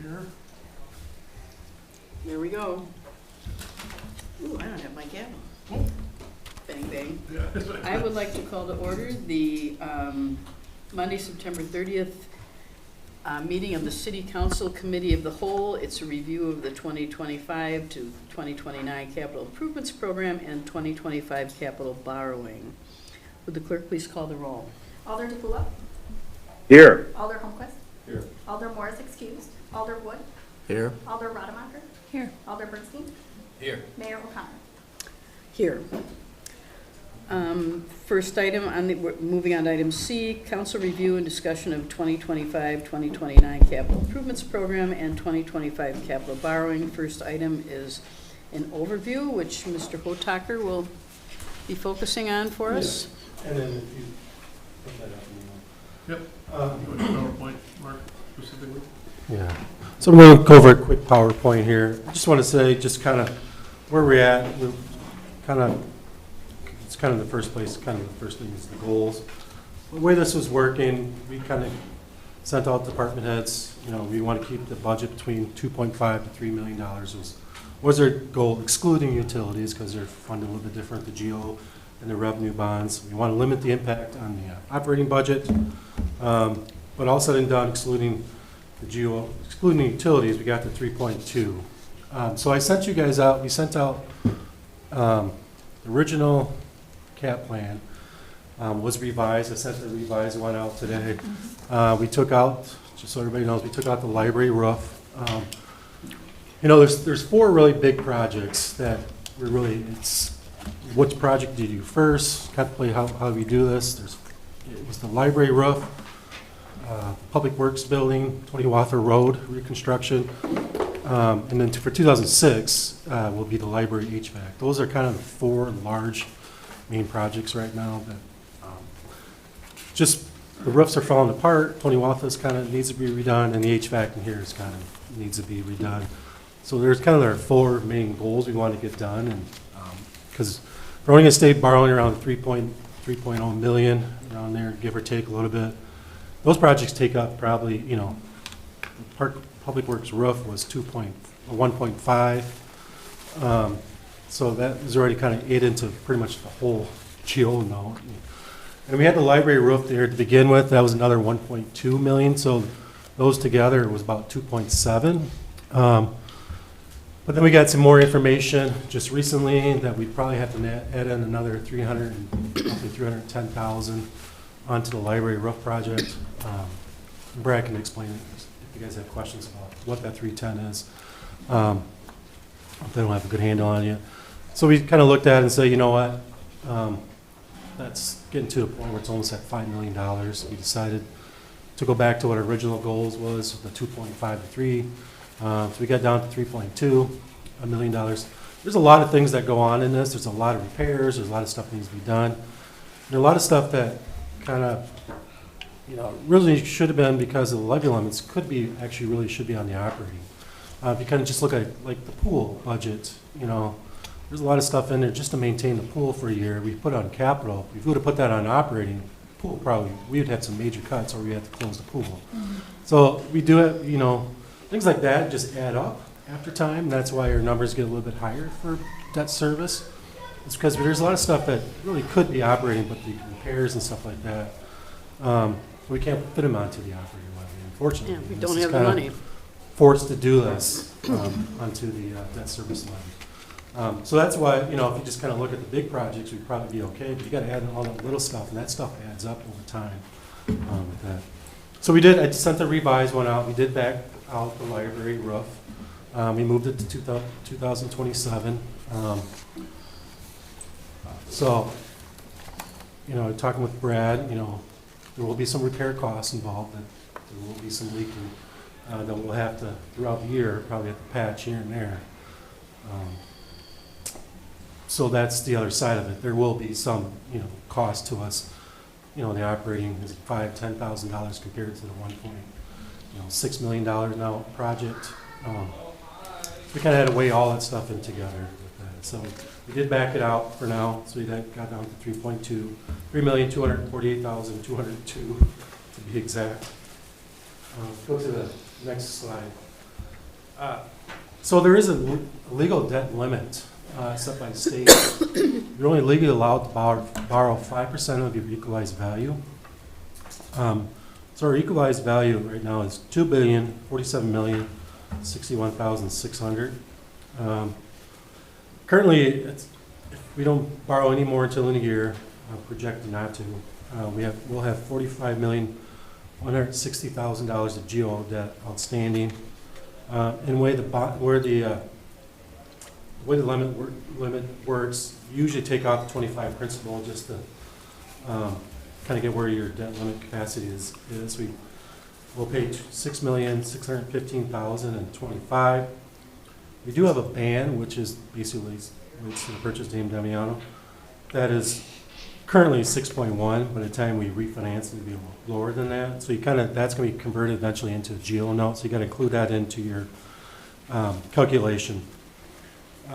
here. There we go. Ooh, I don't have my gavel. Oh. Bang, bang. Yeah. I would like to call to order the Monday, September 30th meeting of the City Council Committee of the Whole. It's a review of the 2025 to 2029 Capital Improvements Program and 2025 capital borrowing. Would the clerk please call the roll? Alder DePula. Here. Alder Holmquist. Here. Alder Morris excused. Alder Wood. Here. Alder Rademacher. Here. Alder Bernstein. Here. Mayor O'Connor. Here. First item, we're moving on to item C, council review and discussion of 2025-2029 capital improvements program and 2025 capital borrowing. First item is an overview, which Mr. Hotaker will be focusing on for us. And then if you put that up. Yep. You want your PowerPoint, Mark, specifically? Yeah. So I'm going to go over a quick PowerPoint here. I just want to say just kind of where we're at. We're kind of, it's kind of the first place, kind of the first thing is the goals. The way this was working, we kind of sent out department heads, you know, we want to keep the budget between $2.5 to $3 million was our goal, excluding utilities because they're funded a little bit different, the GO and the revenue bonds. We want to limit the impact on the operating budget, but all said and done, excluding the GO, excluding the utilities, we got to 3.2. So I sent you guys out, we sent out the original cap plan was revised. I sent the revised one out today. We took out, just so everybody knows, we took out the library roof. You know, there's four really big projects that we're really, it's which project did you do first, contemplate how we do this. It was the library roof, Public Works Building, 20 Wather Road reconstruction, and then for 2006 will be the library HVAC. Those are kind of the four large main projects right now that just the roofs are falling apart. 20 Watha's kind of needs to be redone, and the HVAC in here is kind of needs to be redone. So there's kind of our four main goals we want to get done, and because we're only going to stay borrowing around 3.0 million around there, give or take a little bit. Those projects take up probably, you know, Public Works roof was 1.5. So that is already kind of ate into pretty much the whole GO note. And we had the library roof there to begin with. That was another 1.2 million. So those together was about 2.7. But then we got some more information just recently that we probably have to add in another 310,000 onto the library roof project. Brad can explain it if you guys have questions about what that 310 is. If they don't have a good handle on it yet. So we kind of looked at it and said, you know what, that's getting to the point where it's almost at $5 million. We decided to go back to what our original goals was, the 2.5 to 3. So we got down to $3.2 million. There's a lot of things that go on in this. There's a lot of repairs. There's a lot of stuff that needs to be done. There's a lot of stuff that kind of, you know, really should have been because of the levy limits could be, actually really should be on the operating. If you kind of just look at like the pool budget, you know, there's a lot of stuff in there just to maintain the pool for a year. We put it on capital. If we would have put that on operating, pool probably, we would have some major cuts or we had to close the pool. Mm-hmm. So we do it, you know, things like that just add up after time. That's why our numbers get a little bit higher for debt service. It's because there's a lot of stuff that really could be operating, but the repairs and stuff like that, we can't fit them onto the operating levy, unfortunately. Yeah, we don't have the money. Forced to do this onto the debt service levy. So that's why, you know, if you just kind of look at the big projects, we'd probably be okay, but you got to add in all that little stuff, and that stuff adds up over time with that. So we did, I sent the revised one out. We did back out the library roof. We moved it to 2027. So, you know, talking with Brad, you know, there will be some repair costs involved. There will be some leaking that we'll have to, throughout the year, probably have to patch here and there. So that's the other side of it. There will be some, you know, cost to us. You know, the operating is $5,000-$10,000 compared to the $1.6 million now project. We kind of had to weigh all that stuff in together with that. So we did back it out for now. So we got down to 3,248,202 to be exact. Go to the next slide. So there is a legal debt limit set by the state. You're only legally allowed to borrow 5% of your equalized value. So our equalized value right now is $2,047,061,600. Currently, if we don't borrow any more until in a year, projected not to, we'll have $45,160,000 of GO debt outstanding. And way the limit works, you usually take off the 25 principal just to kind of get where your debt limit capacity is. We'll pay $6,615,025. We do have a ban, which is basically relates to the purchase name Damiano. That is currently 6.1. By the time we refinance, it'll be lower than that. So that's going to be converted eventually into a GO note. So you got to include that into your calculation.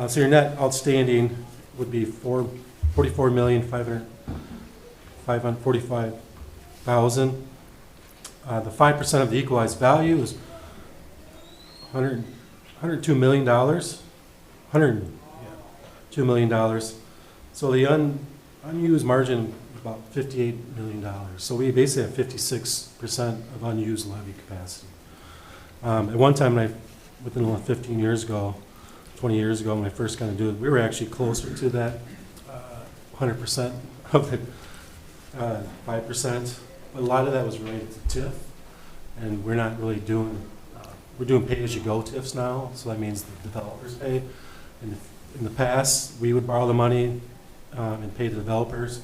So your net outstanding would be $44,545,000. The 5% of the equalized value is $102 million. $102 million. So the unused margin is about $58 million. So we basically have 56% of unused levy capacity. At one time, within 15 years ago, 20 years ago, when I first kind of do it, we were actually closer to that 100% of the 5%. But a lot of that was related to TIF, and we're not really doing, we're doing pay-as-you-go TIFs now, so that means the developers pay. In the past, we would borrow the money and pay the developers.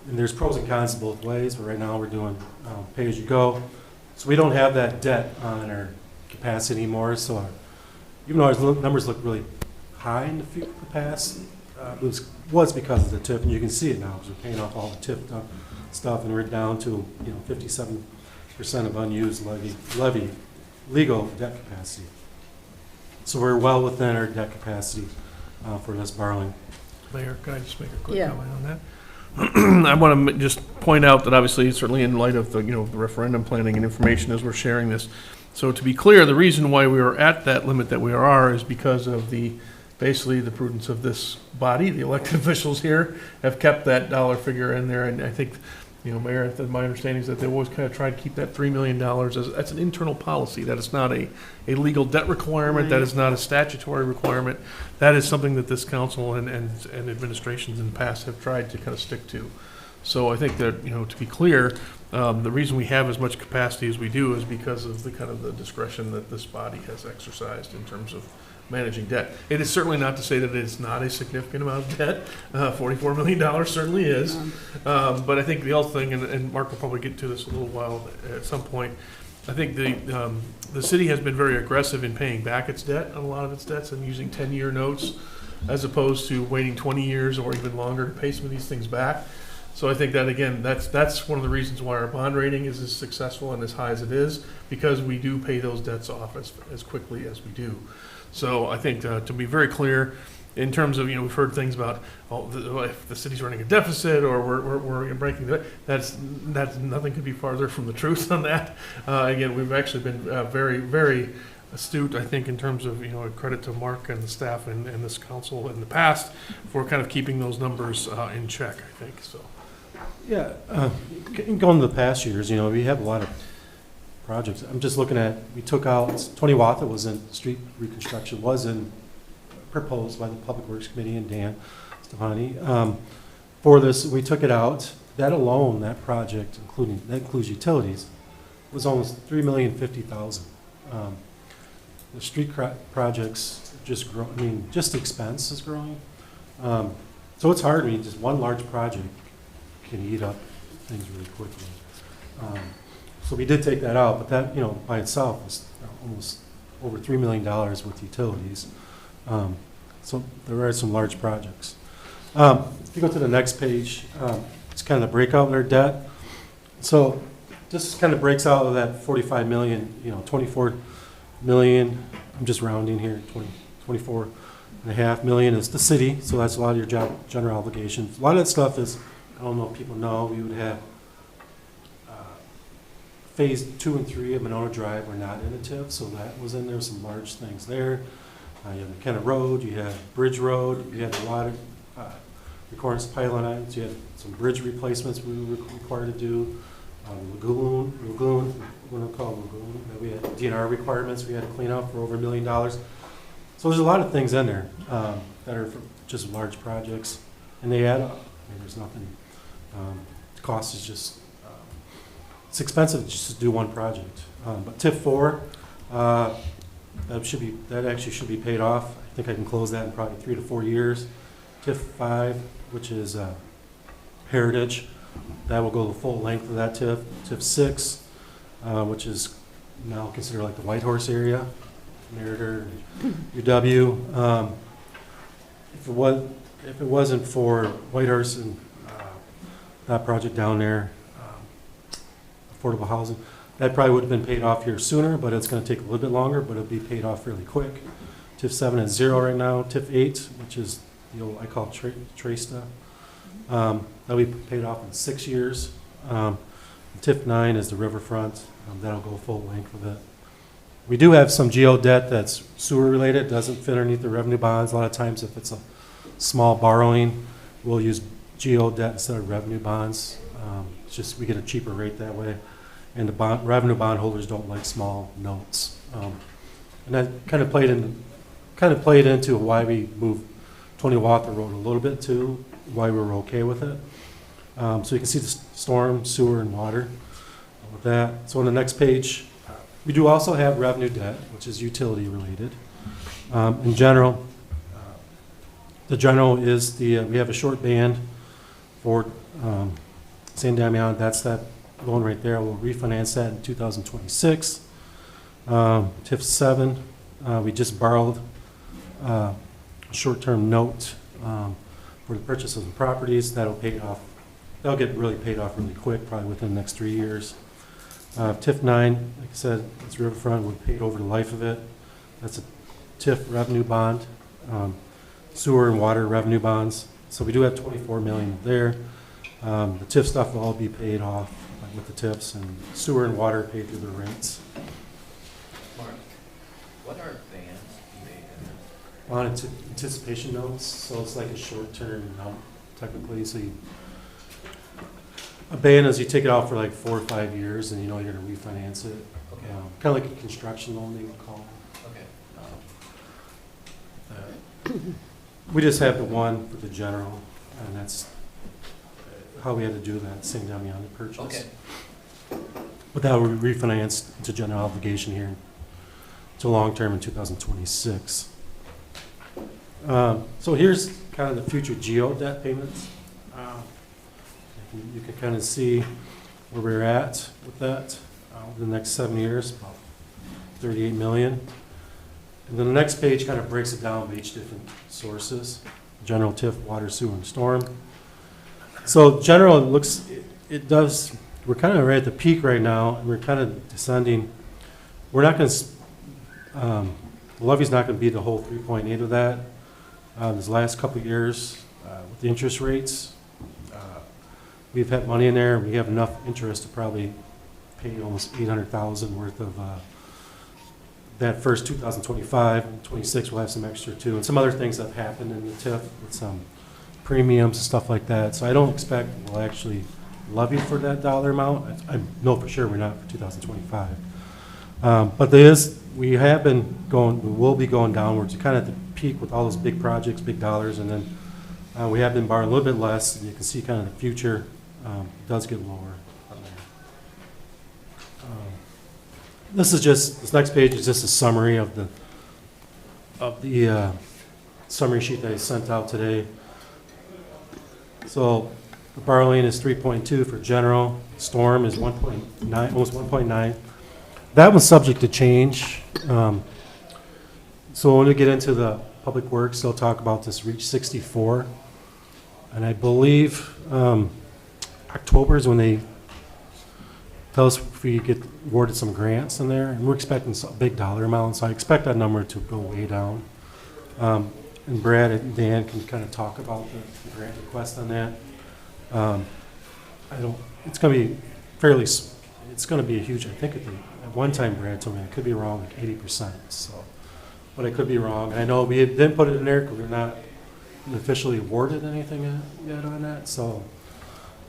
And there's pros and cons both ways, but right now we're doing pay-as-you-go. So we don't have that debt on our capacity anymore, so even though our numbers look really high in the past, it was because of the TIF, and you can see it now, because we're paying off all the TIF stuff, and we're down to 57% of unused levy legal debt capacity. So we're well within our debt capacity for this borrowing. Mayor, can I just make a quick Yeah. comment on that? I want to just point out that obviously, certainly in light of the, the referendum planning and information as we're sharing this. So to be clear, the reason why we are at that limit that we are is because of basically the prudence of this body. The elected officials here have kept that dollar figure in there, and I think, Mayor, my understanding is that they always kind of try to keep that $3 million that's an internal policy. That is not a legal debt requirement. That is not a statutory requirement. That is something that this council and administrations in the past have tried to kind of stick to. So I think that, to be clear, the reason we have as much capacity as we do is because of the kind of the discretion that this body has exercised in terms of managing debt. It is certainly not to say that it's not a significant amount of debt. $44 million certainly is. But I think the other thing, and Mark will probably get to this a little while at some point, I think the city has been very aggressive in paying back its debt on a lot of its debts and using 10-year notes as opposed to waiting 20 years or even longer to pay some of these things back. So I think that, again, that's one of the reasons why our bond rating is as successful and as high as it is, because we do pay those debts off as quickly as we do. So I think to be very clear, in terms of, we've heard things about, if the city's running a deficit or we're breaking the, that's nothing could be farther from the truth on that. Again, we've actually been very, very astute, I think, in terms of, credit to Mark and the staff and this council in the past for kind of keeping those numbers in check, I think, so. Yeah, going to the past years, we have a lot of projects. I'm just looking at, we took out, 20 Watha was in, street reconstruction was proposed by the Public Works Committee and Dan Stefani. For this, we took it out. That alone, that project, that includes utilities, was almost $3,050,000. The street projects just grow, just the expense is growing. So it's hard, just one large project can eat up things really quickly. So we did take that out, but that, by itself was almost over $3 million with utilities. So there are some large projects. If you go to the next page, it's kind of the breakout of their debt. So this kind of breaks out of that 45 million, 24 million, I'm just rounding here, 24.5 million is the city, so that's a lot of your general obligations. A lot of that stuff is, I don't know if people know, we would have Phase 2 and 3 of Monona Drive were not in a TIF, so that was in there, some large things there. You have McKenna Road, you have Bridge Road, you had a lot of recordance pilot items, you had some bridge replacements we were required to do. Lagoon, what do we call Lagoon? We had DNR requirements we had to clean up for over $1 million. So there's a lot of things in there that are for just large projects, and they add up. I mean, there's nothing, the cost is just, it's expensive just to do one project. But TIF 4, that actually should be paid off. I think I can close that in probably 3 to 4 years. TIF 5, which is Heritage, that will go the full length of that TIF. TIF 6, which is now considered like the White Horse area, Meriter, UW. If it wasn't for Whitehorse and that project down there, affordable housing, that probably would have been paid off here sooner, but it's going to take a little bit longer, but it'll be paid off fairly quick. TIF 7 is 0 right now. TIF 8, which is the old, I call it Tresta, that'll be paid off in 6 years. TIF 9 is the riverfront. That'll go full length of it. We do have some geo debt that's sewer related, doesn't fit underneath the revenue bonds. A lot of times if it's a small borrowing, we'll use geo debt instead of revenue bonds. It's just we get a cheaper rate that way. And the revenue bond holders don't like small notes. And that kind of played into why we moved 20 Walker Road a little bit too, why we were okay with it. So you can see the storm, sewer, and water with that. So on the next page, we do also have revenue debt, which is utility related. In general, the general is we have a short band for San Damian. That's that loan right there. We'll refinance that in 2026. TIF 7, we just borrowed a short-term note for the purchase of the properties. That'll pay off. That'll get really paid off really quick, probably within the next 3 years. TIF 9, like I said, it's Riverfront. We'll pay it over the life of it. That's a TIF revenue bond, sewer and water revenue bonds. So we do have $24 million there. The TIF stuff will all be paid off with the TIFs, and sewer and water paid through the rates. Mark, what are bands made in? On anticipation notes, so it's like a short-term note technically. So a ban is you take it out for like 4 or 5 years, and you know you're going to refinance it. Okay. Kind of like a construction loan, they would call Okay. it. We just have the one for the general, and that's how we had to do that, St. Damian purchase. Okay. But that will be refinanced to general obligation here to long-term in 2026. So here's kind of the future geo debt payments. You can kind of see where we're at with that over the next 7 years, about $38 million. And then the next page kind of breaks it down by each different sources: general, TIF, water, sewer, and storm. So general, it does, we're kind of right at the peak right now, and we're kind of descending. We're not going to, the levy's not going to be the whole 3.8 of that. This last couple of years, with the interest rates, we've had money in there. We have enough interest to probably pay almost $800,000 worth of that first 2025 and 26. We'll have some extra too, and some other things that have happened in the TIF with some premiums and stuff like that. So I don't expect we'll actually levy for that dollar amount. I know for sure we're not for 2025. But we have been going, we will be going downwards. You're kind of at the peak with all those big projects, big dollars, and then we have been borrowing a little bit less, and you can see kind of the future does get lower from there. This next page is just a summary of the summary sheet that I sent out today. So the borrowing is 3.2 for general. Storm is 1.9, almost 1.9. That was subject to change. So when we get into the public works, they'll talk about this Reach 64. And I believe October is when they tell us if we get awarded some grants in there. And we're expecting a big dollar amount, so I expect that number to go way down. And Brad and Dan can kind of talk about the grant request on that. It's going to be fairly, it's gonna be a huge, I think at one time Brad told me, I could be wrong, like 80%, so. But I could be wrong. I know we didn't put it in there because we're not officially awarded anything yet on that, so.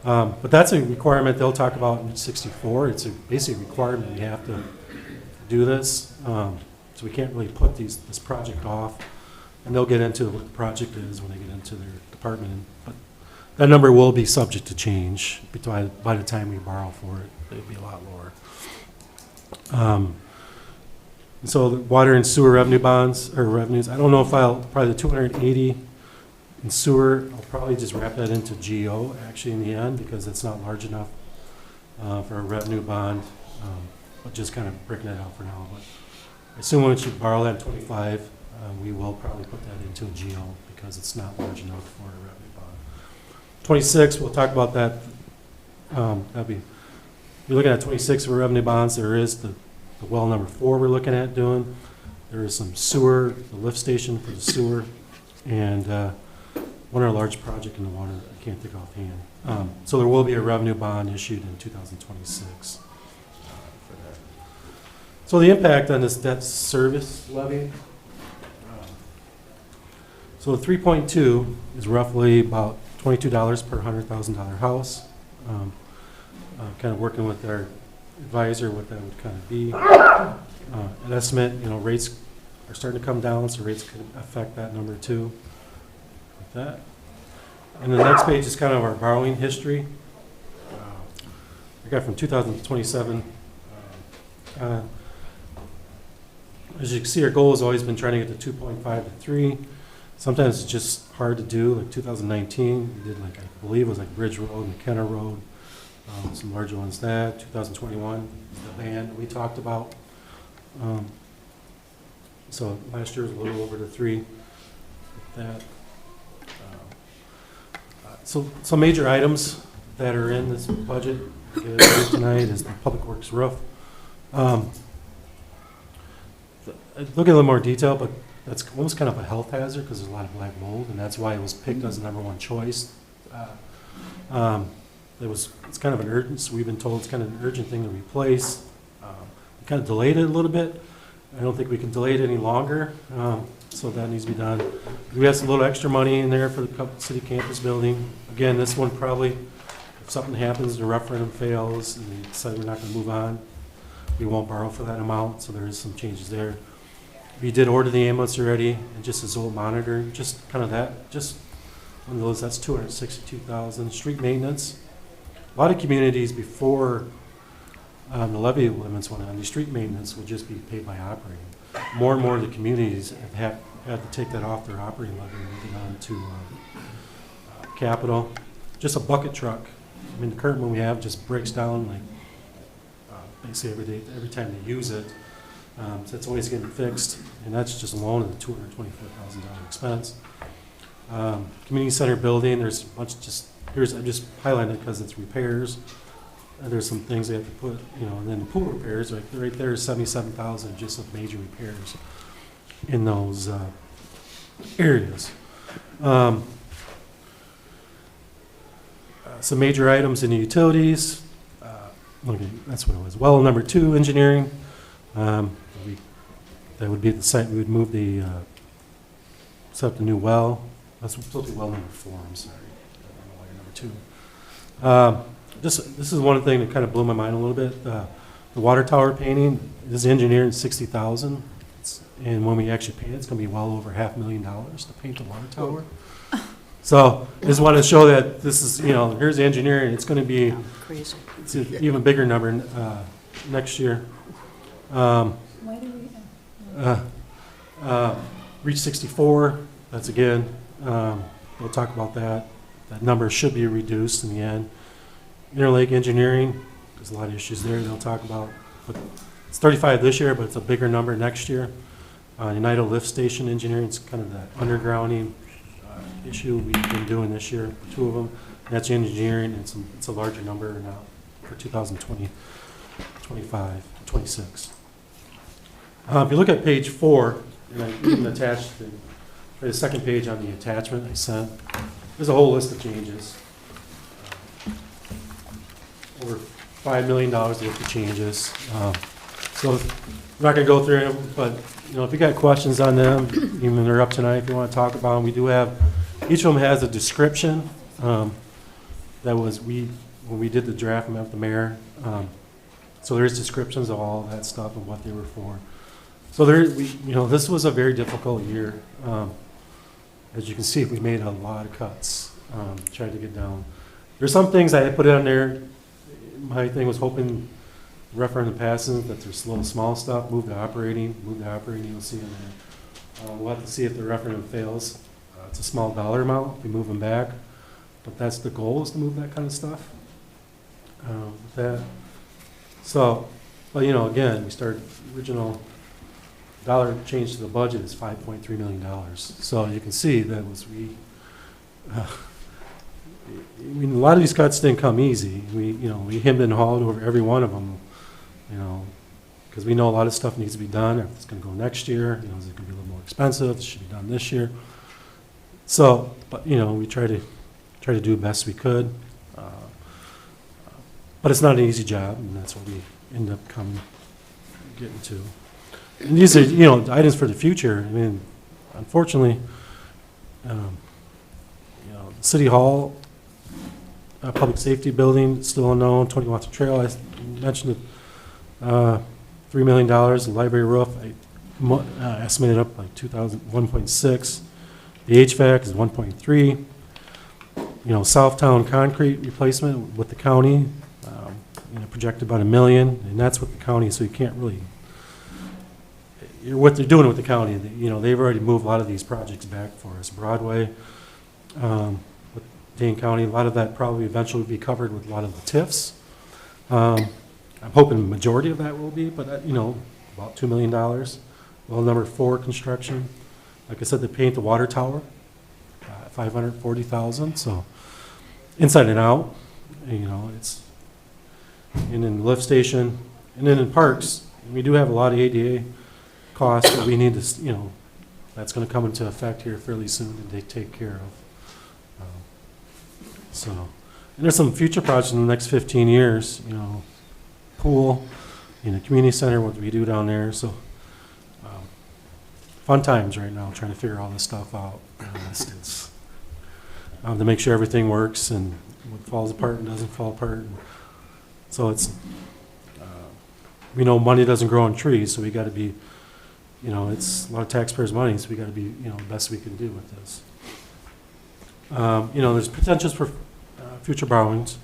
But that's a requirement they'll talk about in 64. It's a basic requirement. We have to do this. So we can't really put this project off. And they'll get into what the project is when they get into their department. But that number will be subject to change by the time we borrow for it. It'll be a lot lower. So the water and sewer revenue bonds, or revenues, I don't know if probably the 280 in sewer, I'll probably just wrap that into GO actually in the end because it's not large enough for a revenue bond. But just kind of breaking that out for now. But I assume once you borrow that 25, we will probably put that into a GO because it's not large enough for a revenue bond. 26, we'll talk about that. You're looking at 26 for revenue bonds. There is the well number 4 we're looking at doing. There is some sewer, the lift station for the sewer, and one other large project in the water I can't think offhand. So there will be a revenue bond issued in 2026 for that. So the impact on this debt service levy. So the 3.2 is roughly about $22 per $100,000 house. Kind of working with our advisor what that would kind of be. An estimate, rates are starting to come down, so rates could affect that number too. Like that. And the next page is kind of our borrowing history. I got from 2027. As you can see, our goal has always been trying to get to 2.5 to 3. Sometimes it's just hard to do. Like 2019, we did I believe it was Bridge Road, McKenna Road. Some larger ones that 2021, the band we talked about. So last year was a little over the 3. With that. So some major items that are in this budget tonight is the Public Works roof. Look at a little more detail, but that's almost kind of a health hazard because there's a lot of black mold, and that's why it was picked as the #1 choice. It's kind of an urgent, we've been told it's kind of an urgent thing to replace. We kind of delayed it a little bit. I don't think we can delay it any longer, so that needs to be done. We have some little extra money in there for the city campus building. Again, this one probably, if something happens, the referendum fails, and we decide we're not going to move on, we won't borrow for that amount, so there is some changes there. We did order the ambulance already, and just a Zoll monitor, just kind of that, just one of those, that's $262,000. Street maintenance. A lot of communities before the levy limits went on, the street maintenance would just be paid by operating. More and more of the communities have had to take that off their operating levy and move it on to capital. Just a bucket truck. I mean, the current one we have just breaks down basically every time they use it. So it's always getting fixed, and that's just alone of the $224,000 expense. Community center building, there's a bunch I'm just highlighting it because it's repairs. There's some things they have to put, and then the pool repairs, right there is $77,000 just of major repairs in those areas. Some major items in the utilities. Okay, that's what it was. Well, number 2, engineering. That would be the site. We would move set up the new well. That's supposed to be well number 4. I'm sorry. Number 2. This is one thing that kind of blew my mind a little bit. The water tower painting is engineered at $60,000, and when we actually paint it, it's going to be well over $500,000 to paint the water tower. So I just want to show that this is, here's the engineering. It's going to be Crazy. it's an even bigger number next year. Why do we? Reach 64. That's again. We'll talk about that. That number should be reduced in the end. Interlake Engineering, there's a lot of issues there they'll talk about. But it's 35 this year, but it's a bigger number next year. United Lift Station Engineering, it's kind of that undergrounding issue we've been doing this year, 2 of them. And that's engineering, and it's a larger number now for 2020, 25, 26. If you look at page 4, and I even attached the second page on the attachment I sent, there's a whole list of changes. Over $5 million worth of changes. So I'm not gonna go through them, but, you know, if you got questions on them, even if they're up tonight, if you wanna talk about them, we do have, each of them has a description. That was, when we did the draft, met with the mayor. So there's descriptions of all that stuff and what they were for. So this was a very difficult year. As you can see, we made a lot of cuts, tried to get down. There's some things I had put on there. My thing was hoping referendum passes, that there's little small stuff, move to operating, you'll see in there. We'll have to see if the referendum fails. It's a small dollar amount, we move them back. But that's the goal, is to move that kind of stuff. With that. So, but you know, again, we started, original dollar change to the budget is $5.3 million. So you can see that was, I mean, a lot of these cuts didn't come easy. We hemmed and hawed over every one of them, you know, because we know a lot of stuff needs to be done. If it's going to go next year, you know, is it going to be a little more expensive? It should be done this year. So, but you know, we try to do the best we could. But it's not an easy job, and that's what we end up getting to. And these are, you know, items for the future. I mean, unfortunately, you know, the City Hall, Public Safety Building, still unknown, 20 Watson Trail, I mentioned it, $3 million, the library roof, I estimated up like 1.6. The HVAC is 1.3. You know, Southtown concrete replacement with the county, you know, projected about $1 million, and that's with the county, so you can't really, what they're doing with the county, you know, they've already moved a lot of these projects back for us. Broadway, with Dane County, a lot of that probably eventually will be covered with a lot of the TIFs. I'm hoping the majority of that will be, but, you know, about $2 million. Well, number 4, construction. Like I said, they paint the water tower, $540,000, so inside and out, you know, and then the lift station, and then in parks, we do have a lot of ADA costs that we need to, you know, that's going to come into effect here fairly soon and they take care of. So, and there's some future projects in the next 15 years, you know, pool, you know, community center, what do we do down there, so fun times right now, trying to figure all this stuff out. It's to make sure everything works and what falls apart and doesn't fall apart. And so it's, we know money doesn't grow on trees, so we got to be, you know, it's a lot of taxpayers' money, so we got to be, you know, the best we can do with this. You know, there's potentials for future borrowings.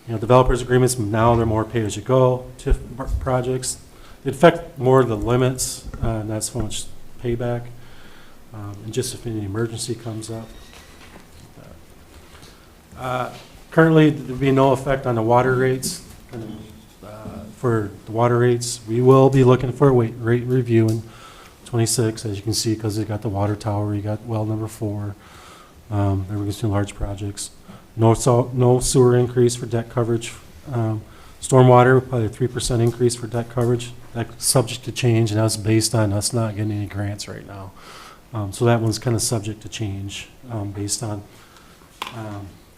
You know, developers agreements, now they're more pay-as-you-go. TIF projects, they affect more of the limits, not so much payback, and just if any emergency comes up. Currently, there'll be no effect on the water rates. For the water rates, we will be looking for a rate review in 26, as you can see, because they got the water tower, you got well number 4. They're going to do large projects. No sewer increase for debt coverage. Stormwater, probably a 3% increase for debt coverage. That's subject to change, and that's based on us not getting any grants right now. So that one's kind of subject to change based on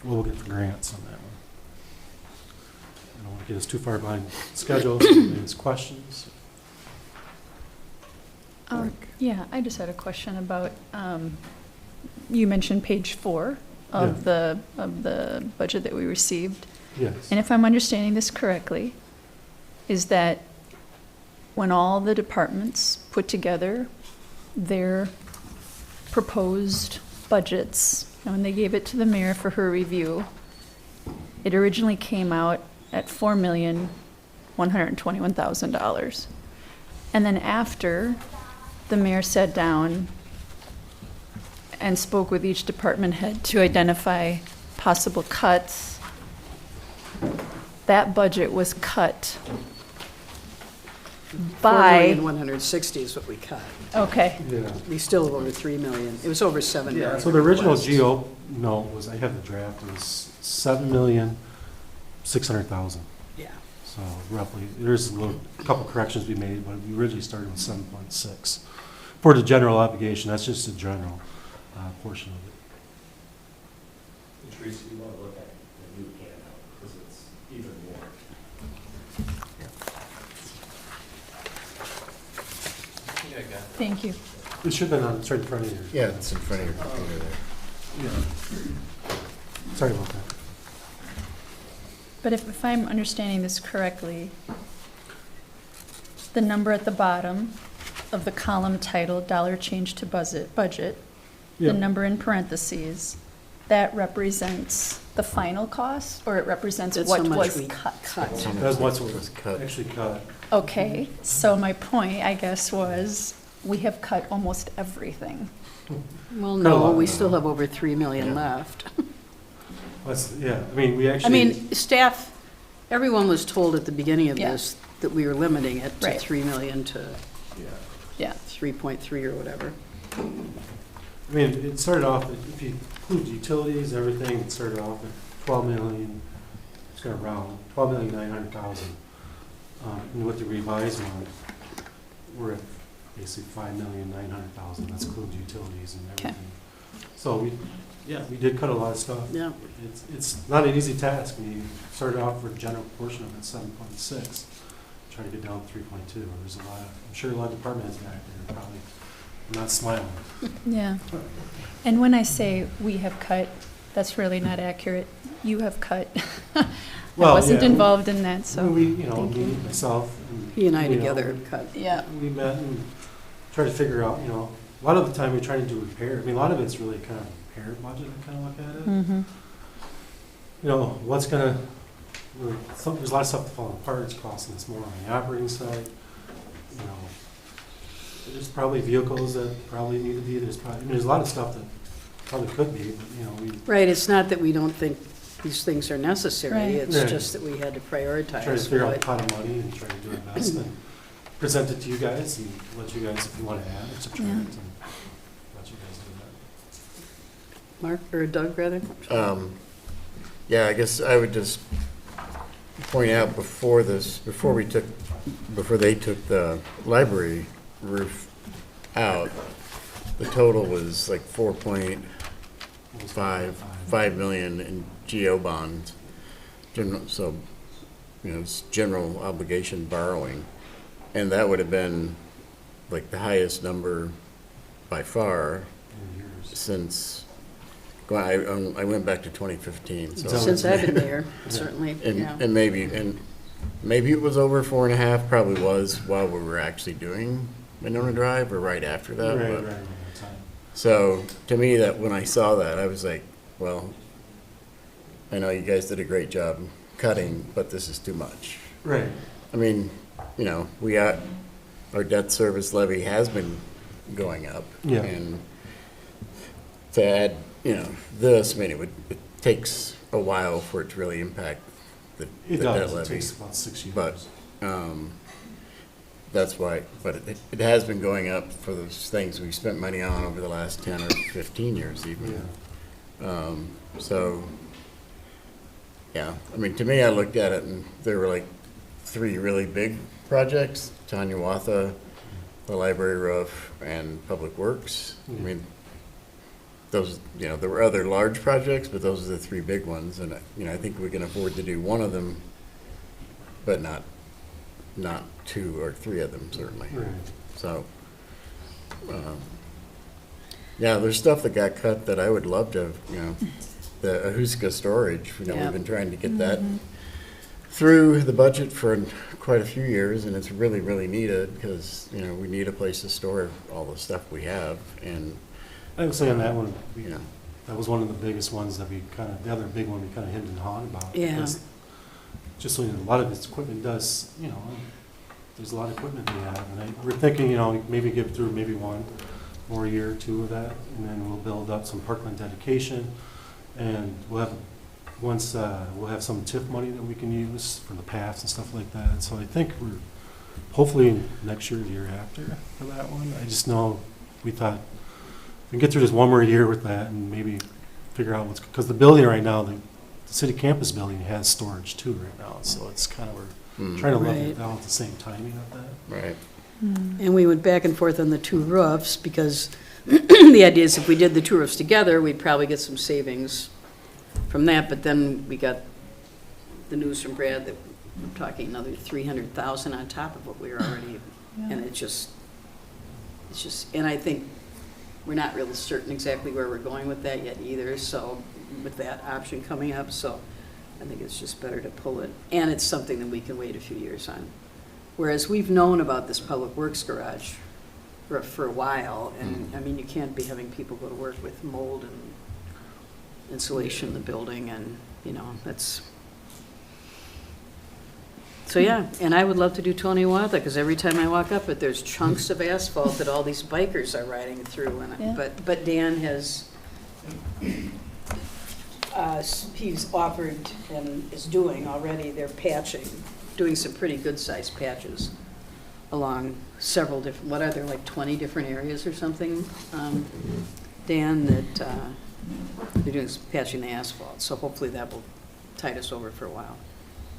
what we'll get for grants on that one. I don't want to get us too far behind schedule. Any questions? Yeah, I just had a question about, you mentioned page 4 of the budget that we received. Yes. And if I'm understanding this correctly, is that when all the departments put together their proposed budgets, and when they gave it to the mayor for her review, it originally came out at $4,121,000. And then after the mayor sat down and spoke with each department head to identify possible cuts, that budget was cut by, 4,160,000 is what we cut. okay, Yeah. We still have over 3 million. It was over 7 million. Yeah, so the original request. GO note was, I have the draft, it was $7,600,000. Yeah. So roughly, there's a couple corrections we made, but we originally started with 7.6. For the general obligation, that's just the general portion of it. Teresa, you want to look at the new handout, because it's even more. I got that. Thank you. It should have been on, it's right in front of you. Yeah, it's in front of your computer there. Sorry about that. But if I'm understanding this correctly, the number at the bottom of the column titled "Dollar Change to Budget," the Yeah. number in parentheses, that represents the final cost, or it represents That's what how much was we cut? cut. That's what's Was cut. actually cut. Okay, so my point, I guess, was we have cut almost everything. Well, Cut a no, lot, we no. still have over 3 million left. Yeah, I mean, we I actually. mean, staff, everyone was told at the beginning of Yeah. this that we were limiting it to Right. 3 million to Yeah. Yeah, 3.3 or whatever. I mean, it started off, if you include utilities, everything, it started off at 12 million, it's gonna round, 12,900,000. And with the revised one, we're at basically 5,900,000, that's includes utilities and Okay. everything. So we did cut a lot of stuff. Yeah. It's not an easy task, we started off with general portion of it, 7.6, try to get down to 3.2, there's a lot of, I'm sure a lot of department heads back there are probably not smiling. yeah. And when I say we have cut, that's really not accurate. You have cut. I Well, wasn't yeah. involved in that, so. We, you know, thank you. me, myself. He and I you know, together cut. Yeah. We met and tried to figure out, you know, a lot of the time we try to do repair. I mean, a lot of it's really kind of repair budget, I kind of look at it. Mm-hmm. You know, what's gonna, there's a lot of stuff falling apart, it's costing us more on the operating side. You know, there's probably vehicles that probably need to be, there's probably, I mean, there's a lot of stuff that probably could be, but, you know, we Right, it's not that we don't think these things are necessary, Right. it's Right. just that we had to try to prioritize figure out what. the pot of money and try to do our best and present it to you guys and let you guys, if you want to add or subtract, Yeah. and let you guys do that. Mark, or Doug, rather? Yeah, I guess I would just point out before they took the library roof out, the total was like 4.5 million in GO bonds. So, you know, it's general obligation borrowing. And that would have been like the highest number by far In years. since, well, I went back to 2015, so. Since I've been there, certainly, And, yeah. and maybe it was over 4.5, probably was while we were actually doing Winona Drive or right after that. Right, but- right, right, time. So to me, that when I saw that, I was like, well, I know you guys did a great job cutting, but this is too much. Right, I mean, you know, our debt service levy has been going up. Yeah. And to add, you know, this, I mean, it takes a while for it to really impact the it debt does, it levy. takes about 6 years. But, that's why, but it has been going up for those things we spent money on over the last 10 or 15 years even. Yeah, So, yeah, I mean, to me, I looked at it and there were like 3 really big projects, Tanyawatha, the library roof, and Public Works. I Yeah. mean, those, you know, there were other large projects, but those are the 3 big ones. And, you know, I think we can afford to do one of them, but not 2 or 3 of them, certainly. right. So, yeah, there's stuff that got cut that I would love to, you know, the Ahuska storage, you know, Yeah. we've been trying to get that through the budget for quite a few years, and it's really, really needed, because, you know, we need a place to store all the stuff we have, and, I would say on that one, you know, that was one of the biggest ones that we kind of, the other big one we kind of hemmed and hawed about. Yeah. because Just so you know, a lot of its equipment does, you know, there's a lot of equipment we have, and we're thinking, you know, maybe get through maybe 1 more year or 2 of that, and then we'll build up some parkland dedication, and we'll have, once, we'll have some TIF money that we can use for the paths and stuff like that, so I think we're, hopefully next year, the year after for that one. I just know, we thought, we can get through this 1 more year with that, and maybe figure out what's, because the building right now, the city campus building has storage too right now, so it's kind of, we're trying to level Right. it down at the same timing of that. right. And we went back and forth on the 2 roofs, because the idea is if we did the 2 roofs together, we'd probably get some savings from that, but then we got the news from Brad that we're talking another 300,000 on top of what we were already, and it just, it's just, and I think we're not really certain exactly where we're going with that yet either, so, with that option coming up, so I think it's just better to pull it. And it's something that we can wait a few years on. Whereas we've known about this public works garage for a while, and, I mean, you can't be having people go to work with mold and insulation in the building, and, you know, that's, so yeah, and I would love to do Tony Wata, because every time I walk up it, there's chunks of asphalt that all these bikers are riding through, and, Yeah. but Dan has, he's offered and is doing already, they're patching, doing some pretty good-sized patches along several different, what are there, like 20 different areas or something, Dan, that they're doing patching the asphalt, so hopefully that will tide us over for a while.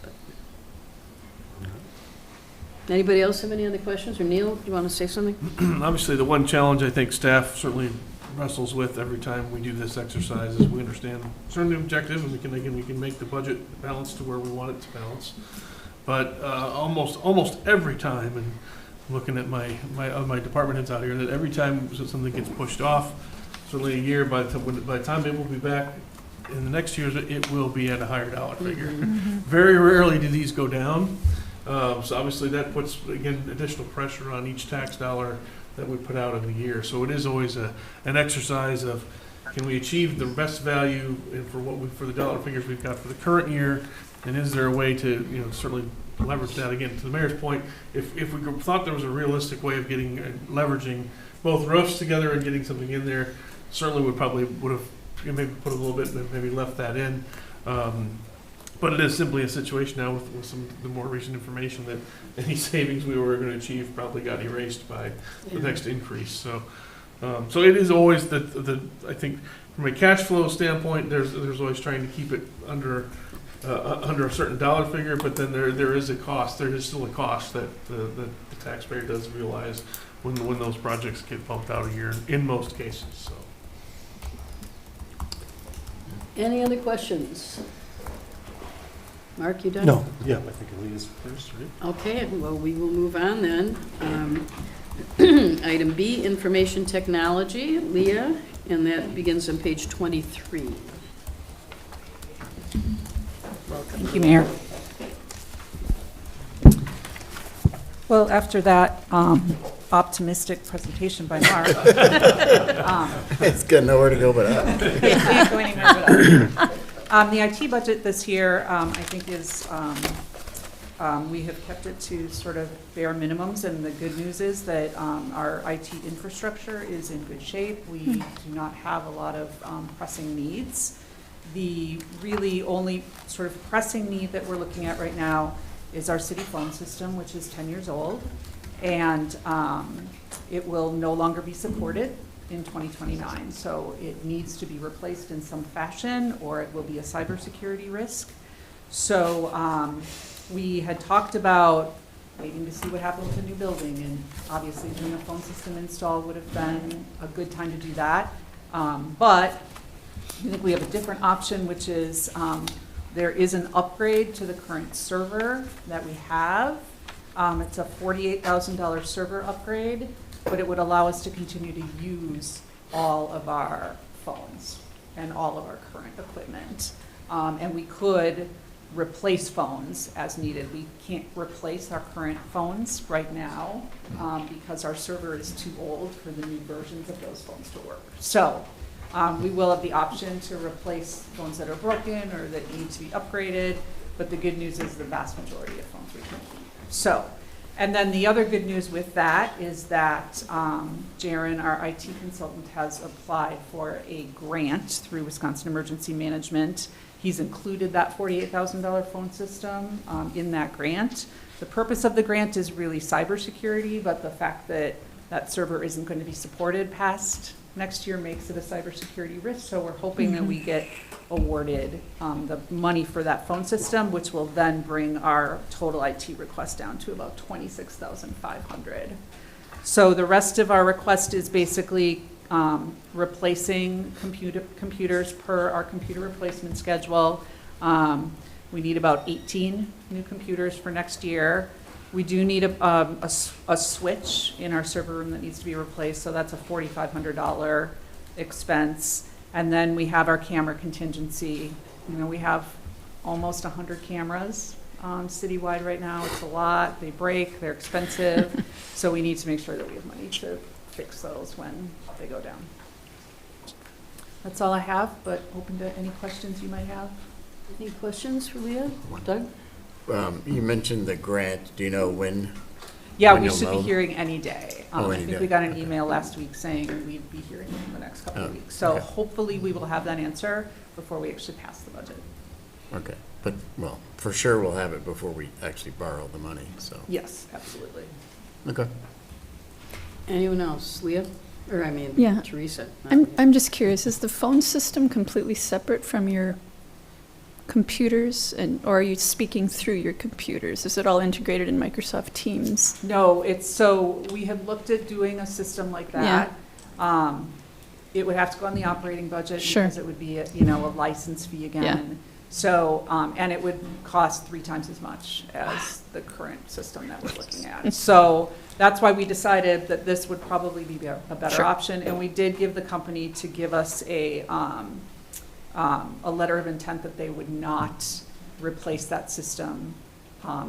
But- Anybody else have any other questions? Or Neil, do you want to say something? Obviously, the one challenge I think staff certainly wrestles with every time we do this exercise is we understand certainly the objective, and we can make the budget balance to where we want it to balance. But almost every time, and looking at my department heads out here, that every time something gets pushed off, certainly a year, by the time it will be back in the next years, it will be at a higher dollar figure. Very rarely do these go down. So obviously that puts, again, additional pressure on each tax dollar that we put out in the year. So it is always an exercise of, can we achieve the best value for the dollar figures we've got for the current year? And is there a way to, certainly leverage that? Again, to the mayor's point, if we thought there was a realistic way of getting, leveraging both roofs together and getting something in there, certainly would have maybe put a little bit, but maybe left that in. But it is simply a situation now with some of the more recent information that any savings we were going to achieve probably got erased by the next increase. So it is always I think from a cash flow standpoint, there's always trying to keep it under a certain dollar figure, but then there is a cost. There is still a cost that the taxpayer does realize when those projects get bumped out a year in most cases. So. Any other questions? Mark, you done? No, yeah, I think Leah's first, right? Okay, well, we will move on then. Item B, information technology, Leah, and that begins on page 23. Welcome. Thank you, Mayor. Well, after that optimistic presentation by Mark, It's got nowhere to go but up. can't go anywhere but up. The IT budget this year, I think is, we have kept it to sort of bare minimums, and the good news is that our IT infrastructure is in good shape. We do not have a lot of pressing needs. The really only sort of pressing need that we're looking at right now is our city phone system, which is 10 years old, and it will no longer be supported in 2029. So it needs to be replaced in some fashion, or it will be a cybersecurity risk. So we had talked about waiting to see what happened with the new building, and obviously doing a phone system install would have been a good time to do that. But I think we have a different option, which is there is an upgrade to the current server that we have. It's a $48,000 server upgrade, but it would allow us to continue to use all of our phones and all of our current equipment. And we could replace phones as needed. We can't replace our current phones right now because our server is too old for the new versions of those phones to work. So we will have the option to replace phones that are broken or that need to be upgraded, but the good news is the vast majority of phones we can keep. So, and then the other good news with that is that Jaron, our IT consultant, has applied for a grant through Wisconsin Emergency Management. He's included that $48,000 phone system in that grant. The purpose of the grant is really cybersecurity, but the fact that that server isn't going to be supported past next year makes it a cybersecurity risk. So we're hoping that we get awarded the money for that phone system, which will then bring our total IT request down to about $26,500. So the rest of our request is basically replacing computers per our computer replacement schedule. We need about 18 new computers for next year. We do need a switch in our server room that needs to be replaced, so that's a $4,500 expense. And then we have our camera contingency. You know, we have almost 100 cameras citywide right now. It's a lot. They break, they're expensive. So we need to make sure that we have money to fix those when they go down. That's all I have, but open to any questions you might have. Any questions for Leah? Doug? You mentioned the grant. Do you know when? Yeah, When we you'll should be know? hearing any day. Oh, I any think day. we got an Okay. email last week saying we'd be hearing in the next couple of Oh, weeks. So okay. hopefully we will have that answer before we actually pass the budget. Okay, but, well, for sure we'll have it before we actually borrow the money, so. Yes, absolutely. Okay. Anyone else? Leah? Or I mean, Yeah. Teresa? not I'm, Leah. I'm just curious, is the phone system completely separate from your computers, or are you speaking through your computers? Is it all integrated in Microsoft Teams? No, so we had looked at doing a system like that. It would have to go on the operating budget Sure. because it would be, a license fee again. So, and it would cost 3 times as much as the current system that we're looking at. So that's why we decided that this would probably be a better Sure. option. And we did give the company to give us a letter of intent that they would not replace that system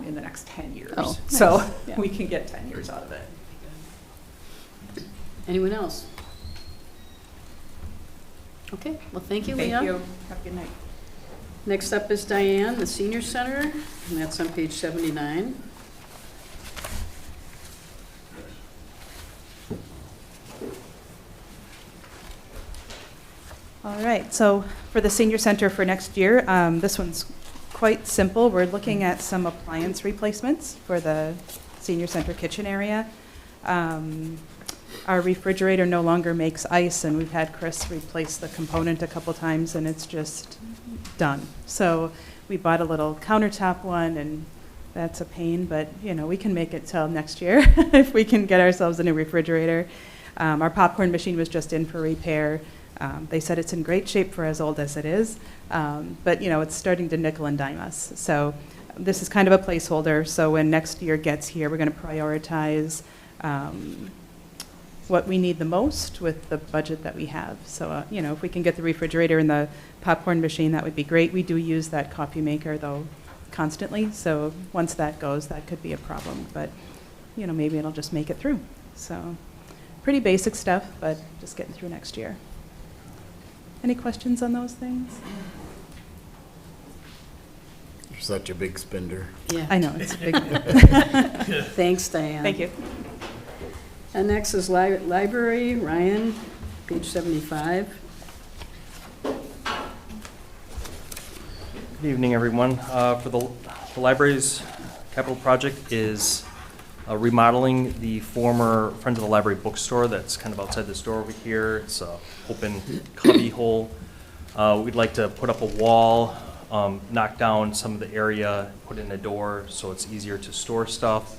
in the next 10 years. Oh, So nice. Yeah. we can get 10 years out of it. Anyone else? Okay, well, thank you, Leah. Thank you. Have a good night. Next up is Diane, the Senior Center, and that's on page 79. All right, so for the senior center for next year, this one's quite simple. We're looking at some appliance replacements for the senior center kitchen area. Our refrigerator no longer makes ice, and we've had Chris replace the component a couple times, and it's just done. So we bought a little countertop one, and that's a pain, but, we can make it till next year if we can get ourselves a new refrigerator. Our popcorn machine was just in for repair. They said it's in great shape for as old as it is, but it's starting to nickel and dime us. So this is kind of a placeholder. So when next year gets here, we're going to prioritize what we need the most with the budget that we have. So if we can get the refrigerator and the popcorn machine, that would be great. We do use that coffee maker though constantly. So once that goes, that could be a problem. But maybe it'll just make it through. So pretty basic stuff, but just getting through next year. Any questions on those things? You're such a big spender. Yeah. I know, it's a big, Thanks, Diane. thank you. And next is Library, Ryan, page 75. Good evening, everyone. For the library's capital project is remodeling the former Friends of the Library bookstore that's kind of outside the store over here. It's an open cubby hole. We'd like to put up a wall, knock down some of the area, put in a door so it's easier to store stuff.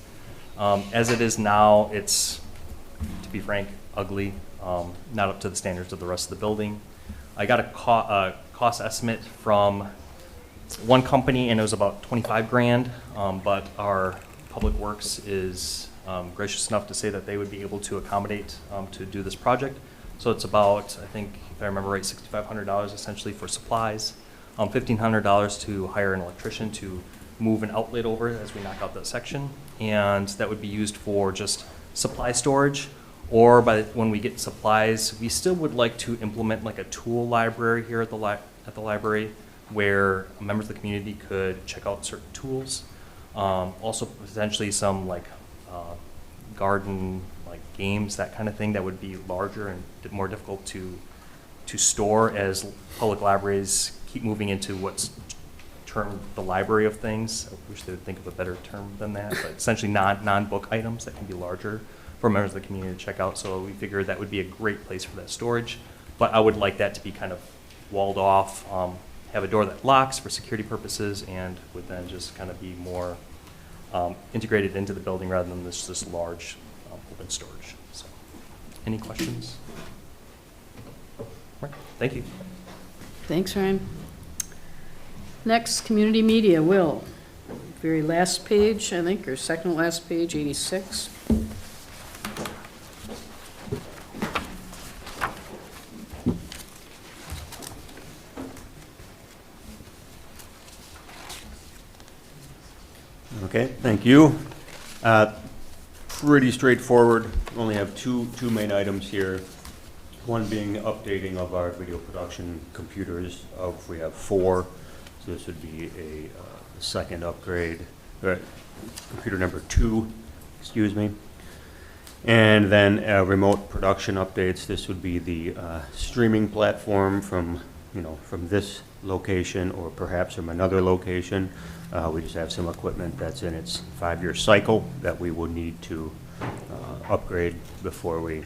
As it is now, it's, to be frank, ugly, not up to the standards of the rest of the building. I got a cost estimate from one company, and it was about 25 grand, but our Public Works is gracious enough to say that they would be able to accommodate to do this project. So it's about, I think, if I remember right, $6,500 essentially for supplies, $1,500 to hire an electrician to move an outlet over as we knock out that section, and that would be used for just supply storage. Or when we get supplies, we still would like to implement like a tool library here at the library, where members of the community could check out certain tools. Also potentially some like garden like games, that kind of thing that would be larger and more difficult to store as public libraries keep moving into what's termed the library of things. I wish they would think of a better term than that, but essentially non-book items that can be larger for members of the community to check out. So we figured that would be a great place for that storage, but I would like that to be kind of walled off, have a door that locks for security purposes, and would then just kind of be more integrated into the building rather than this large open storage. So, any questions? Right. Thank you. Thanks, Ryan. Next, Community Media, Will, very last page, I think, or second last page, 86. Okay, thank you. Pretty straightforward. Only have two main items here. One being updating of our video production computers. We have 4, so this would be a second upgrade, computer number 2, excuse me. And then remote production updates. This would be the streaming platform from this location or perhaps from another location. We just have some equipment that's in its 5-year cycle that we would need to upgrade before we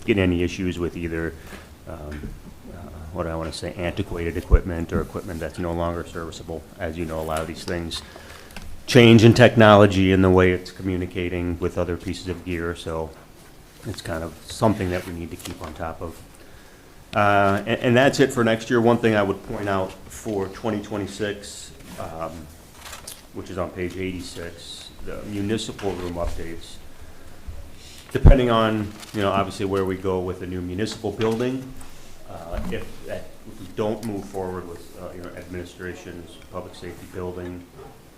get any issues with either, antiquated equipment or equipment that's no longer serviceable. As you know, a lot of these things change in technology and the way it's communicating with other pieces of gear, so it's kind of something that we need to keep on top of. And that's it for next year. One thing I would point out for 2026, which is on page 86, the municipal room updates. Depending on, obviously where we go with the new municipal building, if we don't move forward with, administration's public safety building,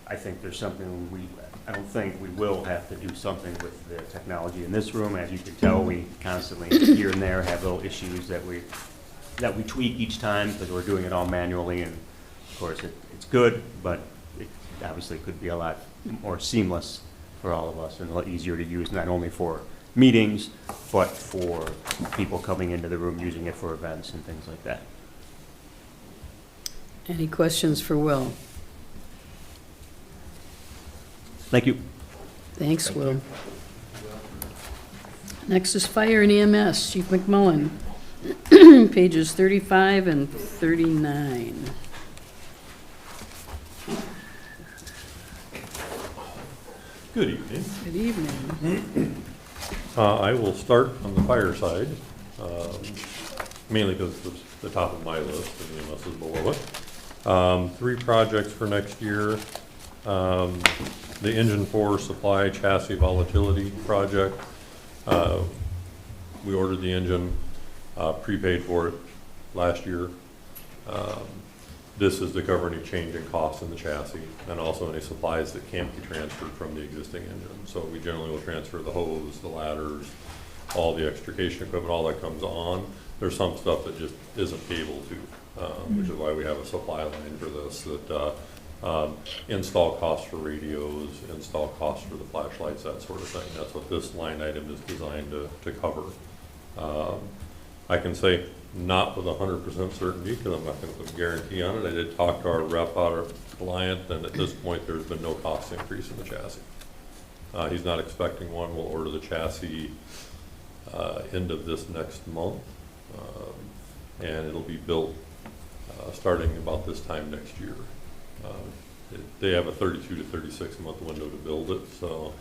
I think there's something I don't think we will have to do something with the technology in this room. As you can tell, we constantly here and there have little issues that we tweak each time because we're doing it all manually, and of course it's good, but it obviously could be a lot more seamless for all of us and a lot easier to use, not only for meetings, but for people coming into the room using it for events and things like that. Any questions for Will? Thank you. Thanks, Will. Next is Fire and EMS, Chief McMullen. Pages 35 and 39. Good evening. Good evening. I will start on the fire side, mainly because it's the top of my list and EMS is below it. 3 projects for next year. The Engine 4 supply chassis volatility project. We ordered the engine, prepaid for it last year. This is to cover any change in cost in the chassis and also any supplies that can't be transferred from the existing engine. So we generally will transfer the hose, the ladders, all the extrication equipment, all that comes on. There's some stuff that just isn't able to, which is why we have a supply line for this. That install costs for radios, install costs for the flashlights, that sort of thing. That's what this line item is designed to cover. I can say not with 100% certainty because I'm not going to put a guarantee on it. I did talk to our rep, our client, and at this point there's been no cost increase in the chassis. He's not expecting one. We'll order the chassis end of this next month, and it'll be built starting about this time next year. They have a 32 to 36 month window to build it, so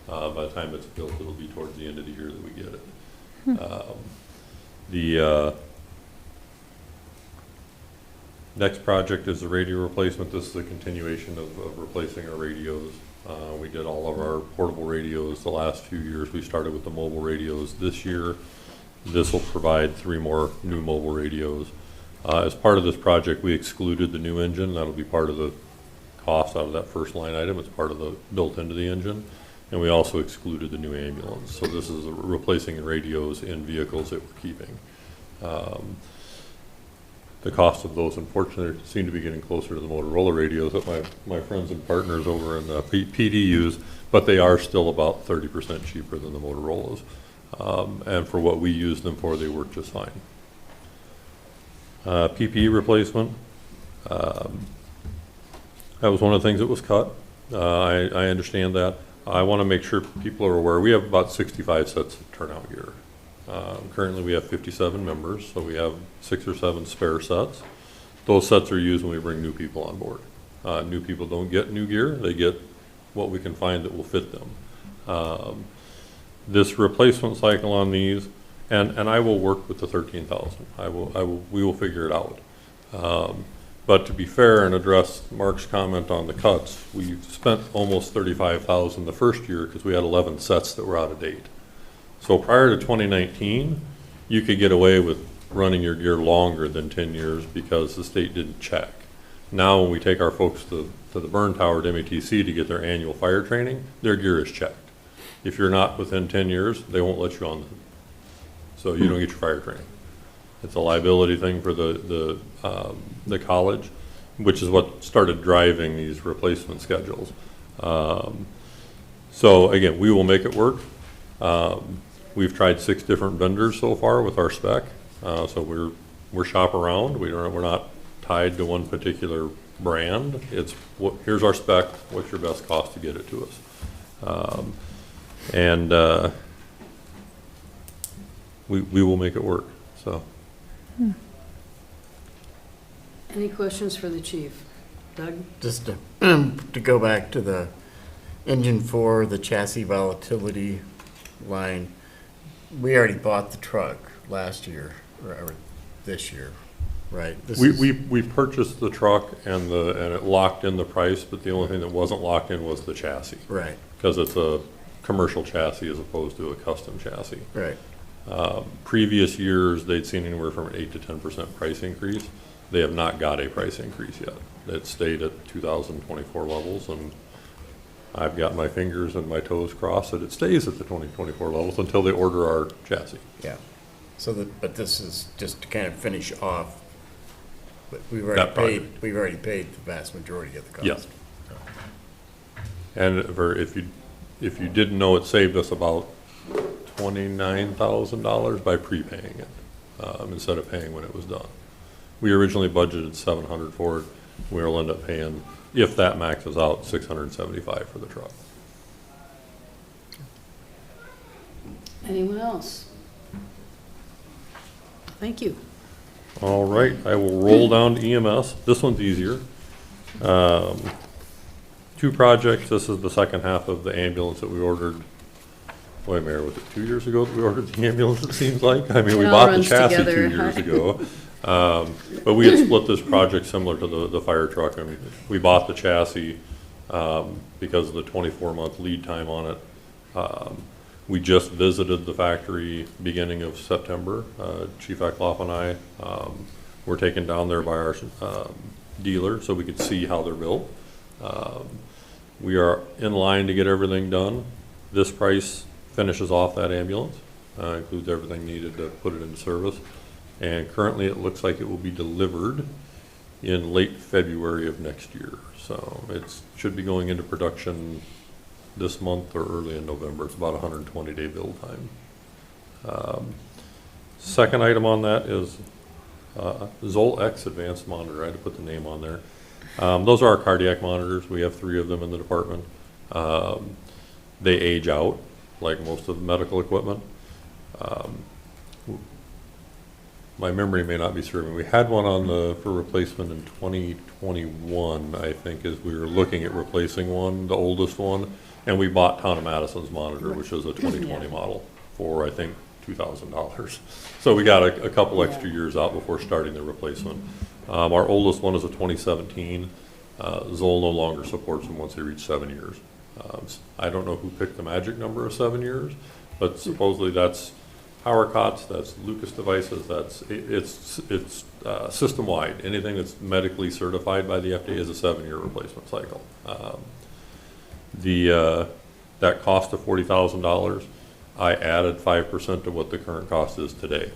by the time it's built, it'll be towards the end of the year that we get it. The next project is the radio replacement. This is a continuation of replacing our radios. We did all of our portable radios the last few years. We started with the mobile radios this year. This will provide 3 more new mobile radios. As part of this project, we excluded the new engine. That'll be part of the cost out of that first line item. It's part of the built into the engine. And we also excluded the new ambulance. So this is replacing radios in vehicles that we're keeping. The cost of those, unfortunately, seem to be getting closer to the Motorola radios that my friends and partners over in PD use, but they are still about 30% cheaper than the Motorola's. And for what we use them for, they work just fine. PPE replacement. That was one of the things that was cut. I understand that. I want to make sure people are aware. We have about 65 sets of turnout gear. Currently we have 57 members, so we have 6 or 7 spare sets. Those sets are used when we bring new people on board. New people don't get new gear. They get what we can find that will fit them. This replacement cycle on these, and I will work with the 13,000. We will figure it out. But to be fair and address Mark's comment on the cuts, we spent almost 35,000 the first year because we had 11 sets that were out of date. So prior to 2019, you could get away with running your gear longer than 10 years because the state didn't check. Now, when we take our folks to the burn tower at METC to get their annual fire training, their gear is checked. If you're not within 10 years, they won't let you on, so you don't get your fire training. It's a liability thing for the college, which is what started driving these replacement schedules. So again, we will make it work. We've tried 6 different vendors so far with our spec, so we're shop around. We're not tied to one particular brand. It's here's our spec. What's your best cost to get it to us? We will make it work. So. Any questions for the chief? Doug? Just to go back to the engine 4, the chassis volatility line, we already bought the truck last year, or this year, right? We purchased the truck and it locked in the price, but the only thing that wasn't locked in was the chassis. Right. Because it's a commercial chassis as opposed to a custom chassis. Right. Previous years, they'd seen anywhere from an 8 to 10% price increase. They have not got a price increase yet. It stayed at 2024 levels, and I've got my fingers and my toes crossed that it stays at the 2024 levels until they order our chassis. Yeah. So but this is just to kind of finish off, but we've That already project. paid the vast majority of the cost. Yes. And if you didn't know, it saved us about $29,000 by prepaying it instead of paying when it was done. We originally budgeted $700 for it. We'll end up paying, if that maxes out, $675 for the truck. Anyone else? Thank you. All right, I will roll down to EMS. This one's easier. 2 projects. This is the second half of the ambulance that we ordered. Wait, Mayor, was it 2 years ago that we ordered the ambulance, it seems like? I mean, we It all bought the runs chassis together. 2 years ago. But we had split this project similar to the fire truck. I mean, we bought the chassis because of the 24-month lead time on it. We just visited the factory beginning of September. Chief Eckloff and I were taken down there by our dealer so we could see how they're built. We are in line to get everything done. This price finishes off that ambulance, includes everything needed to put it into service. And currently it looks like it will be delivered in late February of next year. So it should be going into production this month or early in November. It's about a 120-day build time. Second item on that is Zoll X Advanced Monitor. I had to put the name on there. Those are our cardiac monitors. We have 3 of them in the department. They age out, like most of the medical equipment. My memory may not be serving. We had one on for replacement in 2021, I think, as we were looking at replacing one, the oldest one, and we bought Town of Madison's monitor, which is a 2020 model, for I think $2,000. So we got a couple extra years out before starting the replacement. Our oldest one is a 2017. Zoll no longer supports them once they reach 7 years. I don't know who picked the magic number of 7 years, but supposedly that's PowerCots, that's Lucas devices, it's system-wide. Anything that's medically certified by the FDA is a 7-year replacement cycle. That cost of $40,000, I added 5% to what the current cost is today.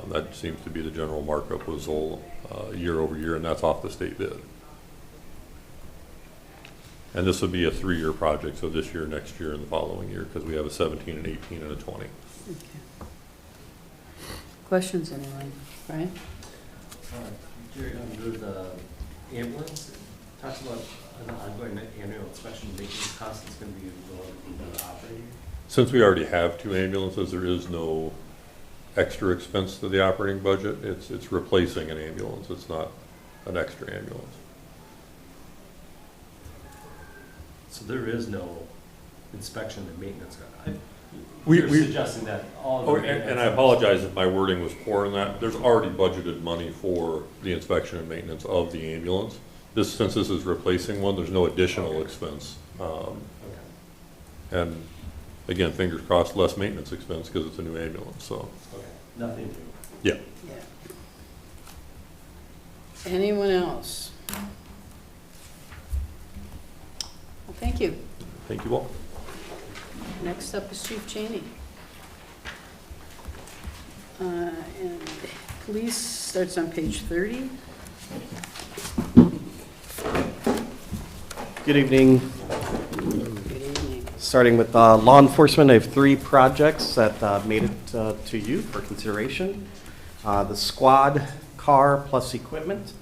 That seems to be the general markup with Zoll year over year, and that's off the state bid. And this would be a 3-year project, so this year, next year, and the following year, because we have a 17, an 18, and a 20. Okay. Questions, anyone? Brian? Jerry, under the ambulance, it talks about an ongoing annual inspection maintenance cost that's going to be relative to the operating. Since we already have 2 ambulances, there is no extra expense to the operating budget. It's replacing an ambulance. It's not an extra ambulance. So there is no inspection and maintenance. you're suggesting that all Oh, of the and I apologize if my wording was poor in that. There's already budgeted money for the inspection and maintenance of the ambulance. Since this is replacing one, there's no additional expense. And again, fingers crossed, less maintenance expense because it's a new ambulance, so, Okay, nothing new. yeah. Yeah. Anyone else? Well, thank you. Thank you all. Next up is Chief Cheney. And police starts on page 30. Good evening. Good evening. Starting with law enforcement, I have 3 projects that made it to you for consideration. The squad car plus equipment.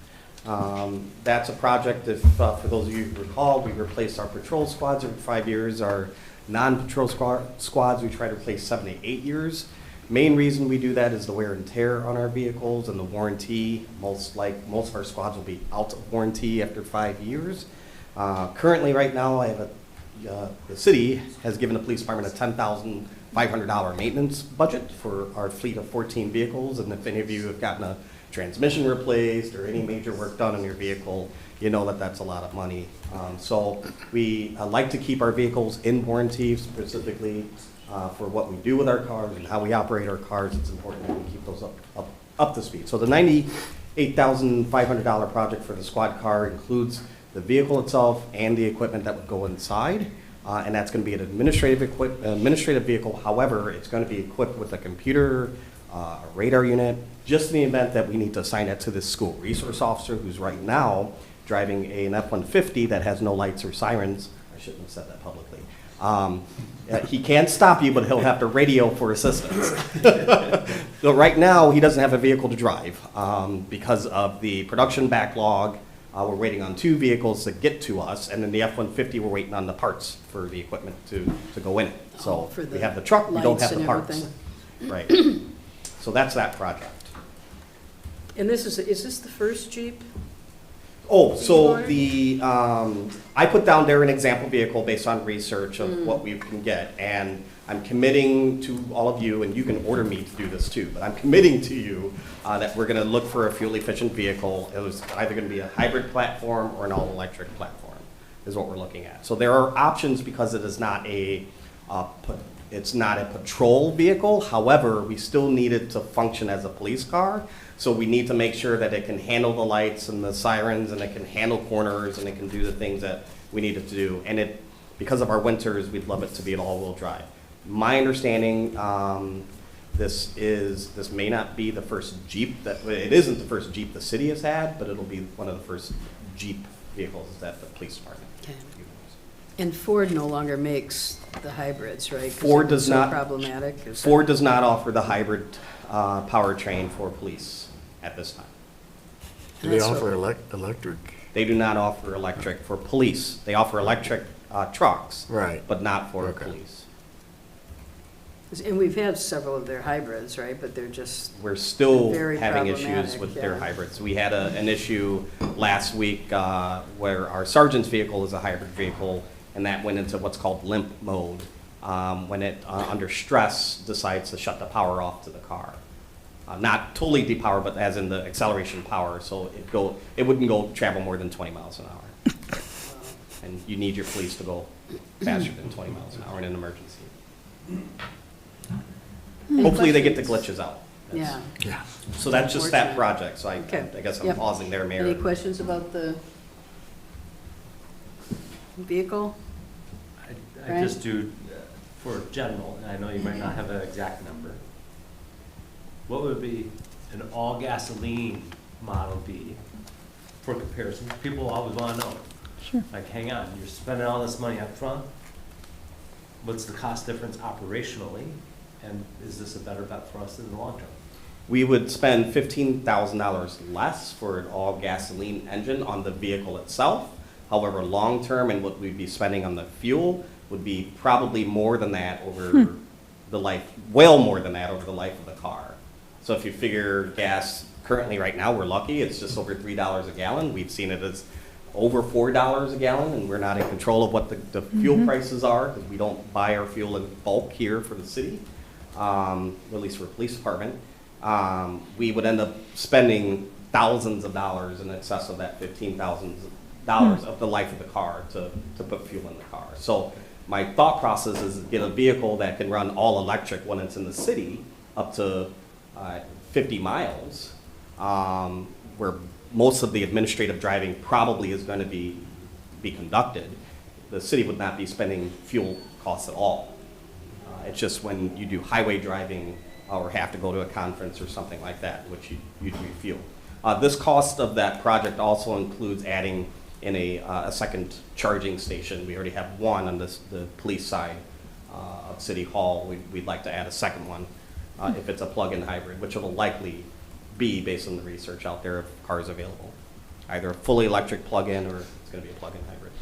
That's a project, if for those of you who recall, we replaced our patrol squads every 5 years. Our non-patrol squads, we try to replace 7 to 8 years. Main reason we do that is the wear and tear on our vehicles and the warranty. Most of our squads will be out of warranty after 5 years. Currently, right now, I have the city has given the police department a $10,500 maintenance budget for our fleet of 14 vehicles. And if any of you have gotten a transmission replaced or any major work done on your vehicle, you know that that's a lot of money. So we like to keep our vehicles in warranty, specifically for what we do with our cars and how we operate our cars. It's important that we keep those up to speed. So the $98,500 project for the squad car includes the vehicle itself and the equipment that would go inside. And that's going to be an administrative vehicle. However, it's going to be equipped with a computer, a radar unit, just in the event that we need to assign it to this school resource officer who's right now driving an F-150 that has no lights or sirens. I shouldn't have said that publicly. He can't stop you, but he'll have to radio for assistance. So right now, he doesn't have a vehicle to drive because of the production backlog. We're waiting on 2 vehicles to get to us, and then the F-150, we're waiting on the parts for the equipment to go in it. So For the we have the truck, we don't lights have the and parts. everything. Right. So that's that project. And is this the first Jeep? Oh, so Order? the, I put down there an example vehicle based on research of what we can get, and I'm committing to all of you, and you can order me to do this too, but I'm committing to you that we're gonna look for a fuel-efficient vehicle. It was either gonna be a hybrid platform or an all-electric platform, is what we're looking at. So there are options because it is not it's not a patrol vehicle. However, we still need it to function as a police car. So we need to make sure that it can handle the lights and the sirens, and it can handle corners, and it can do the things that we need it to do. And because of our winters, we'd love it to be an all-wheel drive. My understanding, this may not be the first Jeep it isn't the first Jeep the city has had, but it'll be one of the first Jeep vehicles that the police department. Okay. And Ford no longer makes the hybrids, right? 'Cause Ford it was does so not. problematic. Is that- Ford does not offer the hybrid powertrain for police at this time. Do they That's offer what- electric? They do not offer electric for police. They offer electric trucks, Right. but not for Okay. police. And we've had several of their hybrids, right? But they're just, We're still Very having issues problematic, with their yeah. hybrids. We had an issue last week where our sergeant's vehicle is a hybrid vehicle, and that went into what's called limp mode, when it, under stress, decides to shut the power off to the car. Not totally depower, but as in the acceleration power, so it wouldn't travel more than 20 miles an hour. And you need your police to go faster than 20 miles an hour in an emergency. Hopefully they get the glitches out. That's- yeah. Yeah. So that's just that Unfortunate. project, so I Okay. guess I'm Yep. pausing there, Mayor. Any questions about the vehicle? I Brian? just do, for general, and I know you might not have an exact number, what would be an all-gasoline Model B for comparison? People always want to know. Sure. Like, hang on, you're spending all this money up front. What's the cost difference operationally? And is this a better bet for us in the long term? We would spend $15,000 less for an all-gasoline engine on the vehicle itself. However, long-term and what we'd be spending on the fuel would be probably more than that over the life, well more than that over the life of the car. So if you figure gas, currently right now, we're lucky, it's just over $3 a gallon. We've seen it as over $4 a gallon, and we're not in control of what the fuel prices are, because we don't buy our fuel in bulk here for the city, at least for the police department, we would end up spending thousands of dollars in excess of that $15,000 of the life of the car to put fuel in the car. So my thought process is get a vehicle that can run all electric when it's in the city up to 50 miles, where most of the administrative driving probably is going to be conducted. The city would not be spending fuel costs at all. It's just when you do highway driving or have to go to a conference or something like that, which you refuel. This cost of that project also includes adding in a second charging station. We already have one on the police side of City Hall. We'd like to add a second one if it's a plug-in hybrid, which it'll likely be based on the research out there if cars available. Either a fully electric plug-in or it's going to be a plug-in hybrid.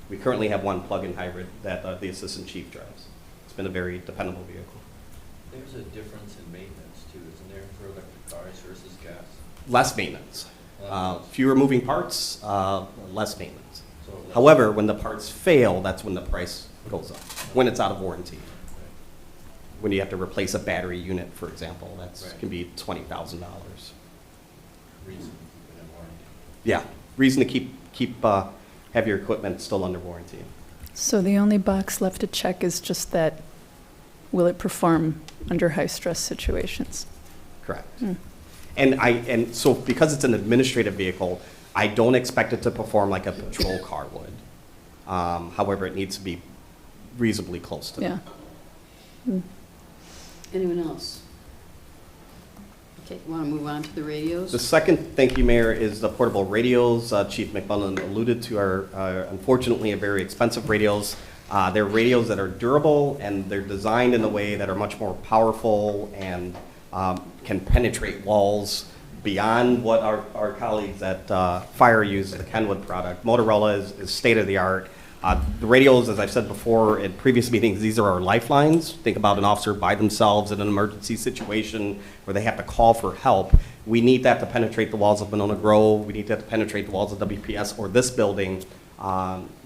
We currently have one plug-in hybrid that the assistant chief drives. It's been a very dependable vehicle. There's a difference in maintenance too, isn't there, for electric cars versus gas? Less maintenance. Fewer moving parts, less maintenance. So less- However, when the parts fail, that's when the price goes up, when it's out of warranty. When you have to replace a battery unit, for example, that's Right. can be $20,000. Reason to keep it in warranty. Yeah, reason to have your equipment still under warranty. So the only box left to check is just that, will it perform under high-stress situations? Correct. Hmm. And so because it's an administrative vehicle, I don't expect it to perform like a patrol car would. However, it needs to be reasonably close to that. Yeah. Hmm. Anyone else? Okay, want to move on to the radios? The second, thank you, Mayor, is the portable radios. Chief McMullen alluded to our unfortunately, very expensive radios. They're radios that are durable, and they're designed in a way that are much more powerful and can penetrate walls beyond what our colleagues at Fire use, the Kenwood product. Motorola is state-of-the-art. The radios, as I've said before in previous meetings, these are our lifelines. Think about an officer by themselves in an emergency situation where they have to call for help. We need that to penetrate the walls of Monona Grove. We need that to penetrate the walls of WPS or this building.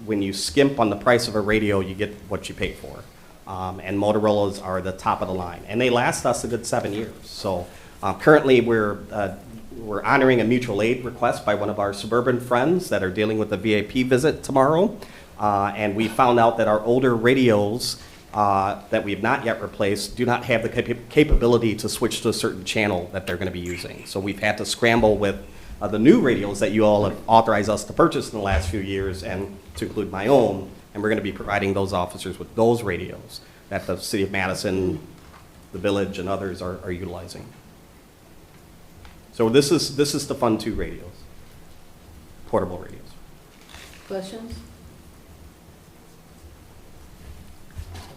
When you skimp on the price of a radio, you get what you pay for. And Motorola's are the top of the line. And they last us a good 7 years. So currently we're honoring a mutual aid request by one of our suburban friends that are dealing with a VIP visit tomorrow. And we found out that our older radios that we have not yet replaced do not have the capability to switch to a certain channel that they're going to be using. So we've had to scramble with the new radios that you all have authorized us to purchase in the last few years, and to include my own, and we're going to be providing those officers with those radios that the City of Madison, the village, and others are utilizing. So this is to fund 2 radios, portable radios. Questions?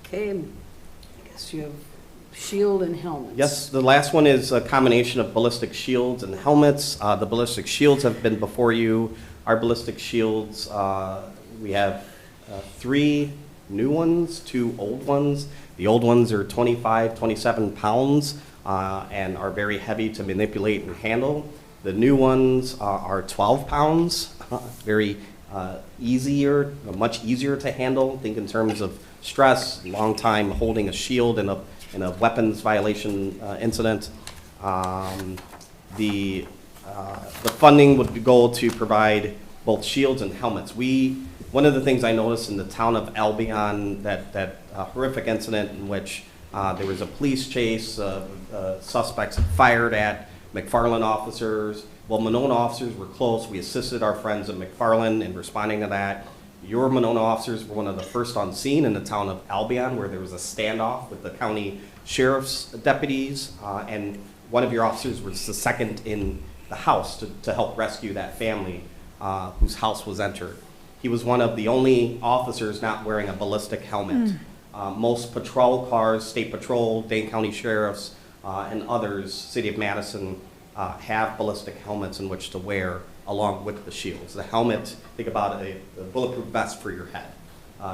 Okay, I guess you have shield and helmets. Yes, the last one is a combination of ballistic shields and helmets. The ballistic shields have been before you. Our ballistic shields, we have 3 new ones, 2 old ones. The old ones are 25, 27 pounds and are very heavy to manipulate and handle. The new ones are 12 pounds, very much easier to handle. Think in terms of stress, long time holding a shield in a weapons violation incident. The funding would go to provide both shields and helmets. One of the things I noticed in the town of Albion, that horrific incident in which there was a police chase, suspects fired at McFarland officers. Well, Monona officers were close. We assisted our friends at McFarland in responding to that. Your Monona officers were one of the first on scene in the town of Albion, where there was a standoff with the county sheriff's deputies, and one of your officers was the second in the house to help rescue that family whose house was entered. He was one of the only officers not wearing a ballistic helmet. Most patrol cars, State Patrol, Dane County Sheriffs, and others, City of Madison, have ballistic helmets in which to wear along with the shields. The helmet, think about a bulletproof vest for your head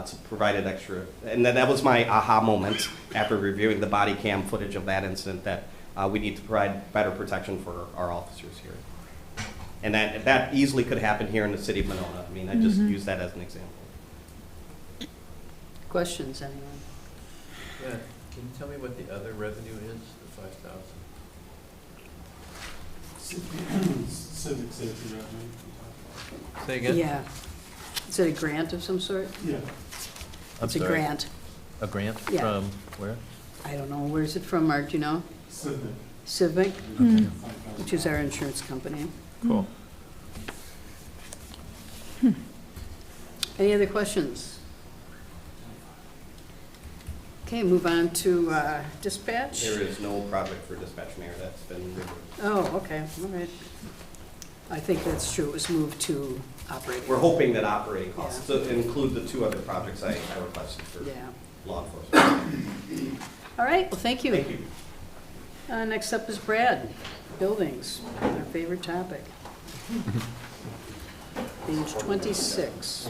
to provide an extra. And that was my aha moment after reviewing the body cam footage of that incident, that we need to provide better protection for our officers here. And that easily could happen here in the city of Monona. I mean, I just use that as an example. Questions, anyone? Yeah, can you tell me what the other revenue is, the 5,000? Civic safety revenue. Say again? Yeah. Is it a grant of some sort? Yeah. I'm It's a sorry. grant. A grant Yeah. from where? I don't know, where's it from, Mark, do you know? Civic. Civic, Okay, which is our insurance company. cool. Any other questions? Okay, move on to dispatch. There is no project for dispatch, Mayor. That's been removed. Oh, okay, all right. I think that's true, it was moved to operating. We're hoping that operating costs include the 2 other projects I requested for Yeah. law enforcement. All right, well, thank you. Thank you. Next up is Brad, buildings, our favorite topic. Page 26.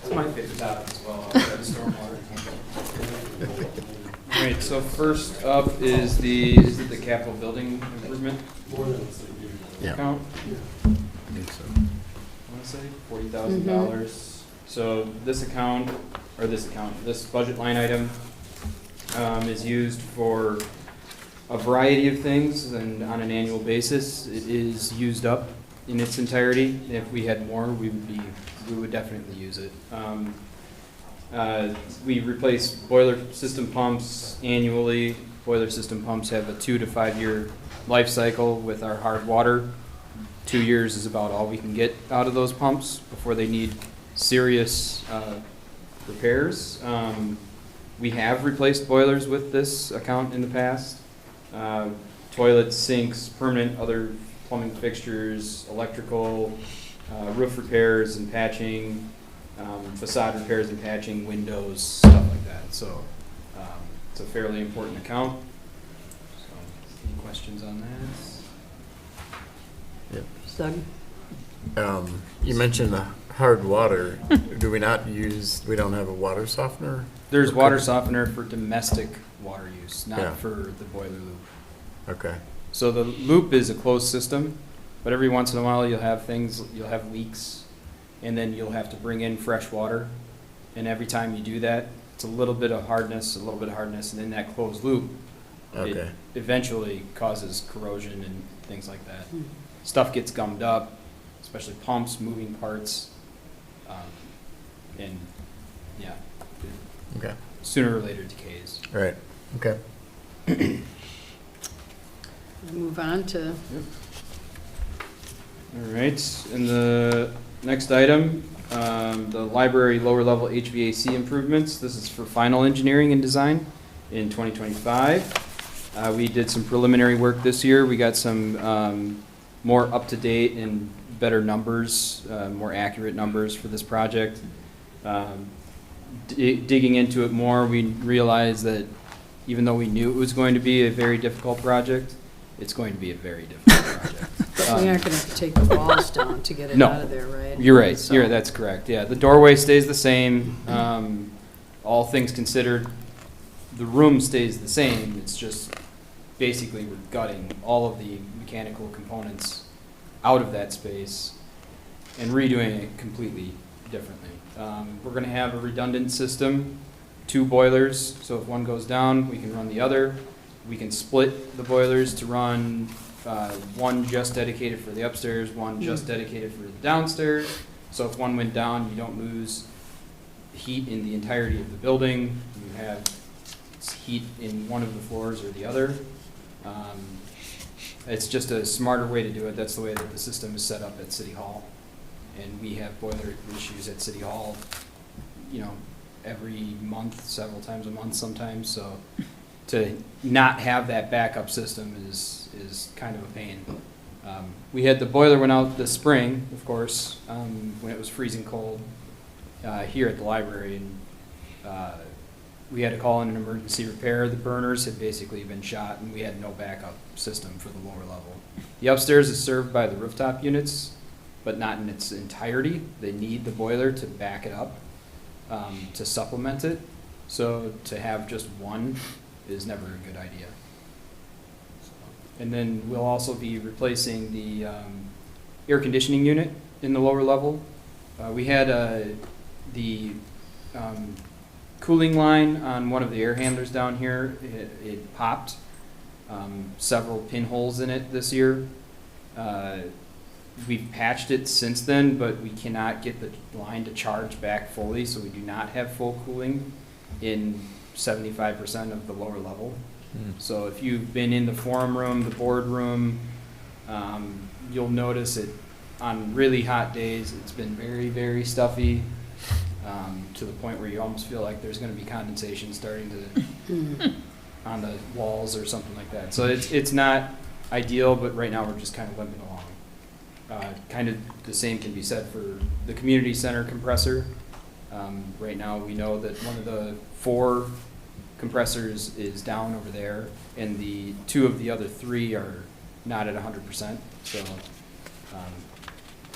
It's my favorite topic as well, stormwater. All right, so first up is is it the capital building improvement Yeah. account? I want to say $40,000. So this account, this budget line item is used for a variety of things, and on an annual basis, it is used up in its entirety. If we had more, we would definitely use it. We replace boiler system pumps annually. Boiler system pumps have a 2 to 5 year life cycle with our hard water. 2 years is about all we can get out of those pumps before they need serious repairs. We have replaced boilers with this account in the past. Toilets, sinks, permanent other plumbing fixtures, electrical, roof repairs and patching, facade repairs and patching, windows, stuff like that. So it's a fairly important account. So, any questions on that? Doug? You mentioned the hard water. Do we not use, we don't have a water softener? There's water softener for domestic water use, not Yeah. for the boiler loop. Okay. So the loop is a closed system, but every once in a while you'll have leaks, and then you'll have to bring in fresh water. And every time you do that, it's a little bit of hardness, and in that closed loop, Okay. it eventually causes corrosion and things like that. Stuff gets gummed up, especially pumps, moving parts, and yeah, Okay. sooner or later decays. Right. Okay. Move on to, All right, and the next item, the library lower level HVAC improvements. This is for final engineering and design in 2025. We did some preliminary work this year. We got some more up-to-date and better numbers, more accurate numbers for this project. Digging into it more, we realized that even though we knew it was going to be a very difficult project, it's going to be a very difficult project. but we aren't gonna have to take the walls down to get it No. out of there, right? You're right. So- That's correct. Yeah, the doorway stays the same. All things considered, the room stays the same. It's just basically we're gutting all of the mechanical components out of that space and redoing it completely differently. We're going to have a redundant system, 2 boilers. So if one goes down, we can run the other. We can split the boilers to run one just dedicated for the upstairs, one just dedicated for the downstairs. So if one went down, you don't lose heat in the entirety of the building. You have heat in one of the floors or the other. It's just a smarter way to do it. That's the way that the system is set up at City Hall. And we have boiler issues at City Hall, every month, several times a month sometimes. So to not have that backup system is kind of a pain. We had the boiler went out this spring, of course, when it was freezing cold here at the library, and we had to call in an emergency repair. The burners had basically been shot, and we had no backup system for the lower level. The upstairs is served by the rooftop units, but not in its entirety. They need the boiler to back it up, to supplement it. So to have just one is never a good idea. And then we'll also be replacing the air conditioning unit in the lower level. We had the cooling line on one of the air handlers down here. It popped. Several pinholes in it this year. We've patched it since then, but we cannot get the line to charge back fully, so we do not have full cooling in 75% of the lower level. So if you've been in the forum room, the board room, you'll notice it on really hot days. It's been very, very stuffy, to the point where you almost feel like there's going to be condensation starting to on the walls or something like that. So it's not ideal, but right now we're just kind of limping along. Kind of the same can be said for the community center compressor. Right now we know that one of the 4 compressors is down over there, and the 2 of the other 3 are not at 100%.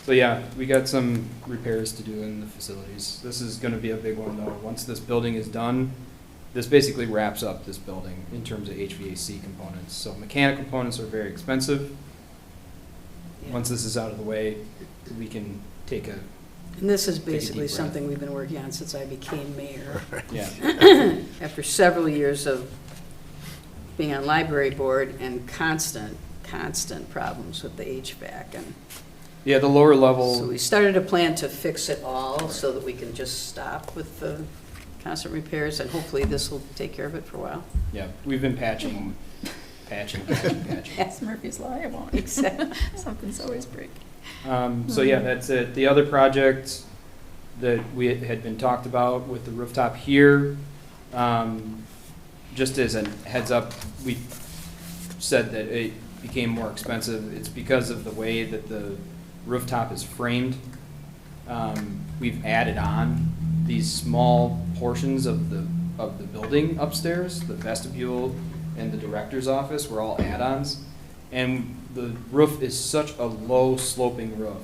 So yeah, we got some repairs to do in the facilities. This is going to be a big one though. Once this building is done, this basically wraps up this building in terms of HVAC components. So mechanical components are very expensive. Once this is out of the way, we can take a And this is Take a basically deep breath. something we've been working on since I became mayor. yeah. After several years of being on library board and constant problems with the HVAC. And Yeah, the lower so level. we started a plan to fix it all so that we can just stop with the constant repairs, and hopefully this will take care of it for a while. Yeah, we've been patching. That's Murphy's Law, it won't. Exactly. Something's always breaking. So yeah, that's it. The other project that we had been talked about with the rooftop here, just as a heads up, we said that it became more expensive. It's because of the way that the rooftop is framed. We've added on these small portions of the building upstairs, the vestibule and the director's office were all add-ons. And the roof is such a low sloping roof.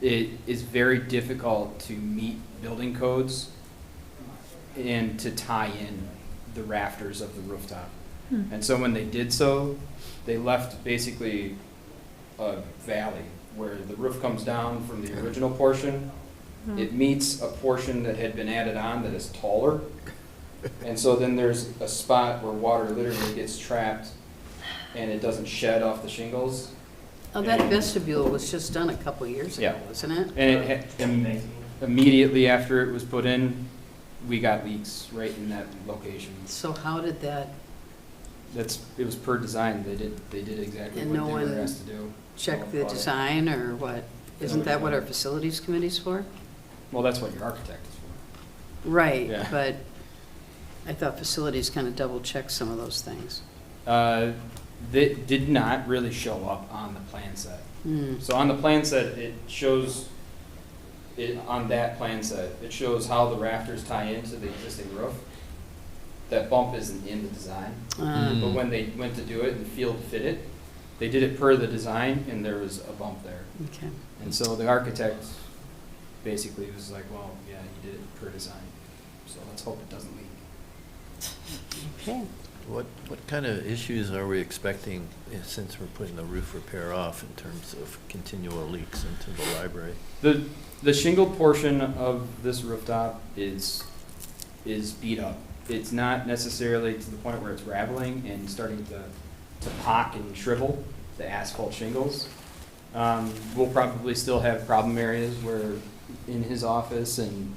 It is very difficult to meet building codes and to tie in the rafters of the rooftop. And so when they did so, they left basically a valley where the roof comes down from the original portion. It meets a portion that had been added on that is taller. And so then there's a spot where water literally gets trapped and it doesn't shed off the shingles. Oh, that vestibule was just done a couple years ago, Yeah. wasn't it? And it immediately after it was put in, we got leaks right in that location. So how did that, It was per design. They did exactly And what no they were one asked to do. check the design or what? Isn't that what our facilities committee's for? Well, that's what your architect is for. Right, Yeah. but I thought facilities kind of double checked some of those things. That did not really show up on the plan set. So on the plan set, it shows, on that plan set, it shows how the rafters tie into the existing roof. That bump isn't in the design. But when they went to do it and field fit it, they did it per the design and there was a bump there. Okay. And so the architect basically was like, well, yeah, you did it per design. So let's hope it doesn't leak. Okay. What kind of issues are we expecting since we're putting the roof repair off in terms of continual leaks into the library? The shingled portion of this rooftop is beat up. It's not necessarily to the point where it's raveling and starting to pock and shrivel, the asphalt shingles. We'll probably still have problem areas where in his office and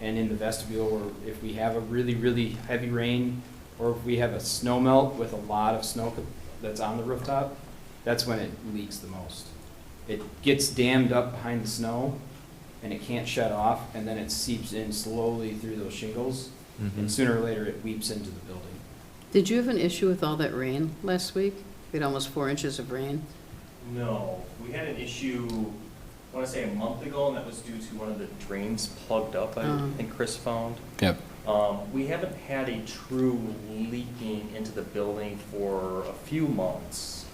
in the vestibule, where if we have a really, really heavy rain, or if we have a snow melt with a lot of snow that's on the rooftop, that's when it leaks the most. It gets dammed up behind the snow and it can't shut off, and then it seeps in slowly through those shingles, and sooner or later it weeps into the building. Did you have an issue with all that rain last week? We had almost 4 inches of rain. No, we had an issue, I want to say a month ago, and that was due to one of the drains plugged up, I think Chris found. Yep. We haven't had a true leaking into the building for a few months,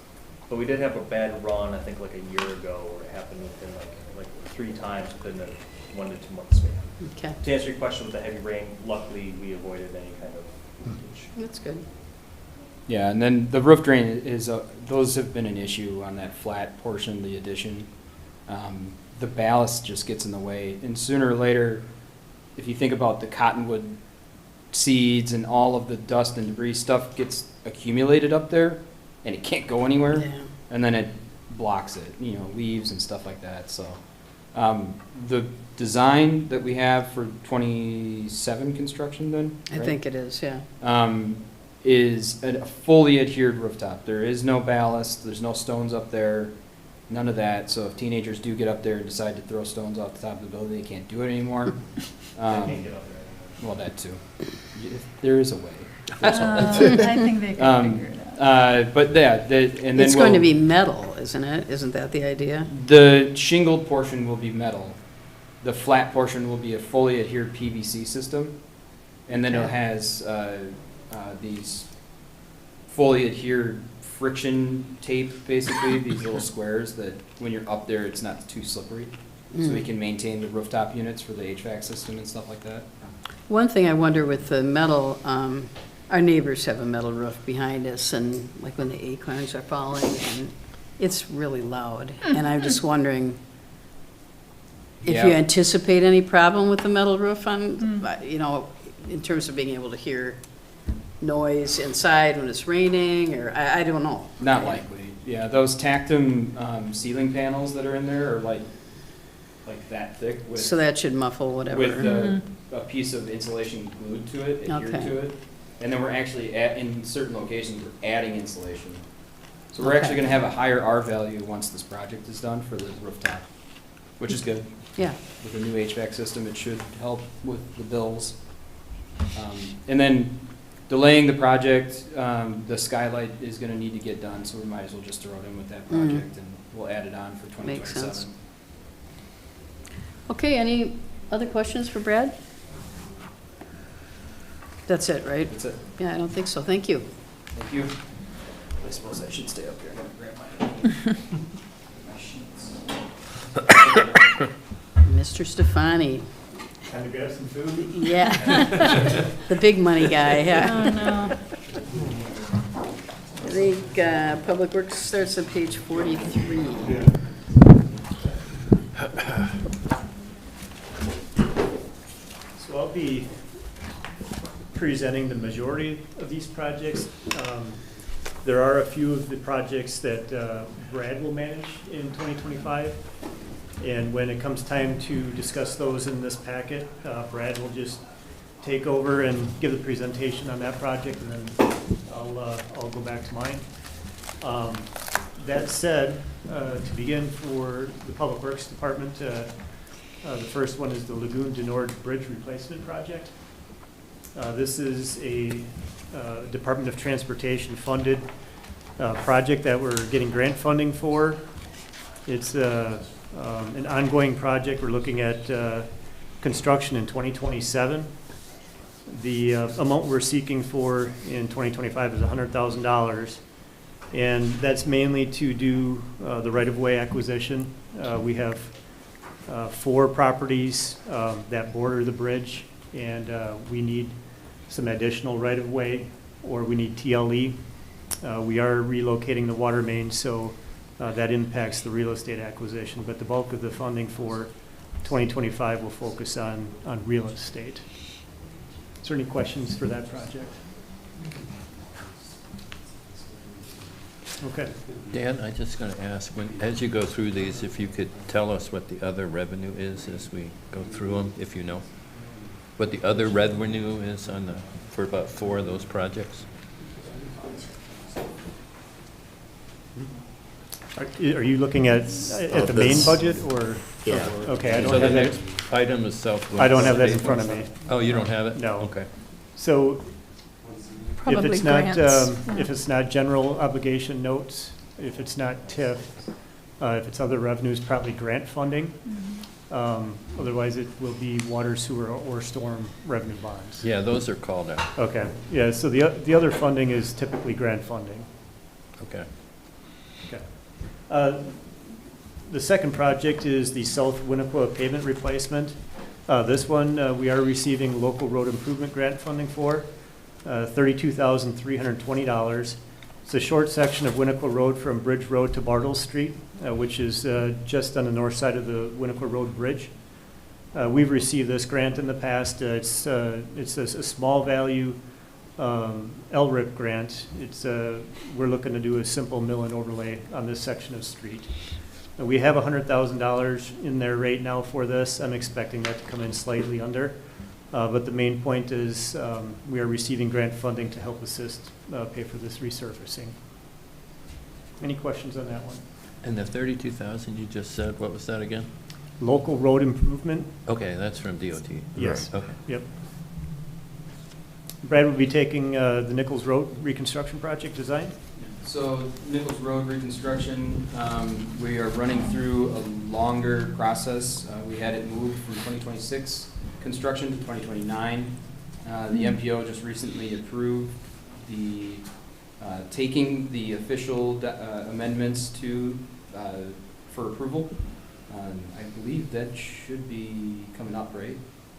but we did have a bad run, I think like a year ago, where it happened within like 3 times within a 1 to 2 month span. Okay, To answer your question with the heavy rain, luckily we avoided any kind of leakage. that's good. Yeah, and then the roof drain is, those have been an issue on that flat portion of the addition. The ballast just gets in the way, and sooner or later, if you think about the cottonwood seeds and all of the dust and debris, stuff gets accumulated up there, and it can't go anywhere, Yeah. and then it blocks it, you know, leaves and stuff like that, so. The design that we have for 27 construction then? I right? think it is, yeah. Is a fully adhered rooftop. There is no ballast, there's no stones up there, none of that. So if teenagers do get up there and decide to throw stones off the top of the building, they can't do it anymore. Well, that too. There is a way. I think they can figure it out. But yeah, and then It's going to we'll- be metal, isn't it? Isn't that the idea? The shingled portion will be metal. The flat portion will be a fully adhered PVC system. And then it Okay. has these fully adhered friction tape, basically, these little squares that when you're up there, it's not too slippery. So we can maintain the rooftop units for the HVAC system and stuff like that. One thing I wonder with the metal, our neighbors have a metal roof behind us, and like when the acorns are falling, and it's really loud. And I'm just wondering if Yeah. you anticipate any problem with the metal roof on, you know, in terms of being able to hear noise inside when it's raining, or I don't know. Not likely. Yeah, those Tactum ceiling panels that are in there are like that thick with. So that should muffle whatever. With a piece of insulation glued to it, adhered Okay. to it. And then we're actually, in certain locations, we're adding insulation. So we're Okay. actually gonna have a higher R value once this project is done for the rooftop, which is good. Yeah. With the new HVAC system, it should help with the bills. And then delaying the project, the skylight is gonna need to get done, so we might as well just throw it in with that project, and we'll add it on for Makes 2027. sense. Okay, any other questions for Brad? That's it, right? That's it. Yeah, I don't think so. Thank you. Thank you. I suppose I should stay up here. I'm gonna grab my sheets. Mr. Stefani. Time to grab some food? Yeah. The big money guy, yeah. Oh, no. I think Public Works starts on page 43. So I'll be presenting the majority of these projects. There are a few of the projects that Brad will manage in 2025. And when it comes time to discuss those in this packet, Brad will just take over and give the presentation on that project, and then I'll go back to mine. That said, to begin for the Public Works Department, the first one is the Lagoon du Nord Bridge Replacement Project. This is a Department of Transportation funded project that we're getting grant funding for. It's an ongoing project. We're looking at construction in 2027. The amount we're seeking for in 2025 is $100,000. And that's mainly to do the right-of-way acquisition. We have 4 properties that border the bridge, and we need some additional right-of-way, or we need TLE. We are relocating the water main, so that impacts the real estate acquisition, but the bulk of the funding for 2025 will focus on real estate. Is there any questions for that project? Okay. Dan, I'm just going to ask, as you go through these, if you could tell us what the other revenue is as we go through them, if you know? What the other revenue is for about 4 of those projects? Are you looking at the main this- budget, or? Yeah. Okay, I So don't the have next that. item is Southwest. I don't have that in front of me. Oh, you don't have it? No. Okay. So if Probably it's not, grants. if it's not general obligation notes, if it's not TIF, if it's other revenues, probably grant funding. Otherwise, it will be water, sewer, or storm revenue bonds. Yeah, those are called out. Okay, yeah, so the other funding is typically grant funding. Okay. Okay. The second project is the South Winnequa pavement replacement. This one, we are receiving local road improvement grant funding for. $32,320. It's a short section of Winnequa Road from Bridge Road to Bartle Street, which is just on the north side of the Winnequa Road Bridge. We've received this grant in the past. It's a small value LRIP grant. We're looking to do a simple mill and overlay on this section of street. We have $100,000 in there right now for this. I'm expecting that to come in slightly under. But the main point is we are receiving grant funding to help assist pay for this resurfacing. Any questions on that one? And the 32,000 you just said, what was that again? Local road improvement? Okay, that's from DOT. Yes. Okay. Yep. Brad will be taking the Nichols Road reconstruction project design. So Nichols Road reconstruction, we are running through a longer process. We had it moved from 2026 construction to 2029. The MPO just recently approved the taking the official amendments to for approval. I believe that should be coming up, right?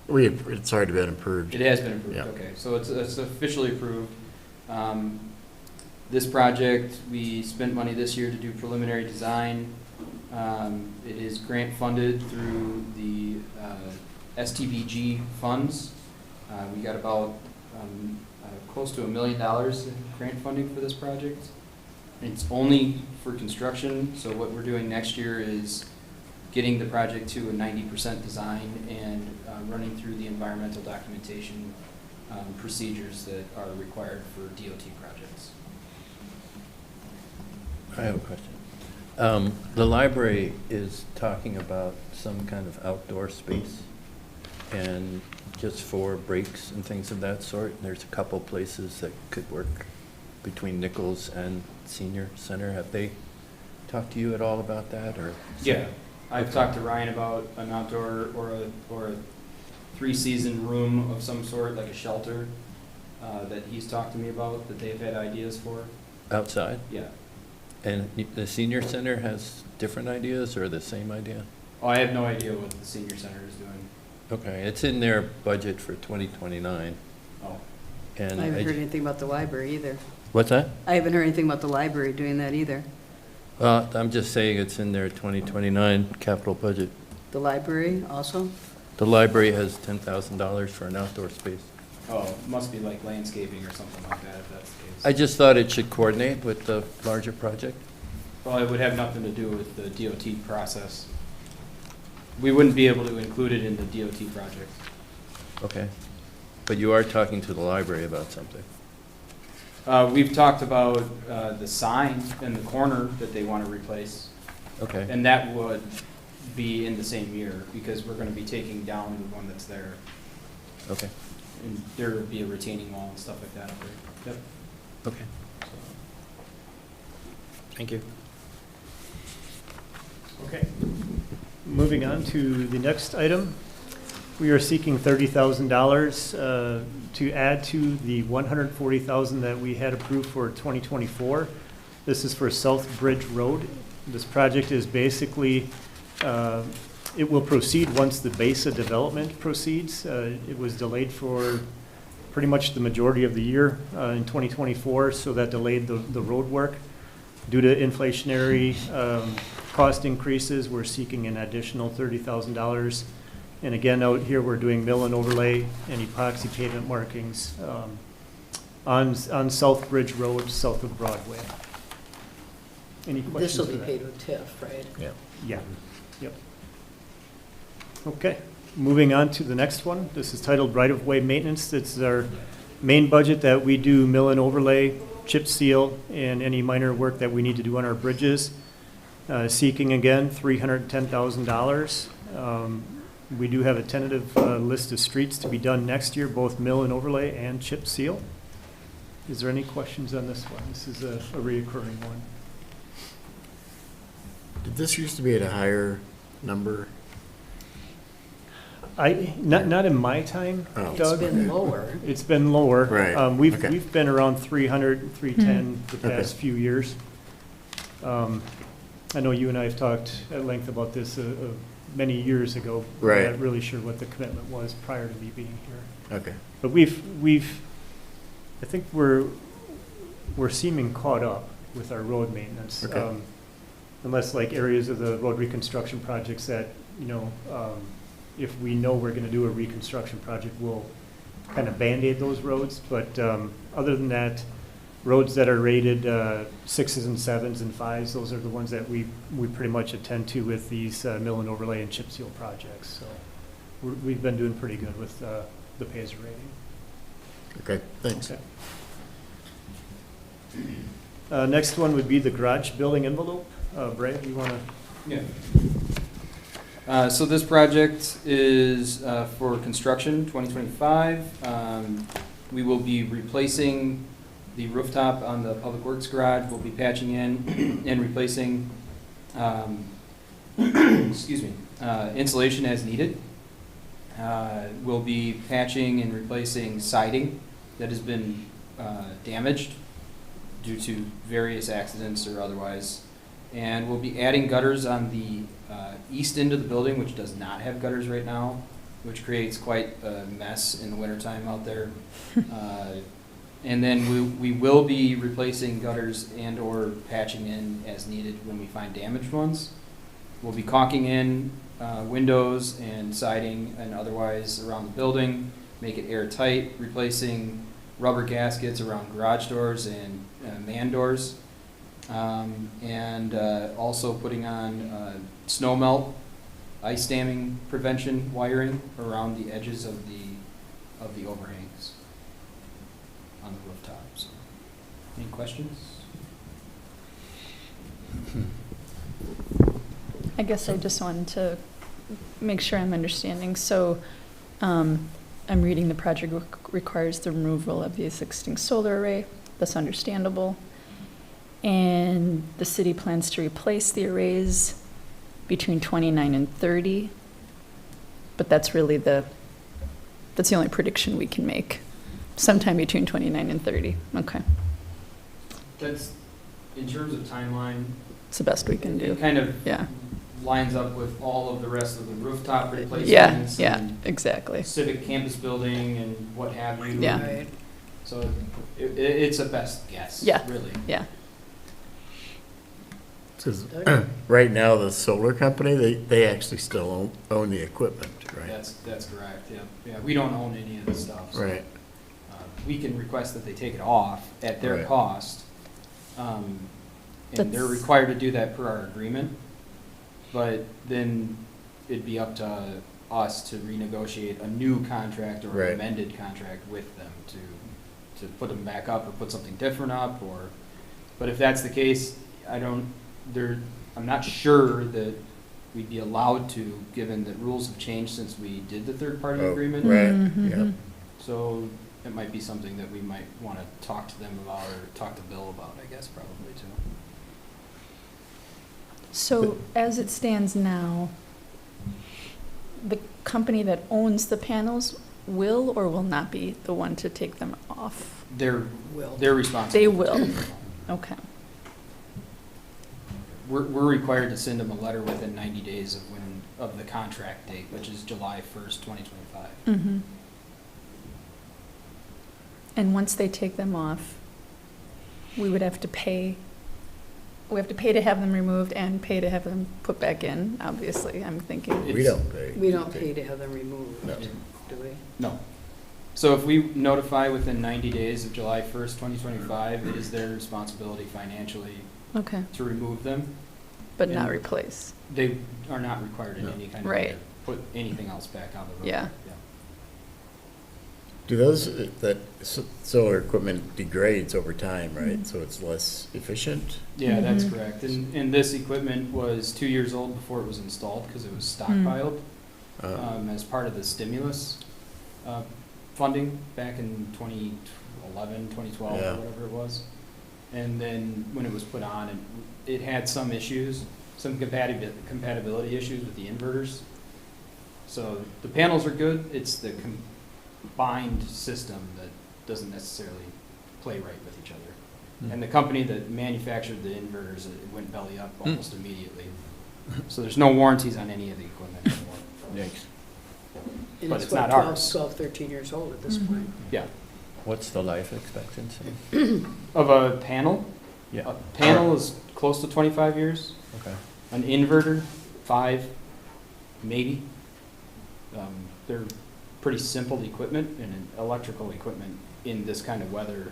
It's already been approved. It has been approved, Yeah. okay. So it's officially approved. This project, we spent money this year to do preliminary design. It is grant funded through the STBG funds. We got about close to $1 million in grant funding for this project. It's only for construction, so what we're doing next year is getting the project to a 90% design and running through the environmental documentation procedures that are required for DOT projects. I have a question. The library is talking about some kind of outdoor space and just for breaks and things of that sort. There's a couple places that could work between Nichols and Senior Center. Have they talked to you at all about that, or? Yeah, I've talked to Ryan about an outdoor or a 3-season room of some sort, like a shelter, that he's talked to me about, that they've had ideas for. Outside? Yeah. And the Senior Center has different ideas or the same idea? Oh, I have no idea what the senior center is doing. Okay, it's in their budget for 2029. Oh. And I haven't heard anything about the library either. What's that? I haven't heard anything about the library doing that either. I'm just saying it's in their 2029 capital budget. The library also? The library has $10,000 for an outdoor space. Oh, it must be like landscaping or something like that, if that's the case. I just thought it should coordinate with the larger project. Well, it would have nothing to do with the DOT process. We wouldn't be able to include it in the DOT project. Okay. But you are talking to the library about something. We've talked about the sign in the corner that they want to replace. Okay. And that would be in the same year, because we're going to be taking down the one that's there. Okay. And there would be a retaining wall and stuff like that up there. Yep. Okay. Thank you. Okay. Moving on to the next item. We are seeking $30,000 to add to the $140,000 that we had approved for 2024. This is for South Bridge Road. This project is basically, it will proceed once the base of development proceeds. It was delayed for pretty much the majority of the year in 2024, so that delayed the road work. Due to inflationary cost increases, we're seeking an additional $30,000. And again, out here, we're doing mill and overlay and epoxy pavement markings on South Bridge Road, south of Broadway. Any questions? This will for be that? paid with TIF, right? Yeah, yep. Okay, moving on to the next one. This is titled Right-of-Way Maintenance. It's our main budget that we do mill and overlay, chip seal, and any minor work that we need to do on our bridges. Seeking again, $310,000. We do have a tentative list of streets to be done next year, both mill and overlay and chip seal. Is there any questions on this one? This is a reoccurring one. Did this used to be at a higher number? Not in my time, Oh. Doug. It's been lower. It's been lower. Right, We've okay. been around 300, 310 the Okay. past few years. I know you and I have talked at length about this many years ago. Right. I'm not really sure what the commitment was prior to me being here. Okay. But we've I think we're seeming caught up with our road maintenance. Okay. Unless like areas of the road reconstruction projects that, if we know we're gonna do a reconstruction project, we'll kind of Band-Aid those roads. But other than that, roads that are rated 6s and 7s and 5s, those are the ones that we pretty much attend to with these mill and overlay and chip seal projects. So we've been doing pretty good with the Paisley rating. Okay, thanks. Okay. Next one would be the garage building envelope. Brad, you want to? Yeah. So this project is for construction, 2025. We will be replacing the rooftop on the Public Works garage. We'll be patching in and replacing, excuse me, insulation as needed. We'll be patching and replacing siding that has been damaged due to various accidents or otherwise. And we'll be adding gutters on the east end of the building, which does not have gutters right now, which creates quite a mess in the wintertime out there. And then we will be replacing gutters and or patching in as needed when we find damaged ones. We'll be caulking in windows and siding and otherwise around the building, make it airtight, replacing rubber gaskets around garage doors and man doors. And also putting on snow melt, ice damming prevention wiring around the edges of the overhangs on the rooftop. So, any questions? I guess I just wanted to make sure I'm understanding. So I'm reading the project requires the removal of the existing solar array. That's understandable. And the city plans to replace the arrays between 29 and 30. But that's really that's the only prediction we can make. Sometime between 29 and 30. Okay. That's, in terms of timeline, It's the best we can do. it kind of Yeah. lines up with all of the rest of the rooftop replacements. Yeah, and exactly. civic campus building and what have you. Yeah. Right. So it's a best guess, Yeah. really. Yeah. Says, right now, the solar company, they actually still own the equipment, right? That's correct, yeah. Yeah, we don't own any of the stuff. So, Right. we can request that they take it off at their Right. cost. And they're That's- required to do that per our agreement. But then it'd be up to us to renegotiate a new contract or Right. an amended contract with them to put them back up or put something different up or, but if that's the case, I'm not sure that we'd be allowed to, given that rules have changed since we did the third-party Oh, agreement. Right, Mhm. yeah. So it might be something that we might want to talk to them about or talk to Bill about, I guess, probably too. So as it stands now, the company that owns the panels will or will not be the one to take them off? They're Will. responsible. They will. Okay. We're required to send them a letter within 90 days of the contract date, which is July 1st, 2025. Mm-hmm. And once they take them off, we would have to pay. We have to pay to have them removed and pay to have them put back in, obviously, I'm thinking. We don't pay. We don't pay to have them removed, No. do we? No. So if we notify within 90 days of July 1st, 2025, it is their responsibility financially Okay, to remove them. but not And- replace. They are not required in any kind of way Right. to put anything else back on the road. Yeah. Do those, that solar equipment degrades over time, right? Mhm. So it's less efficient? Yeah, that's Mhm. correct. And this equipment was 2 years old before it was installed because it was stockpiled as part of the stimulus funding back in 2011, 2012, Yeah. or whatever it was. And then when it was put on, it had some issues, some compatibility issues with the inverters. So the panels are good. It's the combined system that doesn't necessarily play right with each other. And the company that manufactured the inverters, it went belly up almost immediately. So there's no warranties on any of the equipment anymore. Yikes. And But it's it's what, not 12, ours. 12, 13 years old at this Mhm. point. Yeah. What's the life expectancy? Of a panel? Yeah. A panel is close to 25 years. Okay. An inverter, 5, maybe. They're pretty simple equipment, and an electrical equipment in this kind of weather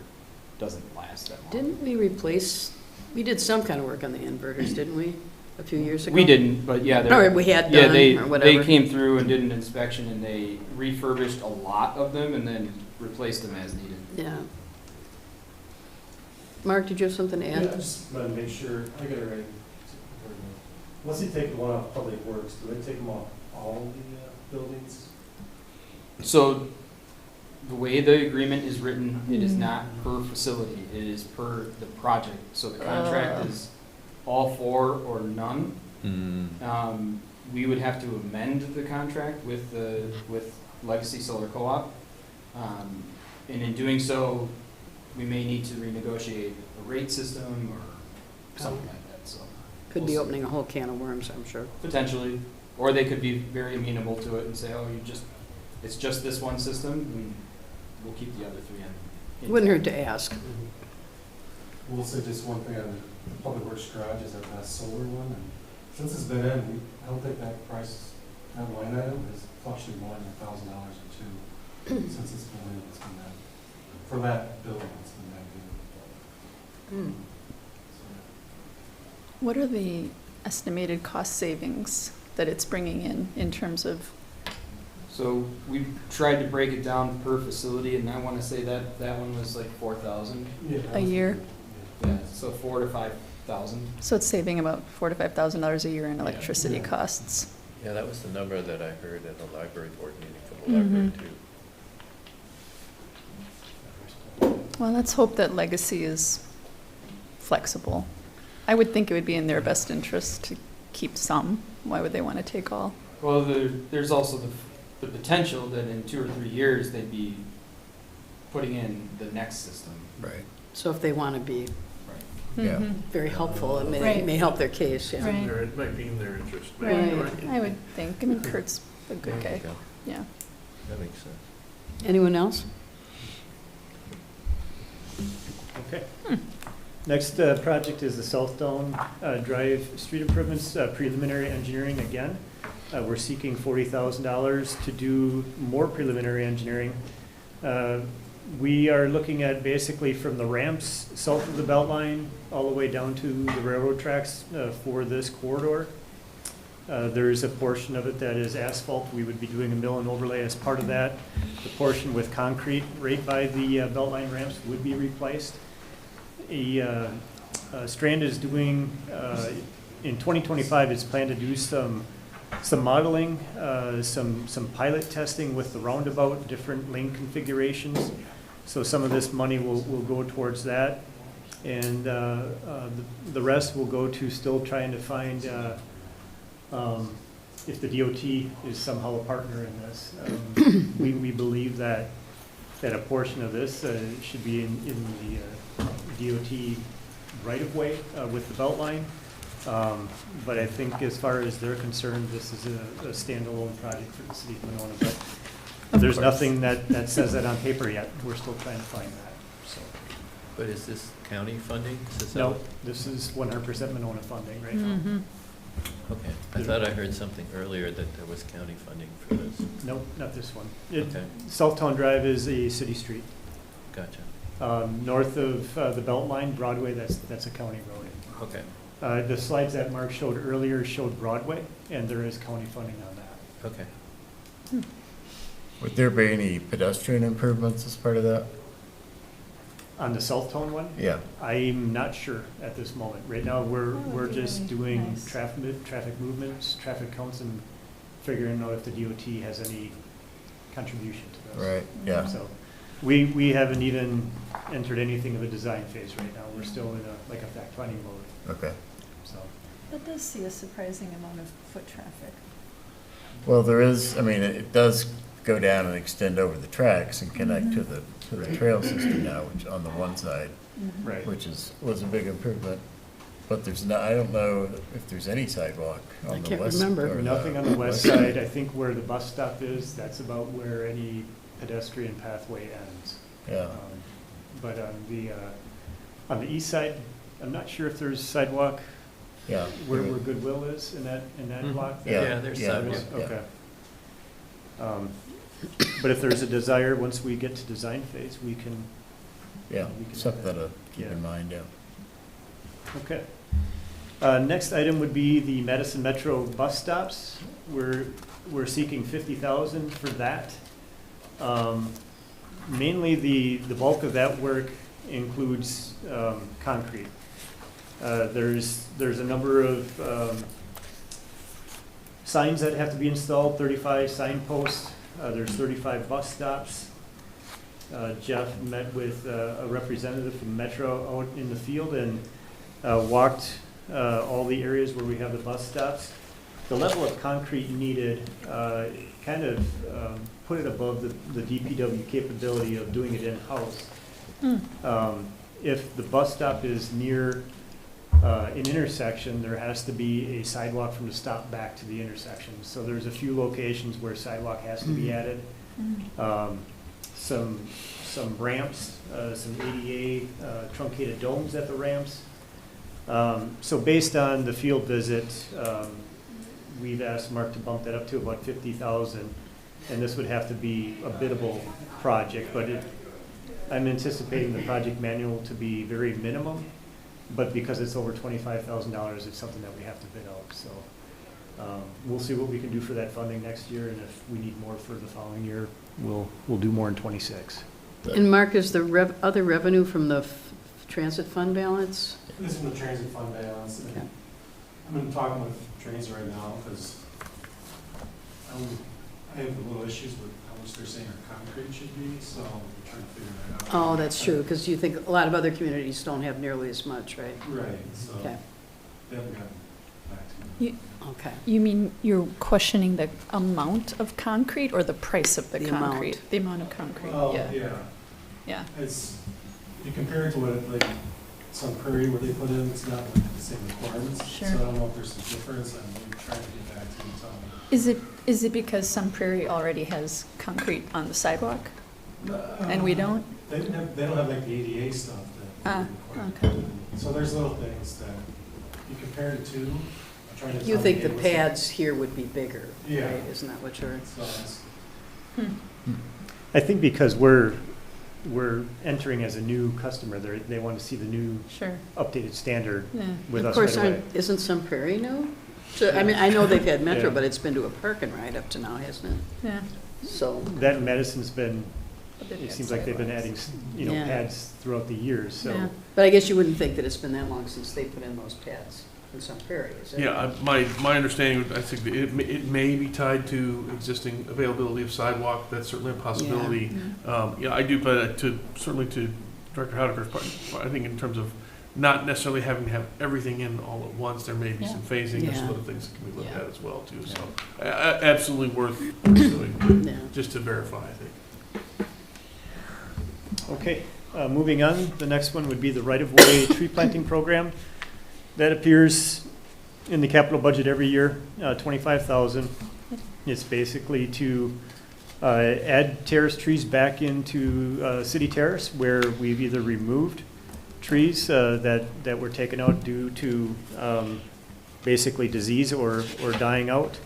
doesn't last that long. Didn't we replace, we did some kind of work on the inverters, didn't we, a few years ago? We didn't, but yeah, Or we had yeah, done, they or whatever. they came through and did an inspection, and they refurbished a lot of them and then replaced them as needed. Yeah. Mark, did you have something to Yeah, I add? just want to make sure, I got it right. Once they take one off Public Works, do they take them off all the buildings? So the way the agreement is written, it is not per facility, it is per the project. So the contract is all 4 or none. We would have to amend the contract with Legacy Solar Co-op. And in doing so, we may need to renegotiate a rate system or something like that, so. Could be opening a whole can of worms, I'm sure. Potentially, or they could be very amenable to it and say, oh, it's just this one system, and we'll keep the other 3 in. Wouldn't hurt to ask. We'll say just one thing on the Public Works garage is that solar one, and since it's been in, I don't think that price, that line item has fluctuated more than $1,000 or two since it's been in, it's been that, for that building, it's been that good. What are the estimated cost savings that it's bringing in terms of, So we tried to break it down per facility, and I want to say that one was like 4,000. a year? Yeah, so 4,000 to 5,000. So it's saving about $4,000 to $5,000 a year in electricity Yeah. costs. Yeah, that was the number that I heard at the library board meeting for the Mm-hmm. library too. Well, let's hope that Legacy is flexible. I would think it would be in their best interest to keep some. Why would they want to take all? Well, there's also the potential that in 2 or 3 years, they'd be putting in the next system. Right. So if they want to be Yeah. Mhm. very helpful, it may, Right. may help their case, yeah. Right. It might be in their interest. Right, Right. I would think. I mean, Kurt's a good There guy. you go. Yeah. That makes sense. Anyone else? Okay. Next project is the Southdown Drive Street Improvements preliminary engineering again. We're seeking $40,000 to do more preliminary engineering. We are looking at basically from the ramps south of the Beltline all the way down to the railroad tracks for this corridor. There is a portion of it that is asphalt. We would be doing a mill and overlay as part of that. The portion with concrete right by the Beltline ramps would be replaced. Strand is doing, in 2025, it's planned to do some modeling, some pilot testing with the roundabout, different lane configurations. So some of this money will go towards that. And the rest will go to still trying to find if the DOT is somehow a partner in this. We believe that a portion of this should be in the DOT right-of-way with the Beltline. But I think as far as they're concerned, this is a standalone project for the city of Monona. But there's nothing that says that on paper yet. We're still trying to find that, so. But is this county funding? Is this No, this is 100% Monona funding right now. Mhm. Okay, I thought I heard something earlier that there was county funding for this. Nope, not this one. Okay. Southtown Drive is a city street. Gotcha. North of the Beltline, Broadway, that's a county road. Okay, The slides that Mark showed earlier showed Broadway, and there is county funding on that. okay. Would there be any pedestrian improvements as part of that? On the Southtown one, Yeah. I'm not sure at this moment. Right now, we're that'd be just really doing nice. traffic movements, traffic counts, and figuring out if the DOT has any contribution to this. Right, yeah. So, we haven't even entered anything of a design phase right now. We're still in like a fact-finding mode, Okay. so. That does see a surprising amount of foot traffic. Well, there is, I mean, it does go down and extend over the tracks and connect to the trail system now, which on the one side, Right. which was a big improvement. But there's no, I don't know if there's any sidewalk I on the can't west. remember. or Nothing on the west side. I think where the bus stop is, that's about where any pedestrian pathway ends. Yeah. But on the east side, I'm not sure if there's sidewalk Yeah. where Goodwill is in that Mhm. block. Yeah. Yeah, there's yeah, sidewalk. yeah. Okay. But if there's a desire, once we get to design phase, we can, Yeah, We can- something to keep Yeah. in mind, yeah. okay. Next item would be the Madison Metro bus stops. We're seeking 50,000 for that. Mainly the bulk of that work includes concrete. There's a number of signs that have to be installed, 35 signposts. There's 35 bus stops. Jeff met with a representative from Metro out in the field and walked all the areas where we have the bus stops. The level of concrete needed kind of put it above the DPW capability of doing it in-house. If the bus stop is near an intersection, there has to be a sidewalk from the stop back to the intersection. So there's a few locations where sidewalk has to be added. Some ramps, some ADA truncated domes at the ramps. So based on the field visit, we've asked Mark to bump that up to about 50,000, and this would have to be a biddable project, but I'm anticipating the project manual to be very minimum, but because it's over $25,000, it's something that we have to bid out, so. We'll see what we can do for that funding next year, and if we need more for the following year, we'll do more in '26. And Mark, is the other revenue from the transit fund balance? This is the transit fund balance. Okay. I'm talking with trains right now because I have a little issues with how much they're saying our concrete should be, so we're trying to figure that out. Oh, that's true, because you think a lot of other communities don't have nearly as much, right? Right, so Okay, they haven't gotten back to me. okay. You mean you're questioning the amount of concrete or the price of the The amount. concrete? The amount of concrete, Well, yeah. yeah, Yeah. it's, you compare it to what, like, Sun Prairie, where they put in, it's not like the same requirements. Sure. So I don't know if there's some difference, and we're trying to get back to you and tell me. Is it because Sun Prairie already has concrete on the sidewalk and we don't? They don't have like the ADA stuff that. we require. Okay. So there's little things that you compare the two. I'm trying to You tell think the what's pads here would be bigger, Yeah. right? Isn't that what you're? So it's- I think because we're entering as a new customer, they want to see the new Sure. updated standard Yeah. with Of us course, right away. isn't Sun Prairie new? So, I mean, I know they've had Metro, Yeah. but it's been to a park and ride up to now, hasn't Yeah. it? So, That and Madison's been, But they've it got seems like they've been sidewalks. adding, Yeah. pads throughout the years, so. yeah. But I guess you wouldn't think that it's been that long since they put in those pads in Sun Prairie, is it? Yeah, my understanding, I think that it may be tied to existing availability of sidewalk, that's certainly a possibility. Yeah, I do, but certainly to Director Houdeker's part, I think in terms of not necessarily having to have everything in all at once, there may be some phasing, and some Yeah. other things that can be looked Yeah. at as well, too, so. Absolutely worth pursuing, Yeah. just to verify, I think. Okay, moving on, the next one would be the right-of-way tree planting program. That appears in the capital budget every year, 25,000. It's basically to add terrace trees back into City Terrace, where we've either removed trees that were taken out due to basically disease or dying out.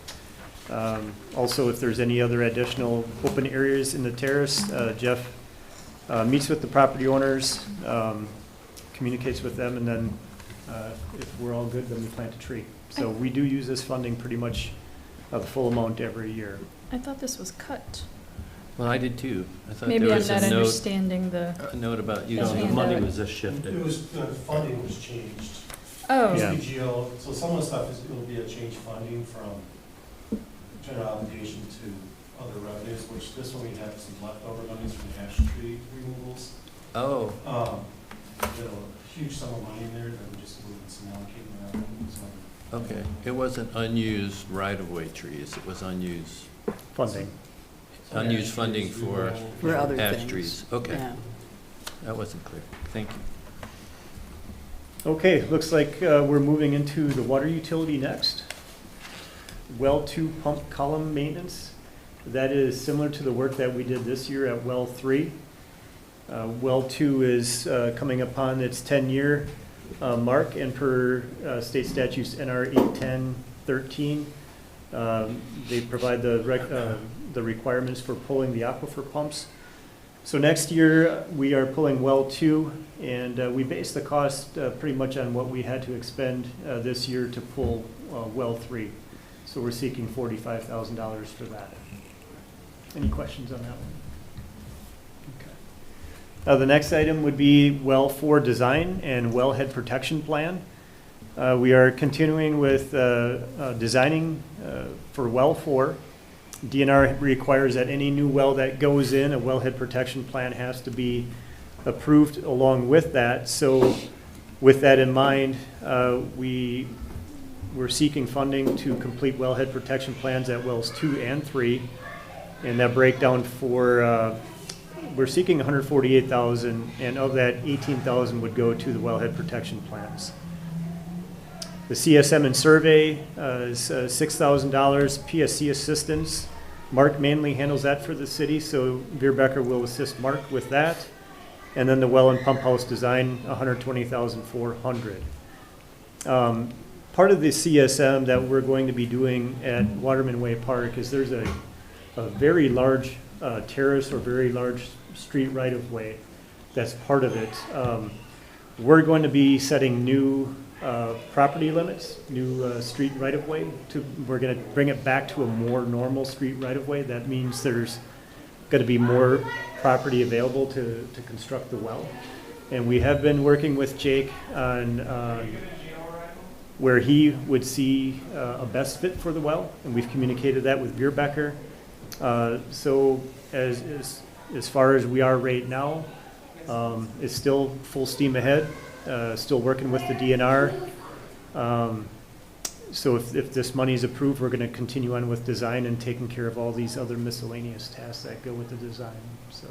Also, if there's any other additional open areas in the terrace, Jeff meets with the property owners, communicates with them, and then if we're all good, then we plant a tree. So we do use this funding pretty much the full amount every year. I thought this was cut. Well, I did too. I thought Maybe there I'm was not a note, understanding the, a note about No, using the it. money was just shifted. It was, the funding was changed. oh, Yeah. SPGO, so some of the stuff it'll be a change funding from general obligation to other revenues, which this one we have some leftover monies from the ash tree removals. Oh, There's a huge sum of money in there that we're just moving some allocating around. So okay. It wasn't unused right-of-way trees, it was unused Funding. unused funding for For other ash things. trees. Okay, Yeah. that wasn't clear. Thank you. Okay, looks like we're moving into the water utility next. Well 2 pump column maintenance. That is similar to the work that we did this year at well 3. Well 2 is coming upon its 10-year mark, and per state statutes NR 810-13, they provide the requirements for pulling the aquifer pumps. So next year, we are pulling well 2, and we base the cost pretty much on what we had to expend this year to pull well 3. So we're seeking $45,000 for that. Any questions on that one? Okay. The next item would be well 4 design and wellhead protection plan. We are continuing with designing for well 4. DNR requires that any new well that goes in, a wellhead protection plan has to be approved along with that. So with that in mind, we're seeking funding to complete wellhead protection plans at wells 2 and 3. And that breakdown for, we're seeking $148,000, and of that, $18,000 would go to the wellhead protection plans. The CSM and survey is $6,000. PSC assistance, Mark mainly handles that for the city, so Veerbecker will assist Mark with that. And then the well and pump house design, $120,400. Part of the CSM that we're going to be doing at Waterman Way Park is there's a very large terrace or very large street right-of-way that's part of it. We're going to be setting new property limits, new street right-of-way. We're going to bring it back to a more normal street right-of-way. That means there's going to be more property available to construct the well. And we have been working with Jake on where he would see a best fit for the well, and we've communicated that with Veerbecker. So as far as we are right now, it's still full steam ahead, still working with the DNR. So if this money is approved, we're going to continue on with design and taking care of all these other miscellaneous tasks that go with the design, so.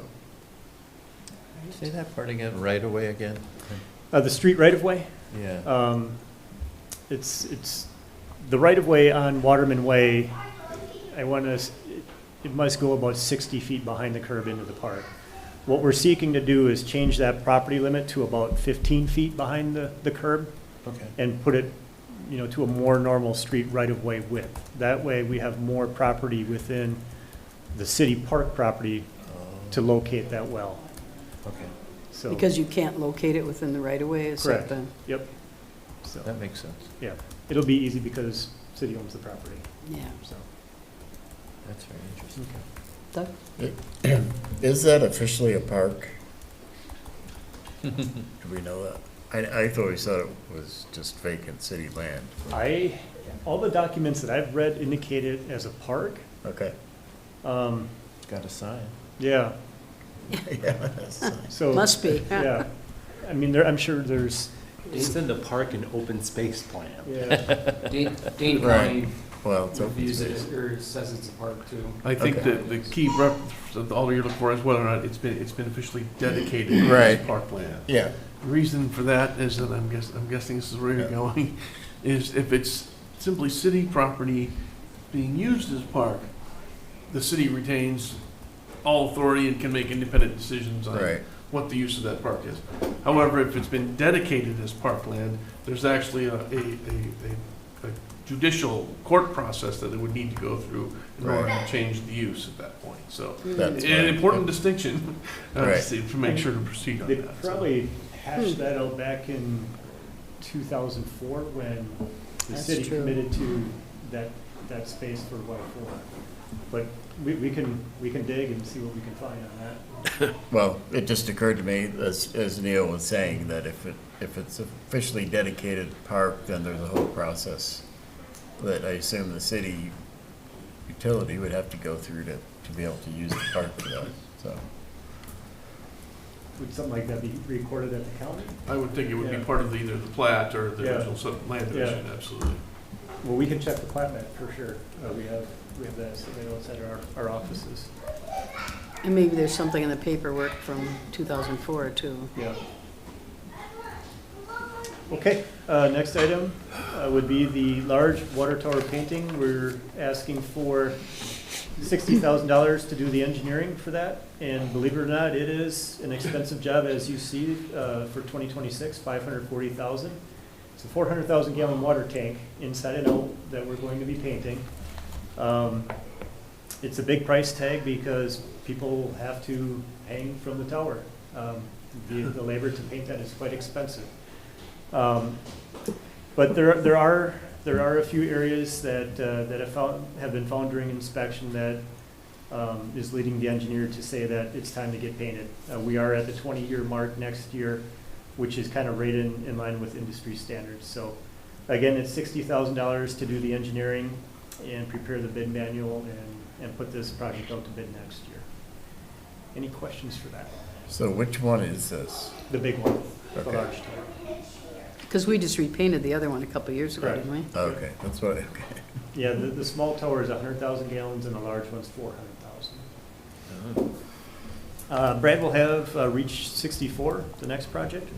Say that part again, right away again? The street right-of-way? Yeah. It's the right-of-way on Waterman Way, it must go about 60 feet behind the curb into the park. What we're seeking to do is change that property limit to about 15 feet behind the curb. Okay. And put it, to a more normal street right-of-way width. That way, we have more property within the city park property to locate that well. Okay, So Because you can't locate it within the right-of-way, is that correct. the? Yep. So, that makes sense. yeah, it'll be easy because city owns the property, Yeah. so. That's very interesting. Doug? Is that officially a park? Do we know that? I always thought it was just vacant city land. All the documents that I've read indicate it as a park. Okay. Um, Got a sign. yeah, Yeah, that's- so. Must be. Yeah, I mean, I'm sure there's, It's in the park and open space plan. yeah, Dane Right. County Well, it's open reviews space. it, or says it's a park too. I think Okay. that the key all you're looking for is whether or not it's been officially dedicated Right. as parkland. Yeah, The reason for that is that I'm guessing this is where you're Yeah. going, is if it's simply city property being used as park, the city retains all authority and can make independent decisions on right. what the use of that park is. However, if it's been dedicated as parkland, there's actually a judicial court process that it would need to go through in order Right. to change the use at that point. So, That's an right. important distinction Right. to make sure to proceed on They that. so. probably hashed that out back in 2004 when the That's city true. committed to that space for well 4. But we can dig and see what we can find on that. Well, it just occurred to me, as Neil was saying, that if it's officially dedicated park, then there's a whole process that I assume the city utility would have to go through to be able to use the park for that, so. Would something like that be recorded at the county? I would think it would be Yeah. part of either the plat or the Yeah. original land division, absolutely. Well, we can check the plat map for sure. We have that survey outside our offices. And maybe there's something in the paperwork from 2004 too. Yeah. Okay, next item would be the large water tower painting. We're asking for $60,000 to do the engineering for that. And believe it or not, it is an expensive job, as you see, for 2026, $540,000. It's a 400,000 gallon water tank inside and out that we're going to be painting. It's a big price tag because people have to hang from the tower. The labor to paint that is quite expensive. But there are a few areas that have been found during inspection that is leading the engineer to say that it's time to get painted. We are at the 20-year mark next year, which is kind of right in line with industry standards. So again, it's $60,000 to do the engineering and prepare the bid manual and put this project out to bid next year. Any questions for that? So which one is this? The big one, the Okay. large tower. Because we just repainted the other one a couple of years ago, Correct. didn't we? Okay, that's what, okay. Yeah, the small tower is 100,000 gallons and the large one's 400,000. Brad will have Reach 64, the next project.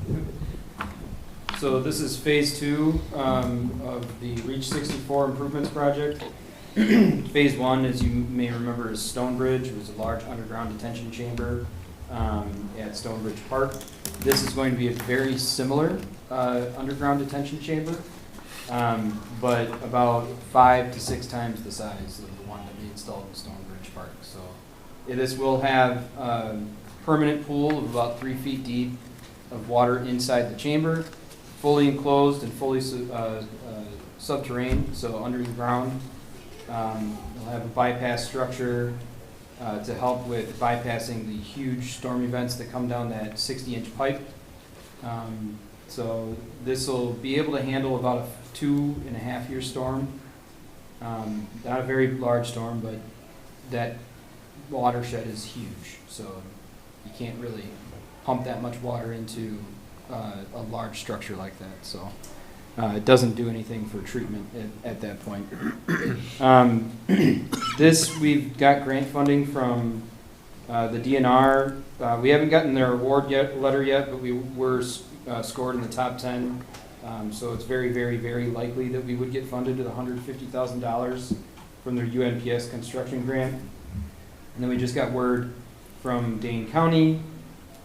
So this is phase 2 of the Reach 64 improvements project. Phase 1, as you may remember, is Stonebridge. It was a large underground detention chamber at Stonebridge Park. This is going to be a very similar underground detention chamber, but about 5 to 6 times the size of the one that we installed in Stonebridge Park. So this will have a permanent pool of about 3 feet deep of water inside the chamber, fully enclosed and fully subterranean, so under the ground. We'll have a bypass structure to help with bypassing the huge storm events that come down that 60-inch pipe. So this will be able to handle about a 2.5-year storm. Not a very large storm, but that watershed is huge, so you can't really pump that much water into a large structure like that. So it doesn't do anything for treatment at that point. This, we've got grant funding from the DNR. We haven't gotten their award letter yet, but we were scored in the top 10. So it's very, very, very likely that we would get funded to the $150,000 from their UNPS construction grant. And then we just got word from Dane County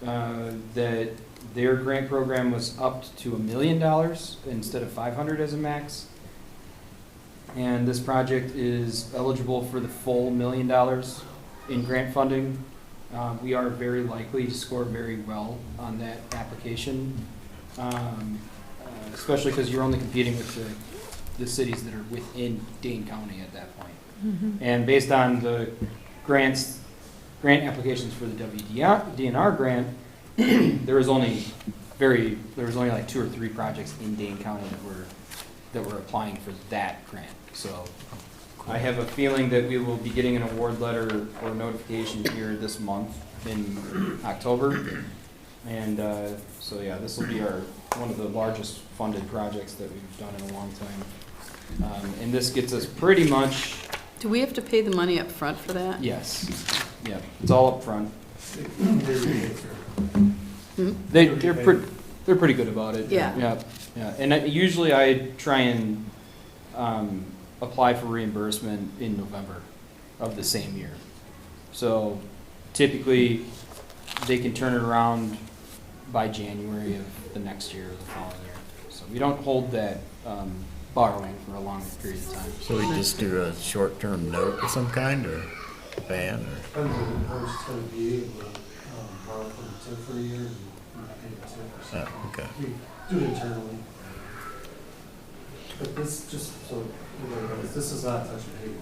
that their grant program was upped to $1 million instead of $500 as a max. And this project is eligible for the full $1 million in grant funding. We are very likely to score very well on that application, especially because you're only competing with the cities that are within Dane County at that point. Mm-hmm. And based on the grant applications for the WDNR grant, there was only like 2 or 3 projects in Dane County that were applying for that grant. So I have a feeling that we will be getting an award letter or notification here this month in October. And so yeah, this will be one of the largest funded projects that we've done in a long time. And this gets us pretty much. Do we have to pay the money up front for that? Yes. Yeah, it's all up front. Hmm? They're pretty good about it. Yeah. Yeah. And usually I try and apply for reimbursement in November of the same year. So typically they can turn it around by January of the next year or the following year. So we don't hold that borrowing for a long period of time. So we just do a short-term note of some kind, or ban, or? Depends on the post going to be, borrow from the TIF for a year and pay the TIF or something. Oh, okay. We do it internally. But this, just so everybody knows, this is not touching Haywood,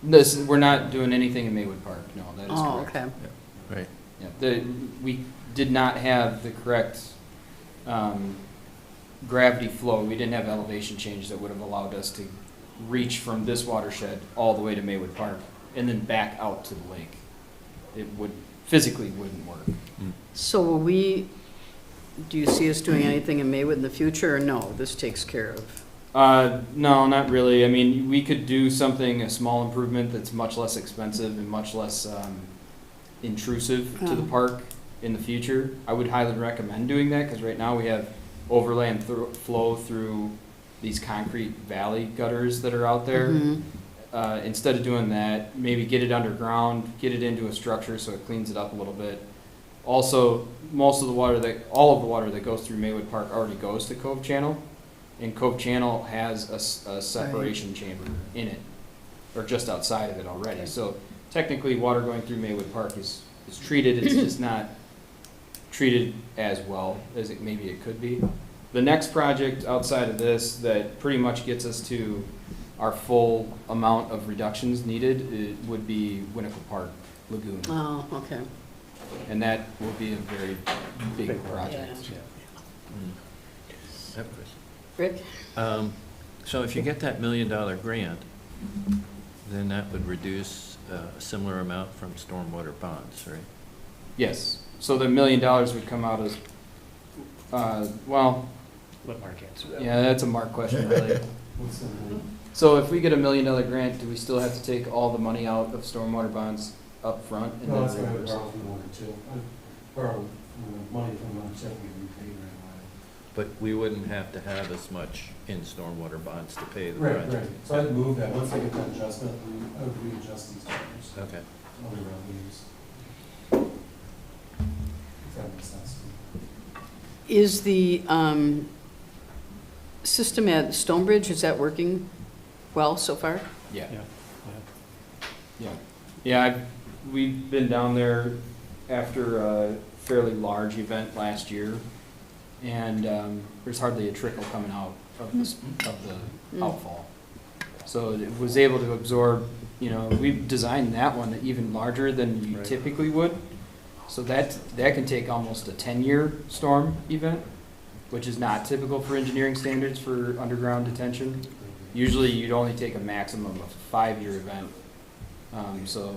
correct? We're not doing anything in Maywood Park, no, that is Oh, correct. okay. Right. Yeah, we did not have the correct gravity flow. We didn't have elevation change that would have allowed us to reach from this watershed all the way to Maywood Park and then back out to the lake. It physically wouldn't work. So do you see us doing anything in Maywood in the future, or no, this takes care of? No, not really. I mean, we could do a small improvement that's much less expensive and much less intrusive to the park in the future. I would highly recommend doing that because right now we have overland flow through these concrete valley gutters that are out there. Mhm. instead of doing that, maybe get it underground, get it into a structure so it cleans it up a little bit. Also, all of the water that goes through Maywood Park already goes to Cove Channel, and Cove Channel has a separation chamber in it, or just outside of it already. So technically, water going through Maywood Park is treated, it's just not treated as well as maybe it could be. The next project outside of this that pretty much gets us to our full amount of reductions needed, it would be Winnequa Park Lagoon. Oh, okay. And that will be a very big project. I have a question. Rick? So if you get that $1 million grant, then that would reduce a similar amount from stormwater bonds, right? Yes, so the $1 million would come out as, well, Let Mark answer that. yeah, that's a Mark question, really. So if we get $1 million grant, do we still have to take all the money out of stormwater bonds up front? And No, then that's why I reimburse it? borrowed from one or two. I borrowed money from one check we repaid right But we wouldn't have to have as much in stormwater bonds to pay the away. project. Right. So I'd move that, once I get that adjustment, I would readjust these numbers, Okay. other revenues. If that makes sense to you. Is the system at Stonebridge, is that working well so far? Yeah. Yeah. Yeah, we've been down there after a fairly large event last year, and there's hardly a trickle coming out of the outfall. So it was able to absorb, we've designed that one even larger than you Right. typically would. So that can take almost a 10-year storm event, which is not typical for engineering standards for underground detention. Usually you'd only take a maximum of a 5-year event. So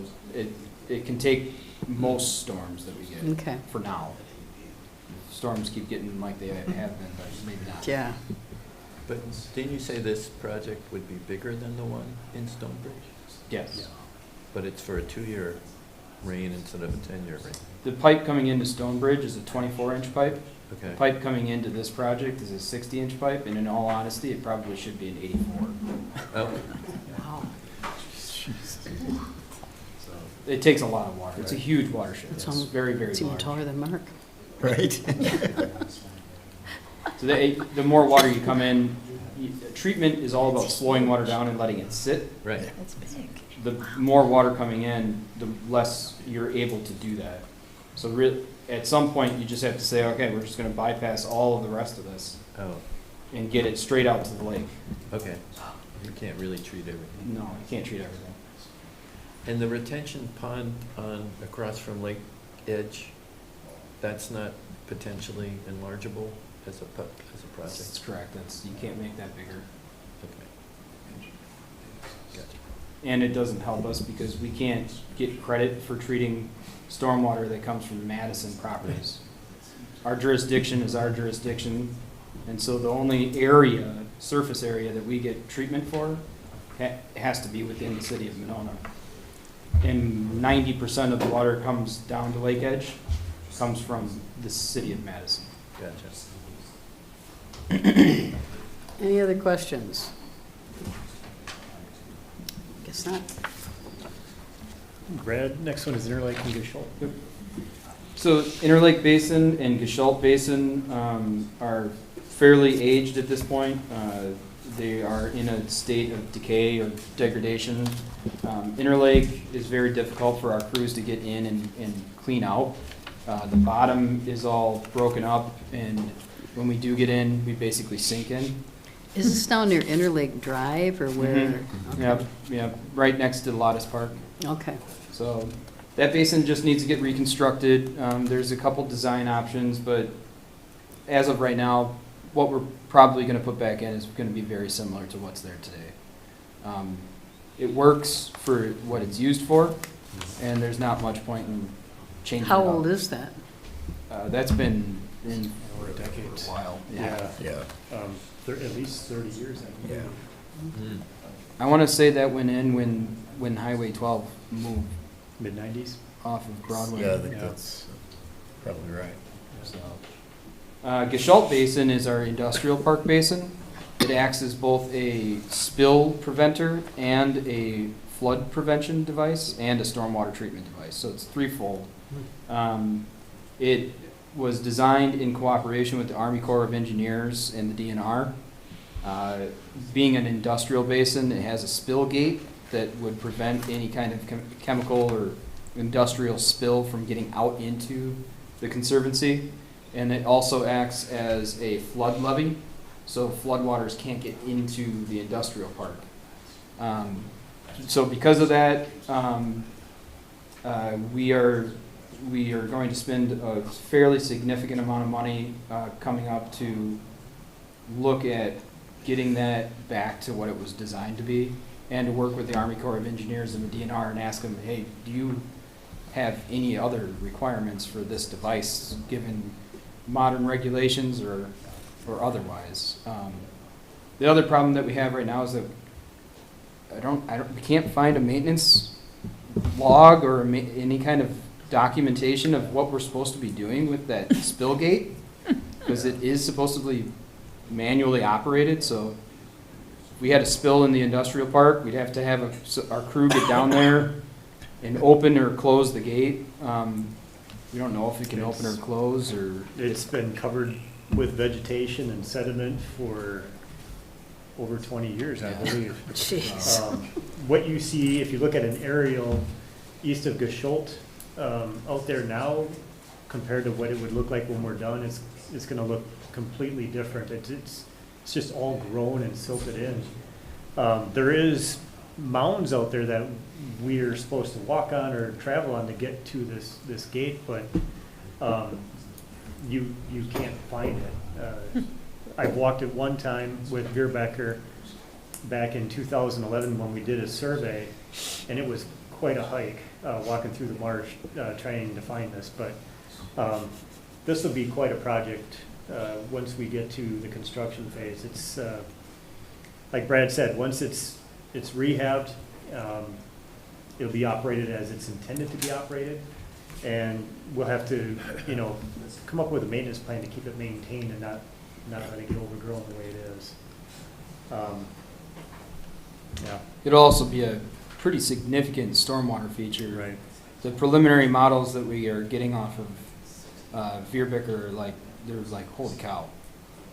it can take most storms that we get Okay. for now. Storms keep getting like they have been, but maybe not. Yeah. But didn't you say this project would be bigger than the one in Stonebridge? Yes. But it's for a 2-year rain instead of a 10-year rain. The pipe coming into Stonebridge is a 24-inch pipe. The Okay. pipe coming into this project is a 60-inch pipe, and in all honesty, it probably should be an 84. Oh, Wow. So it takes a lot of water. It's a huge watershed. It's almost- very, very It's even large. taller than Mark. Right? So the more water you come in, treatment is all about slowing water down and letting it sit. right. That's big. The more water coming in, the less you're able to do that. So at some point, you just have to say, okay, we're just gonna bypass all of the rest of this Oh, and get it straight out to the lake. okay. You can't really treat everything. No, you can't treat everything. And the retention pond across from Lake Edge, that's not potentially enlargeable as a project? That's correct. You can't make that bigger. Okay. Gotcha. And it doesn't help us because we can't get credit for treating stormwater that comes from Madison properties. Our jurisdiction is our jurisdiction, and so the only surface area that we get treatment for has to be within the city of Monona. And 90% of the water comes down to Lake Edge, comes from the city of Madison. Gotcha. Any other questions? Guess not. Brad, next one is Interlake and Gishel. So Interlake Basin and Gestalt Basin are fairly aged at this point. They are in a state of decay or degradation. Interlake is very difficult for our crews to get in and clean out. The bottom is all broken up, and when we do get in, we basically sink in. Is this down near Interlake Drive or where? Okay. Yep, right next to Lottis Park. Okay. So that basin just needs to get reconstructed. There's a couple design options, but as of right now, what we're probably going to put back in is going to be very similar to what's there today. It works for what it's used for, and there's not much point in changing it How up. old is that? That's been in Over a decade. for a while. Yeah. Yeah. At least 30 years, I believe. Yeah. Mm. I want to say that went in when Highway 12 moved Mid-90s. off of Broadway. Yeah, I think Yeah. that's probably right. So, Gestalt Basin is our industrial park basin. It acts as both a spill preventer and a flood prevention device and a stormwater treatment device, so it's threefold. It was designed in cooperation with the Army Corps of Engineers and the DNR. Being an industrial basin, it has a spill gate that would prevent any kind of chemical or industrial spill from getting out into the conservancy. And it also acts as a flood levee, so floodwaters can't get into the industrial park. So because of that, we are going to spend a fairly significant amount of money coming up to look at getting that back to what it was designed to be, and to work with the Army Corps of Engineers and the DNR and ask them, hey, do you have any other requirements for this device, given modern regulations or otherwise? The other problem that we have right now is that we can't find a maintenance log or any kind of documentation of what we're supposed to be doing with that spill gate, because it is supposedly manually operated. So if we had a spill in the industrial park, we'd have to have our crew get down there and open or close the gate. We don't know if we can open or close, or It's been covered with vegetation and sediment for over 20 years, I believe. Jeez. What you see, if you look at an aerial east of Gestalt, out there now, compared to what it would look like when we're done, it's gonna look completely different. It's just all grown and silted in. There is mounds out there that we're supposed to walk on or travel on to get to this gate, but you can't find it. I walked it one time with Veer Becker back in 2011 when we did a survey, and it was quite a hike, walking through the marsh, trying to find this. But this will be quite a project once we get to the construction phase. It's like Brad said, once it's rehabbed, it'll be operated as it's intended to be operated, and we'll have to, come up with a maintenance plan to keep it maintained and not let it get overgrown the way it is. Yeah. it'll also be a pretty significant stormwater feature. Right. The preliminary models that we are getting off of Veerbecker are like, they're like, holy cow.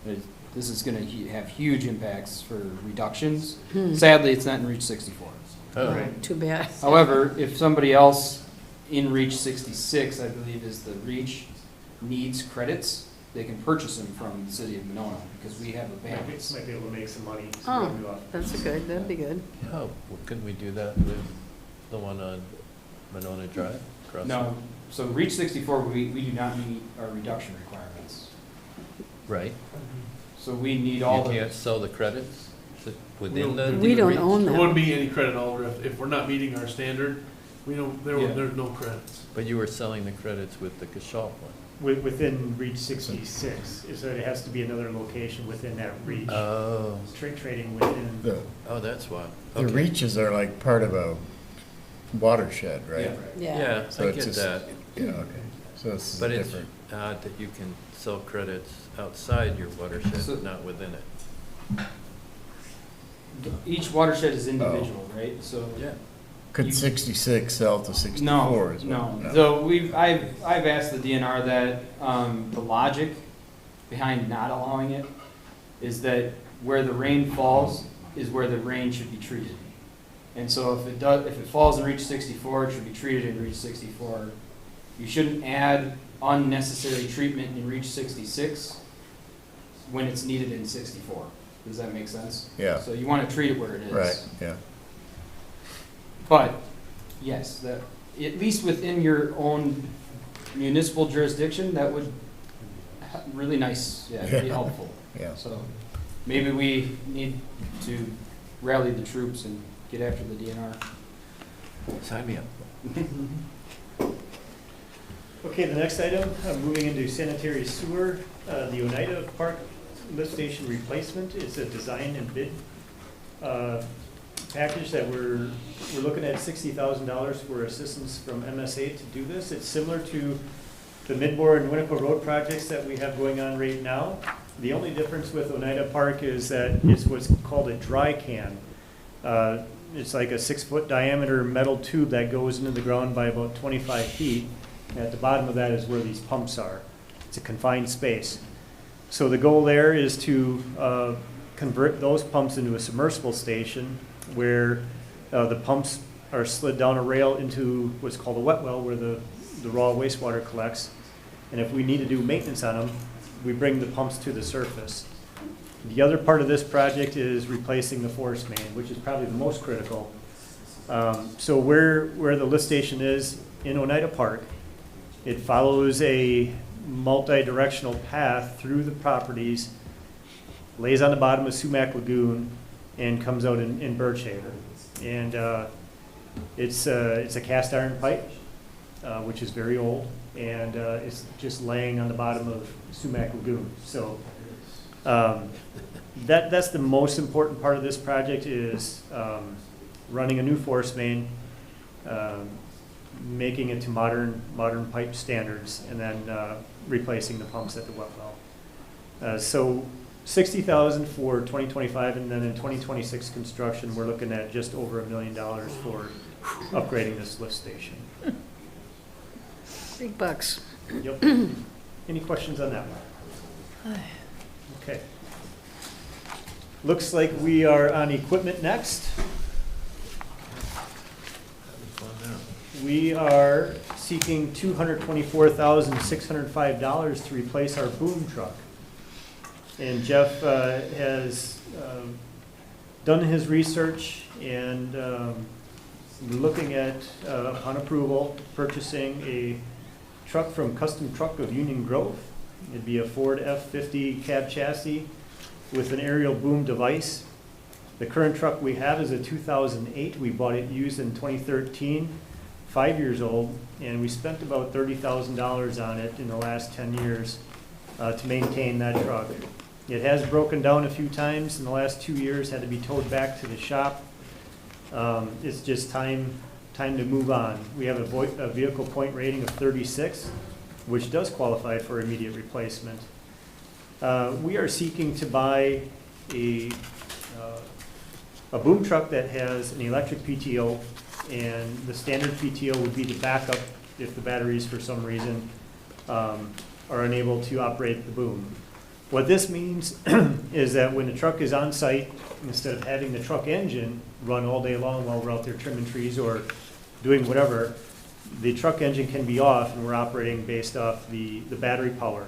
This is gonna have huge impacts for reductions. Sadly, it's not in Reach 64. Right. Too bad. However, if somebody else in Reach 66, I believe is the Reach, needs credits, they can purchase them from the city of Monona, because we have a balance. Might be able to make some money. Oh, that's good, that'd be good. Oh, well, couldn't we do that with the one on Monona Drive? across No, so Reach 64, we do not meet our reduction requirements. Right. So we need You all the. can't sell the credits within the. We don't Reach? own There them. wouldn't be any credit over if we're not meeting our standard, Yeah. there's no credits. But you were selling the credits with the Gestalt one. Within Reach 66, is that it has to be another location within that reach. Oh, Trading within. oh, that's why. The Okay. reaches are like part of a watershed, right? Yeah. Yeah, So I it's get just- that. Yeah, okay. So it's But it's different. odd that you can sell credits outside your watershed, So- but not within it. Each watershed is individual, right? So. Yeah. Could 66 sell to 64 No, as well? no. So I've asked the DNR that, the logic behind not allowing it is that where the rain falls is where the rain should be treated. And so if it falls in Reach 64, it should be treated in Reach 64. You shouldn't add unnecessary treatment in Reach 66 when it's needed in 64. Does that make sense? Yeah. So you want to treat it where it is. Right, yeah. But, yes, that, at least within your own municipal jurisdiction, that would, really nice, yeah, it'd be helpful. Yeah. So, maybe we need to rally the troops and get after the DNR. Sign me up. Okay, the next item, moving into sanitary sewer, the Oneida Park lift station replacement is a design and bid package that we're looking at $60,000 for assistance from MSA to do this. It's similar to the Midmore and Winnequa Road projects that we have going on right now. The only difference with Oneida Park is that it's what's called a dry can. It's like a 6-foot diameter metal tube that goes into the ground by about 25 feet. And at the bottom of that is where these pumps are. It's a confined space. So the goal there is to convert those pumps into a submersible station where the pumps are slid down a rail into what's called a wet well where the raw wastewater collects. And if we need to do maintenance on them, we bring the pumps to the surface. The other part of this project is replacing the force main, which is probably the most critical. So where the lift station is in Oneida Park, it follows a multi-directional path through the properties, lays on the bottom of Sumac Lagoon, and comes out in Birchhaven. And it's a cast iron pipe, which is very old, and it's just laying on the bottom of Sumac Lagoon. So that's the most important part of this project is running a new force main, making it to modern pipe standards, and then replacing the pumps at the wet well. So $60,000 for 2025, and then in 2026 construction, we're looking at just over $1 million for upgrading this lift station. Big bucks. Yep. Any questions on that one? Okay. Looks like we are on equipment next. We are seeking $224,605 to replace our boom truck. And Jeff has done his research and looking at, upon approval, purchasing a truck from Custom Truck of Union Grove. It'd be a Ford F-50 cab chassis with an aerial boom device. The current truck we have is a 2008. We bought it used in 2013, 5 years old, and we spent about $30,000 on it in the last 10 years to maintain that truck. It has broken down a few times in the last 2 years, had to be towed back to the shop. It's just time to move on. We have a vehicle point rating of 36, which does qualify for immediate replacement. We are seeking to buy a boom truck that has an electric PTO, and the standard PTO would be the backup if the batteries for some reason are unable to operate the boom. What this means is that when the truck is on site, instead of having the truck engine run all day long while we're out there trimming trees or doing whatever, the truck engine can be off and we're operating based off the battery power.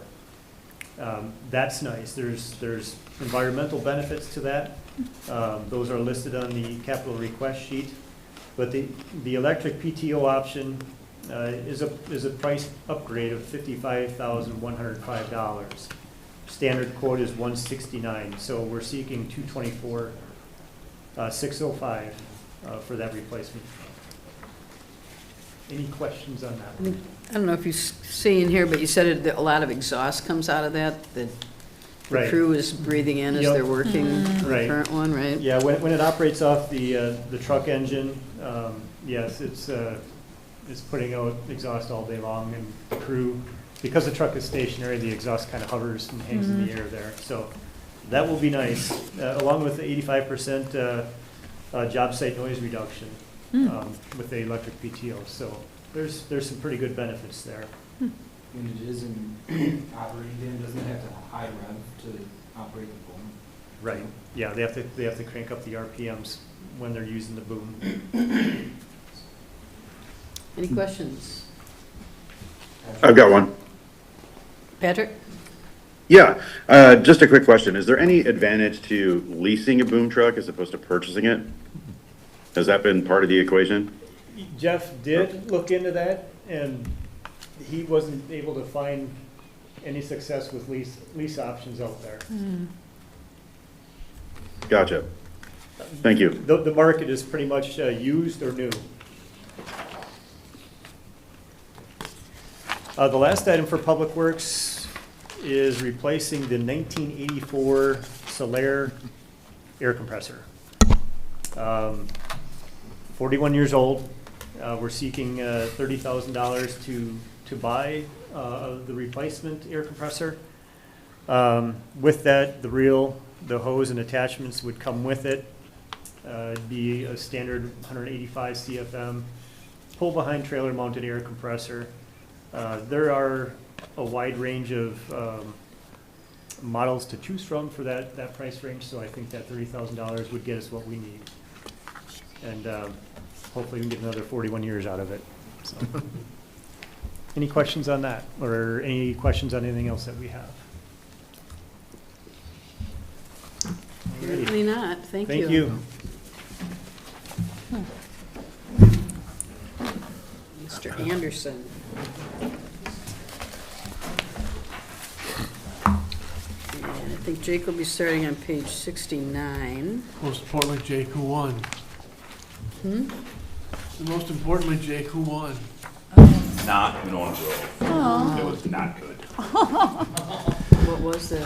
That's nice. There's environmental benefits to that. Those are listed on the capital request sheet. But the electric PTO option is a price upgrade of $55,105. Standard quote is $169, so we're seeking $224,605 for that replacement. Any questions on that? I don't know if you see in here, but you said a lot of exhaust comes out of that the Right. crew is breathing in as Yep. they're working on the Right. current one, right? Yeah, when it operates off the truck engine, yes, it's putting out exhaust all day long, and the crew, because the truck is stationary, the exhaust kind of hovers and hangs in the air there. So that will be nice, along with the 85% job site noise reduction with the electric PTO. So there's some pretty good benefits there. When it isn't operating, it doesn't have to high rev to operate the boom. Right. Yeah, they have to crank up the RPMs when they're using the boom. Any questions? I've got one. Patrick? Yeah, just a quick question. Is there any advantage to leasing a boom truck as opposed to purchasing it? Has that been part of the equation? Jeff did look into that, and he wasn't able to find any success with lease options out there. Gotcha. Thank you. The market is pretty much used or new. The last item for Public Works is replacing the 1984 Solaire air compressor. 41 years old. We're seeking $30,000 to buy of the replacement air compressor. With that, the hose and attachments would come with it. It'd be a standard 185 CFM pull-behind trailer-mounted air compressor. There are a wide range of models to choose from for that price range, so I think that $30,000 would get us what we need. And hopefully we can get another 41 years out of it. So. Any questions on that, or any questions on anything else that we have? Apparently not. Thank you. Thank you. Mr. Anderson. And I think Jake will be starting on page 69. Most importantly, Jake, who won? Most importantly, Jake, who won? Not Winona Grove. It was not good. What was this?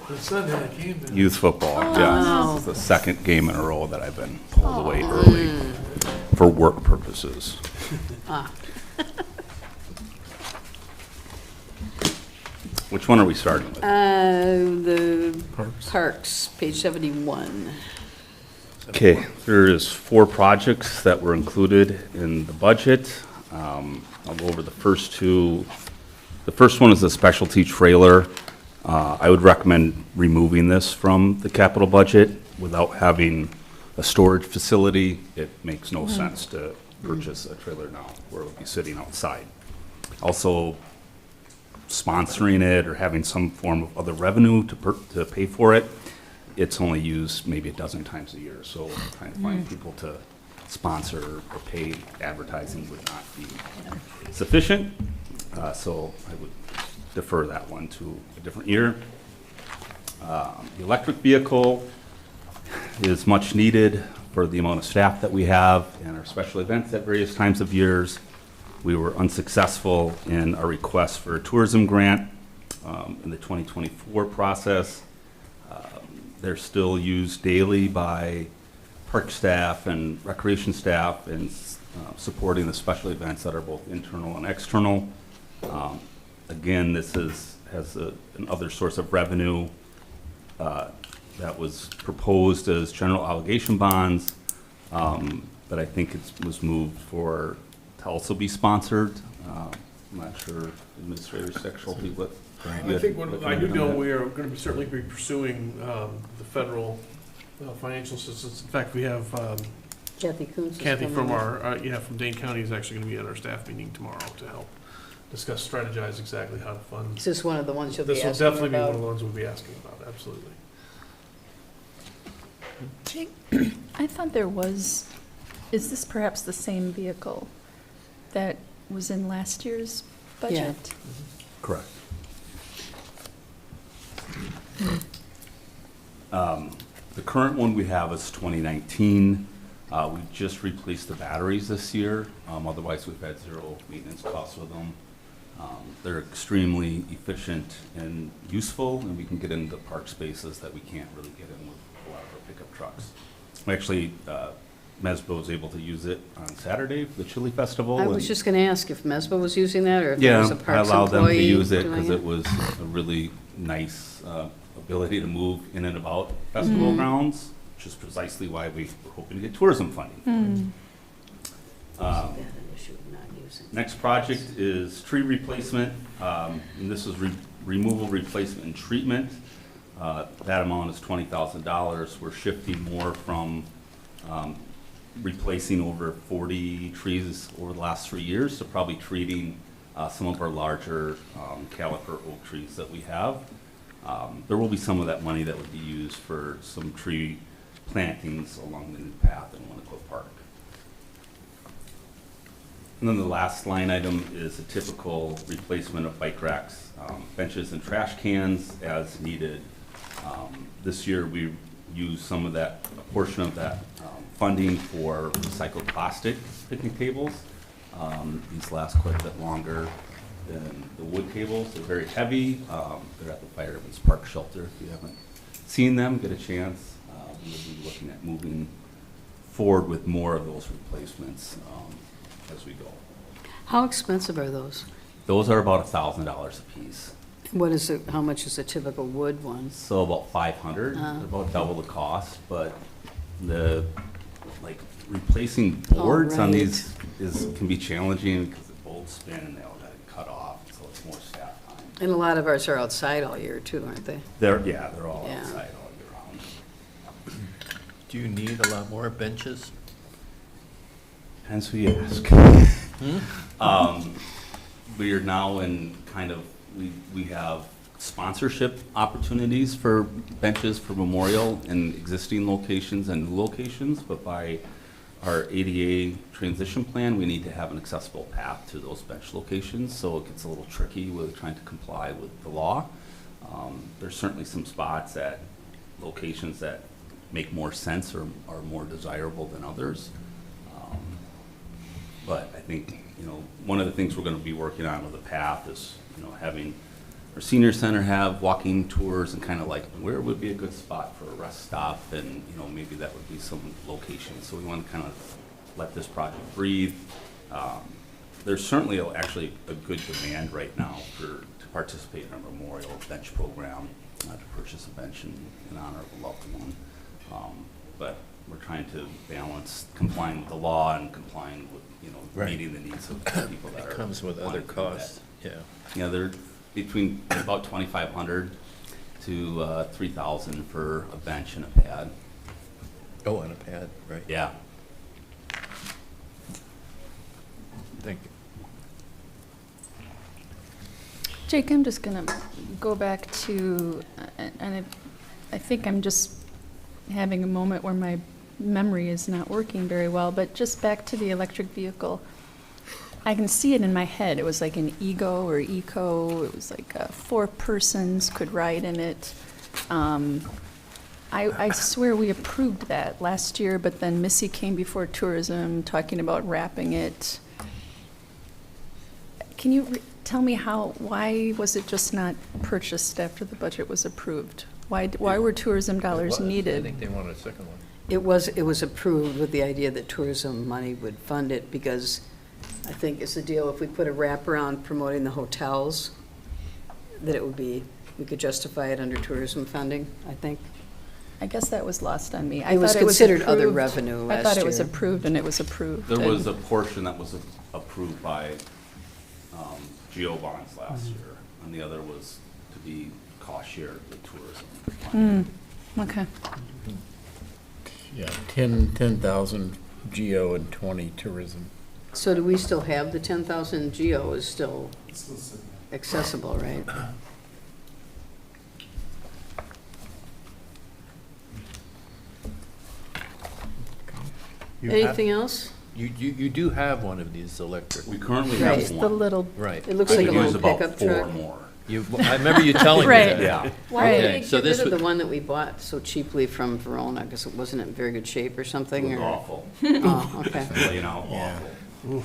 The Sunday night game. then. Youth football, yes. This is the second game in a row that I've been pulled away early for work purposes. Ah. Which one are we starting with? The Parks, page 71. Okay, there's 4 projects that were included in the budget. I'll go over the first 2. The first one is a specialty trailer. I would recommend removing this from the capital budget. Without having a storage facility, it makes no sense to purchase a trailer now where it would be sitting outside. Also, sponsoring it or having some form of other revenue to pay for it, it's only used maybe a dozen times a year. So trying to find people to sponsor or pay advertising would not be sufficient. So I would defer that one to a different year. The electric vehicle is much needed for the amount of staff that we have and our special events at various times of years. We were unsuccessful in our request for a tourism grant in the 2024 process. They're still used daily by park staff and recreation staff in supporting the special events that are both internal and external. Again, this has another source of revenue that was proposed as general obligation bonds, but I think it was moved to also be sponsored. I'm not sure, Administrator Sexual, what? I think I do know we are going to be certainly be pursuing the federal financial assistance. In fact, we have Kathy Kuntz. Kathy from from Dane County is actually going to be at our staff meeting tomorrow to help discuss, strategize exactly how to fund. Is this one of the ones you'll be This asking will definitely be about? one of the ones we'll be asking about, absolutely. Jake, I thought there was, is this perhaps the same vehicle that was in last year's budget? Correct. The current one we have is 2019. We just replaced the batteries this year. Otherwise, we've had zero maintenance costs with them. They're extremely efficient and useful, and we can get into park spaces that we can't really get in with a lot of our pickup trucks. Actually, Mesbo was able to use it on Saturday for the Chili Festival. I was and- just going to ask if Mesba was using that, or if there was a I Parks allowed them to employee use it doing because it was a really nice ability to move in and about festival grounds, which is precisely why we were hoping to get tourism funding. Next project is tree replacement, and this is removal, replacement, and treatment. That amount is $20,000. We're shifting more from replacing over 40 trees over the last 3 years to probably treating some of our larger caliper oak trees that we have. There will be some of that money that would be used for some tree plantings along the new path in Winnequa Park. And then the last line item is a typical replacement of bike racks, benches, and trash cans as needed. This year we used some of that, a portion of that funding for recycled plastic picnic tables. These last quite a bit longer than the wood tables. They're very heavy. They're at the Fireman's Park Shelter. If you haven't seen them, get a chance. We'll be looking at moving forward with more of those replacements as we go. How expensive are those? Those are about $1,000 a piece. What is it, how much is a typical wood one? So about 500, about double the cost, but the, like, replacing boards on right. these can be challenging because the bolts spin and they all got cut off, so it's more staff time. And a lot of ours are outside all year too, aren't they? They're all Yeah. outside all year round. Do you need a lot more benches? Depends who you ask. We are now in kind of, we have sponsorship opportunities for benches for Memorial in existing locations and new locations, but by our ADA transition plan, we need to have an accessible path to those bench locations, so it gets a little tricky with trying to comply with the law. There's certainly some spots at locations that make more sense or are more desirable than others. But I think, you know, one of the things we're gonna be working on with the path is, you know, having our senior center have walking tours and kind of like, where would be a good spot for a rest stop? And, you know, maybe that would be some location. So we want to kind of let this project breathe. There's certainly actually a good demand right now to participate in our memorial bench program, to purchase a bench in honor of a loved one. But we're trying to balance complying with the law and complying with, you know, Right. meeting the needs of people that It are. comes with other wanting to do that. costs, yeah. Yeah, they're between about 2,500 to 3,000 for a bench and a pad. Oh, on a pad, right. Yeah. Thank you. Jake, I'm just going to go back to, and I think I'm just having a moment where my memory is not working very well, but just back to the electric vehicle. I can see it in my head. It was like an Ego or Eco. It was like 4 persons could ride in it. I swear we approved that last year, but then Missy came before tourism talking about wrapping it. Can you tell me why was it just not purchased after the budget was approved? Why were tourism dollars I needed? think they wanted a second one. It was approved with the idea that tourism money would fund it because I think it's the deal, if we put a wraparound promoting the hotels, that it would be, we could justify it under tourism funding, I think. I guess that was lost on me. It was considered other approved. revenue I last thought it was year. approved, and it was approved. There was a portion that was approved by GO bonds last year, and the other was to be cost shared with tourism. Okay. Yeah, 10,000 GO and 20 tourism. So do we still have the 10,000 GO is still accessible, right? Anything else? You do have one of these electric. We currently Right. have The one. little, Right. It looks I like a could use little about pickup 4 truck. more. I remember you telling me Right. that. Yeah. Why Okay, did they so get this rid of would- the one that we bought so cheaply from Verona? Because it wasn't in very good shape or It something? was or- awful. Oh, okay. You know, awful.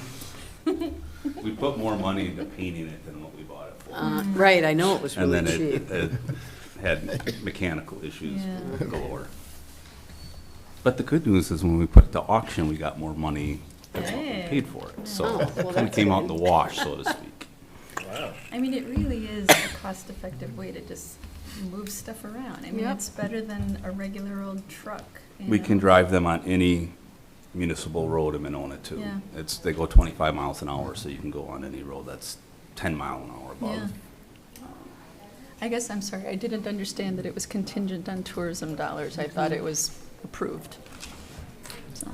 We put more money into painting it than what we bought it for. Right, I know it was And really then cheap. it had mechanical issues Yeah. galore. But the good news is when we put it to auction, we got more money than what we paid for it. Oh, So well, it kind of that's came out in good. the wash, so to speak. I mean, it really is a cost-effective way to just move stuff around. I mean, Yep. it's better than a regular old truck. you We know? can drive them on any municipal road in Monona too. Yeah. They go 25 miles an hour, so you can go on any road that's 10 mile an hour Yeah. above. I guess I'm sorry, I didn't understand that it was contingent on tourism dollars. I thought it was approved. So,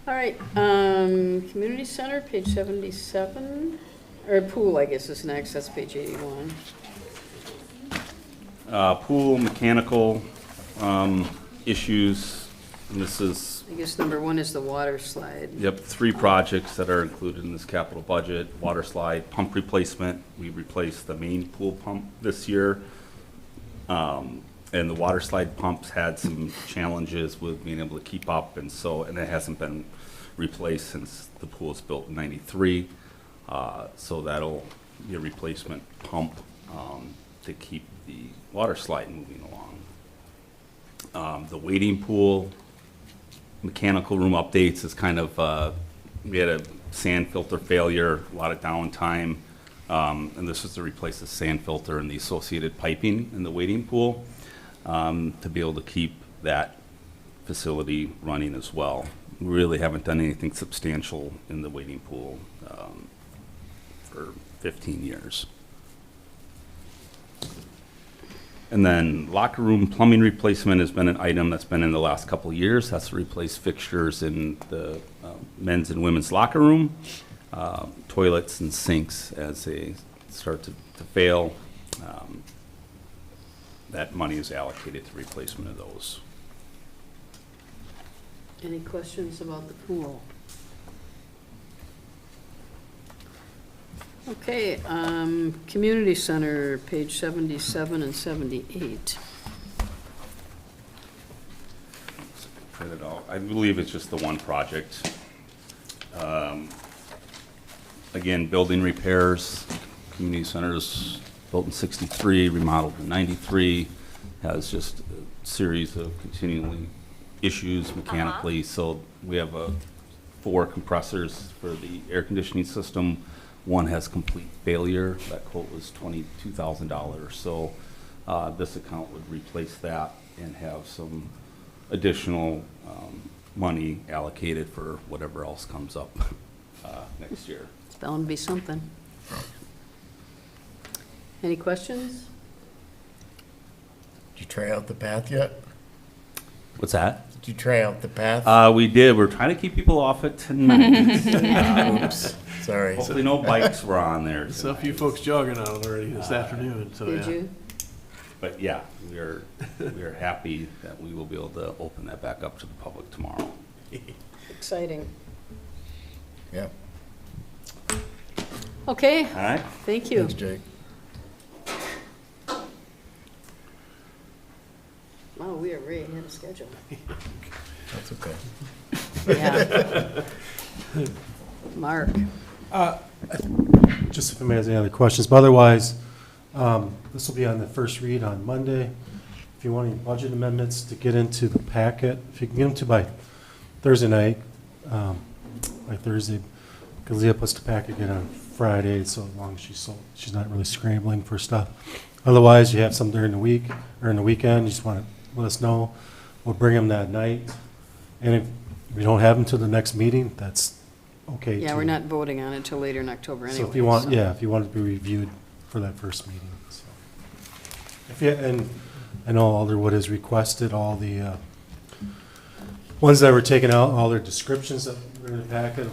All right, community center, page 77, or pool, I guess is next, that's page 81. Pool, mechanical issues, and this is, I guess number 1 is the water slide. yep, 3 projects that are included in this capital budget. Water slide, pump replacement. We replaced the main pool pump this year. And the water slide pumps had some challenges with being able to keep up, and it hasn't been replaced since the pool was built in '93. So that'll be a replacement pump to keep the water slide moving along. The wading pool, mechanical room updates is kind of, we had a sand filter failure, a lot of downtime. And this is to replace the sand filter and the associated piping in the wading pool, to be able to keep that facility running as well. We really haven't done anything substantial in the wading pool for 15 years. And then locker room plumbing replacement has been an item that's been in the last couple of years. That's to replace fixtures in the men's and women's locker room, toilets and sinks as they start to fail. That money is allocated to replacement of those. Any questions about the pool? Okay, community center, page 77 and 78. Print it out. I believe it's just the one project. Again, building repairs, community centers built in 63, remodeled in 93, has just a series of continually issues mechanically. So we have 4 compressors for the air conditioning system. One has complete failure. That quote was $22,000. So this account would replace that and have some additional money allocated for whatever else comes up next year. It's bound to be something. Any questions? Did you try out the path yet? What's that? Did you try out the path? We did. We're trying to keep people off it tonight. Oops, sorry. Hopefully no bikes were on there. So a few folks jogging on it already this afternoon, so yeah. Did you? But yeah, we are happy that we will be able to open that back up to the public tomorrow. Exciting. Yeah. Okay, All right? thank you. Thanks, Jake. Wow, we are way ahead of schedule. That's okay. Yeah. Mark? Just if anybody has any other questions, but otherwise, this will be on the first read on Monday. If you want any budget amendments to get into the packet, if you can get them to by Thursday night, by Thursday, because Leah puts the packet again on Friday, so as long as she's not really scrambling for stuff. Otherwise, you have some during the week or in the weekend, you just want to let us know. We'll bring them that night. And if we don't have them till the next meeting, that's okay too. Yeah, we're not voting on it till later in October anyway. So if you want, yeah, if you want it to be reviewed for that first meeting. So. If you, and I know Alderwood has requested all the ones that were taken out, all their descriptions that were in the packet.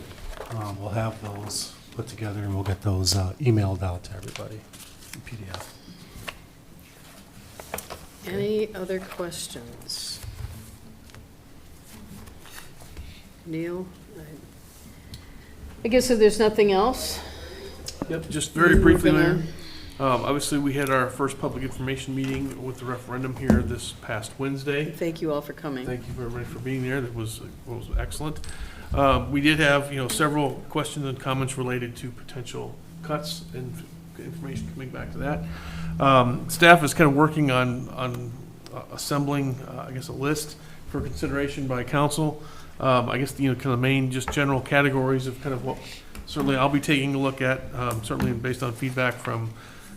We'll have those put together and we'll get those emailed out to everybody in PDF. Any other questions? Neil? I guess if there's nothing else. Yep, just very briefly, We're Mayor. Obviously, we had our first public information meeting with the referendum here this past Wednesday. Thank you all for coming. Thank you everybody for being there. That was excellent. We did have, several questions and comments related to potential cuts and information coming back to that. Staff is kind of working on assembling, a list for consideration by council. Kind of main, just general categories of kind of what certainly I'll be taking a look at, certainly based on feedback from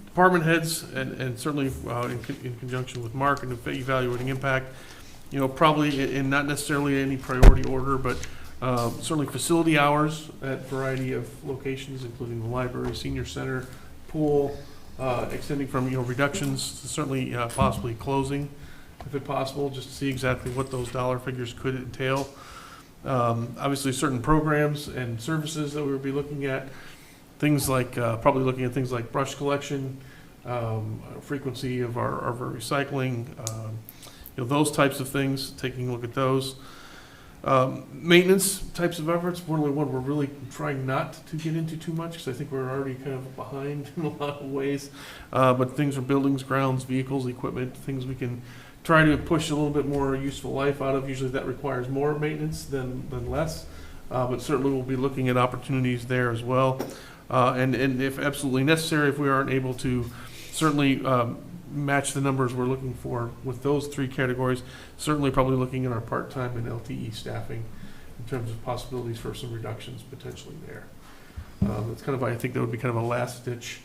department heads and certainly in conjunction with Mark and evaluating impact. Probably in not necessarily any priority order, but certainly facility hours at a variety of locations, including the library, senior center, pool, extending from, reductions to certainly possibly closing, if it possible, just to see exactly what those dollar figures could entail. Obviously, certain programs and services that we would be looking at, things like, probably looking at things like brush collection, frequency of our recycling, those types of things, taking a look at those. Maintenance types of efforts, one we're really trying not to get into too much, because I think we're already kind of behind in a lot of ways. But things are buildings, grounds, vehicles, equipment, things we can try to push a little bit more useful life out of. Usually that requires more maintenance than less, but certainly we'll be looking at opportunities there as well. And if absolutely necessary, if we aren't able to certainly match the numbers we're looking for with those 3 categories, certainly probably looking at our part-time and LTE staffing in terms of possibilities for some reductions potentially there. It's kind of, I think that would be kind of a last-ditch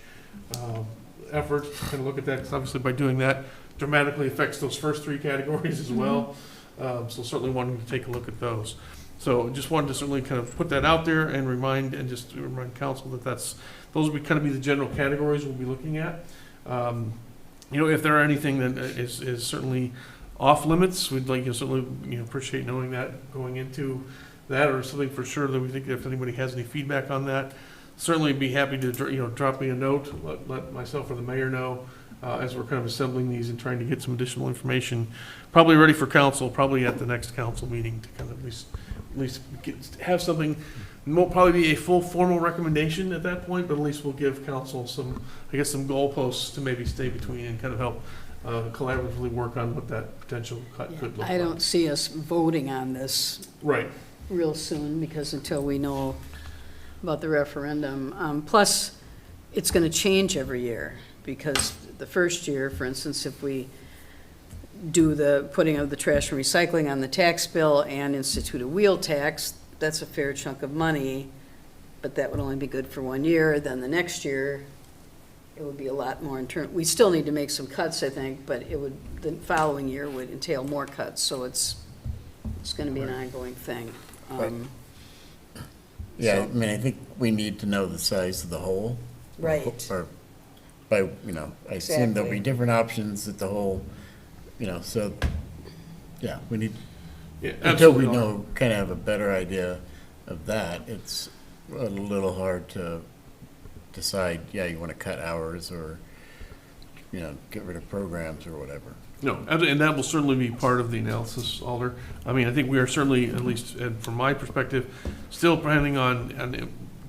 effort to kind of look at that, because obviously by doing that dramatically affects those first three categories as well. So certainly wanting to take a look at those. So just wanted to certainly kind of put that out there and remind council that those would kind of be the general categories we'll be looking at. If there are anything that is certainly off limits, we'd like to certainly, appreciate knowing that going into that, or something for sure that we think if anybody has any feedback on that, certainly be happy to, drop me a note, let myself or the mayor know, as we're kind of assembling these and trying to get some additional information, probably ready for council, probably at the next council meeting to kind of at least have something. It won't probably be a full formal recommendation at that point, but at least we'll give council some goalposts to maybe stay between and kind of help collaboratively work on what that potential cut could look like. I don't see us voting on this Right. real soon, because until we know about the referendum. Plus, it's going to change every year, because the first year, for instance, if we do the putting of the trash and recycling on the tax bill and institute a wheel tax, that's a fair chunk of money, but that would only be good for 1 year. Then the next year, it would be a lot more in turn. We still need to make some cuts, I think, but the following year would entail more cuts, so it's going to be an ongoing thing. Yeah, I mean, I think we need to know the size of the hole. Right. Or by, I assume there'll be Exactly. different options at the whole, so, yeah, we need, Yeah, until we absolutely. know, kind of have a better idea of that, it's a little hard to decide, you want to cut hours or, get rid of programs or whatever. No, and that will certainly be part of the analysis, Alder. I mean, I think we are certainly, at least from my perspective, still planning on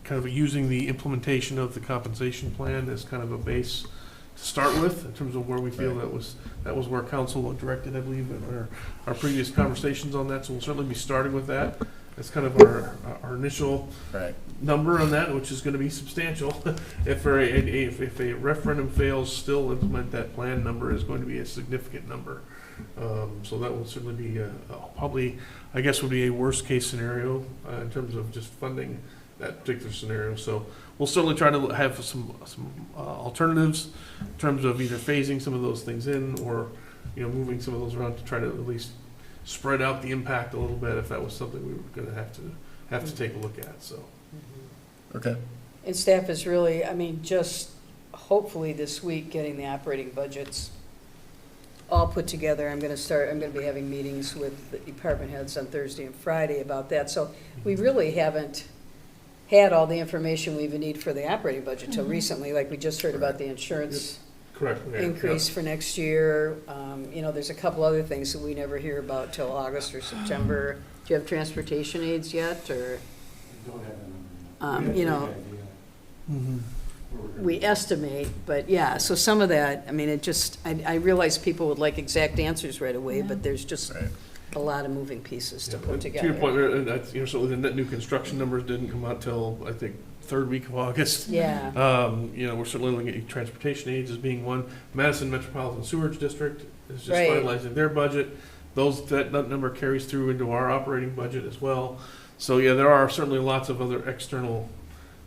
kind of using the implementation of the compensation plan as kind of a base to start with, in terms of where we feel that was where council directed, I believe, in our previous conversations on that. So we'll certainly be starting with that. That's kind of our initial number on that, which is going to be substantial. If a referendum fails, still implement that plan, number is going to be a significant number. So that will certainly be probably, I guess, would be a worst case scenario in terms of just funding that particular scenario. So we'll certainly try to have some alternatives in terms of either phasing some of those things in, or moving some of those around to try to at least spread out the impact a little bit, if that was something we were going to have to take a look at. So. Okay. And staff is really, just hopefully this week, getting the operating budgets all put together. I'm going to be having meetings with the department heads on Thursday and Friday about that. So we really haven't had all the information we even need for the operating budget till recently. Like, we just heard about the insurance Correct. Yeah, increase for next year. There's a couple other things that we never hear about till August or September. Do you have transportation aids yet, or? We estimate, but yeah, so some of that, I realize people would like exact answers right away, but there's just a lot of moving pieces to put To together. your point, certainly the net new construction numbers didn't come out till, I think, third week of August. Yeah. We're certainly looking at transportation aids as being one. Madison Metropolitan Sewerage District is just Right. finalizing their budget. That number carries through into our operating budget as well. So, yeah, there are certainly lots of other external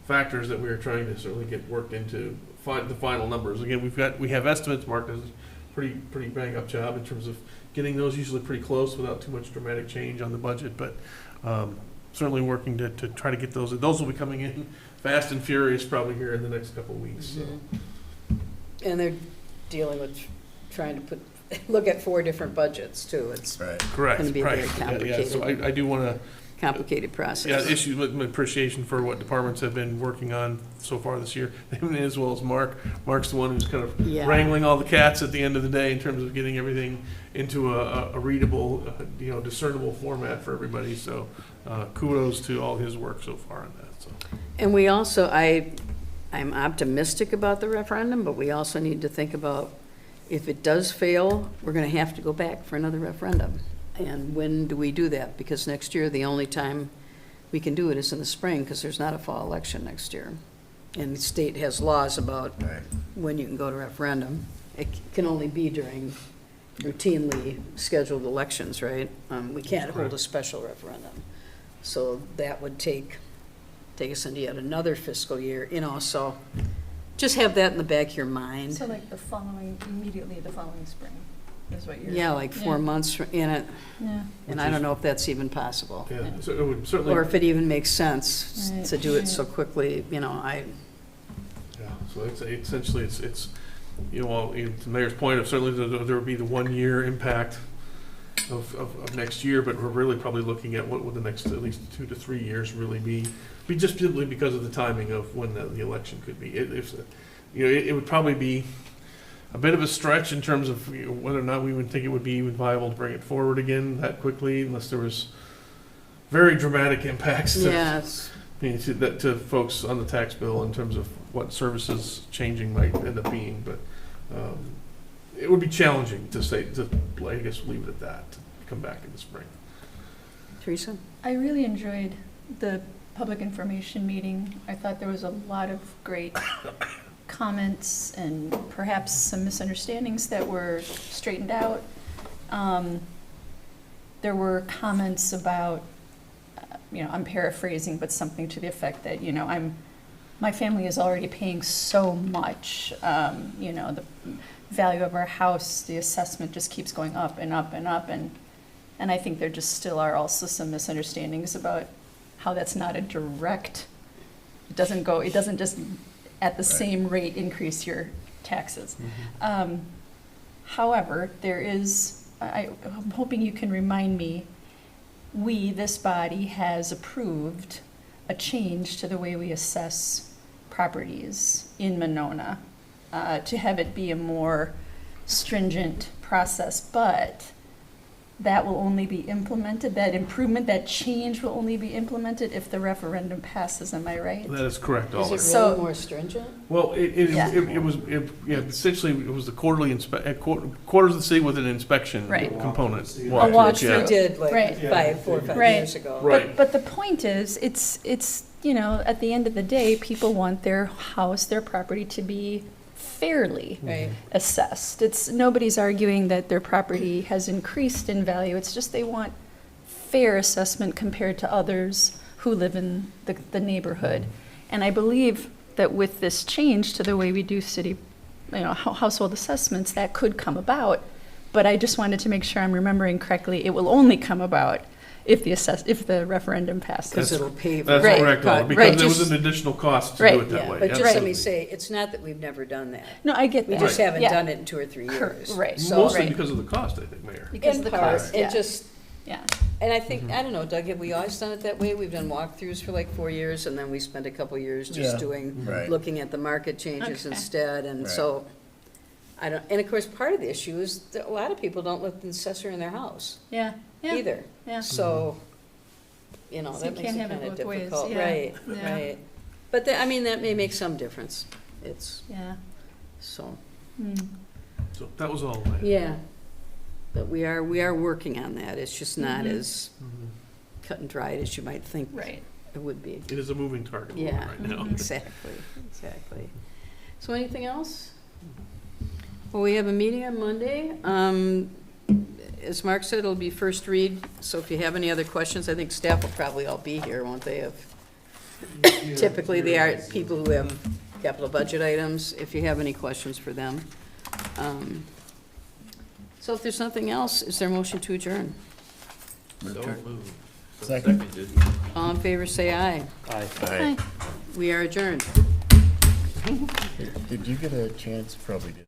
factors that we are trying to certainly get worked into the final numbers. Again, we have estimates marked as a pretty bang up job in terms of getting those usually pretty close without too much dramatic change on the budget, but certainly working to try to get those. Those will be coming in fast and furious probably here in the next couple of weeks. So. And they're dealing with trying to look at 4 different budgets too. It's Correct. going to be a very Yeah, complicated. so I do want to. Complicated process. Yeah, issue with my appreciation for what departments have been working on so far this year, as well as Mark. Mark's the one who's kind of wrangling all the cats at the end of the day in terms of getting everything into a readable, discernible format for everybody. So kudos to all his work so far on that. So. And we also, I'm optimistic about the referendum, but we also need to think about, if it does fail, we're going to have to go back for another referendum. And when do we do that? Because next year, the only time we can do it is in the spring, because there's not a fall election next year. And the state has laws about when you can go to referendum. It can only be during routinely scheduled elections, right? We can't hold a special referendum. So that would take us into yet another fiscal year, so just have that in the back of your mind. So like immediately the following spring is what you're. Yeah, like 4 months in it, Yeah. and I don't know if that's even possible. Yeah, so it would certainly. Or if it even makes sense Right, to do it right. so quickly, Yeah, so it's essentially, it's, to the mayor's point, of certainly there would be the 1 year impact of next year, but we're really probably looking at what would the next at least 2 to 3 years really be just simply because of the timing of when the election could be. It would probably be a bit of a stretch in terms of whether or not we would think it would be even viable to bring it forward again that quickly, unless there was very dramatic impacts yes. to folks on the tax bill in terms of what services changing might end up being, but it would be challenging I guess leave it at that, to come back in the spring. Teresa? I really enjoyed the public information meeting. I thought there was a lot of great comments and perhaps some misunderstandings that were straightened out. There were comments about, I'm paraphrasing, but something to the effect that, my family is already paying so much. The value of our house, the assessment just keeps going up and up and up. And I think there just still are also some misunderstandings about how that's not a direct, it doesn't just at the same rate increase your taxes. However, I'm hoping you can remind me, this body has approved a change to the way we assess properties in Monona, to have it be a more stringent process, but that will only be implemented, that improvement, that change will only be implemented if the referendum passes, am I right? That is correct, Is Oliver. it So- really more stringent? Well, essentially, it was the quarterly quarters of the city with an inspection Right. component. A walkthrough. We did like Right. 4 or 5 Right. years ago. Right. But the point is, it's at the end of the day, people want their house, their property to be fairly Right. assessed. Nobody's arguing that their property has increased in value. It's just they want fair assessment compared to others who live in the neighborhood. And I believe that with this change to the way we do city, household assessments, that could come about. But I just wanted to make sure I'm remembering correctly. It will only come about if the referendum passes. Because it'll pay for That's Right. correct, Oliver, Right, because there was just- an additional cost to Right. do it that Yeah, way. but just let me Absolutely. say, it's not that we've never done that. No, I get We that. just haven't Yeah. done it in 2 or 3 years. Right. So, Mostly Right. because of the cost, I think, Mayor. Because of in the part, cost, and yeah. just, Yeah. and I think, I don't know, Doug, have we always done it that way? We've done walkthroughs for like 4 years, and then we spent a couple years just Yeah. doing, Right. looking at the market changes Okay. instead, and Right. so, and of course, part of the issue is that a lot of people don't let the assessor in their house Yeah. Yeah. either. Yeah. So, So you that makes can't it have it kind of both ways, difficult. yeah. Right, Yeah. right. But that may make some difference. Yeah. So, So that was all. I had. yeah. But we are working on that. It's just not Mhm. as cut and dried as you might think Right. it would be. It is a moving target Yeah, right now. exactly. So anything else? Well, we have a meeting on Monday. As Mark said, it'll be first read, so if you have any other questions, I think staff will probably all be here, won't they? Typically, they are people who have capital budget items, if you have any questions for them. So if there's nothing else, is there a motion to adjourn? So moved. Second. All in favor, say aye. Aye. We are adjourned. Did you get a chance? Probably did.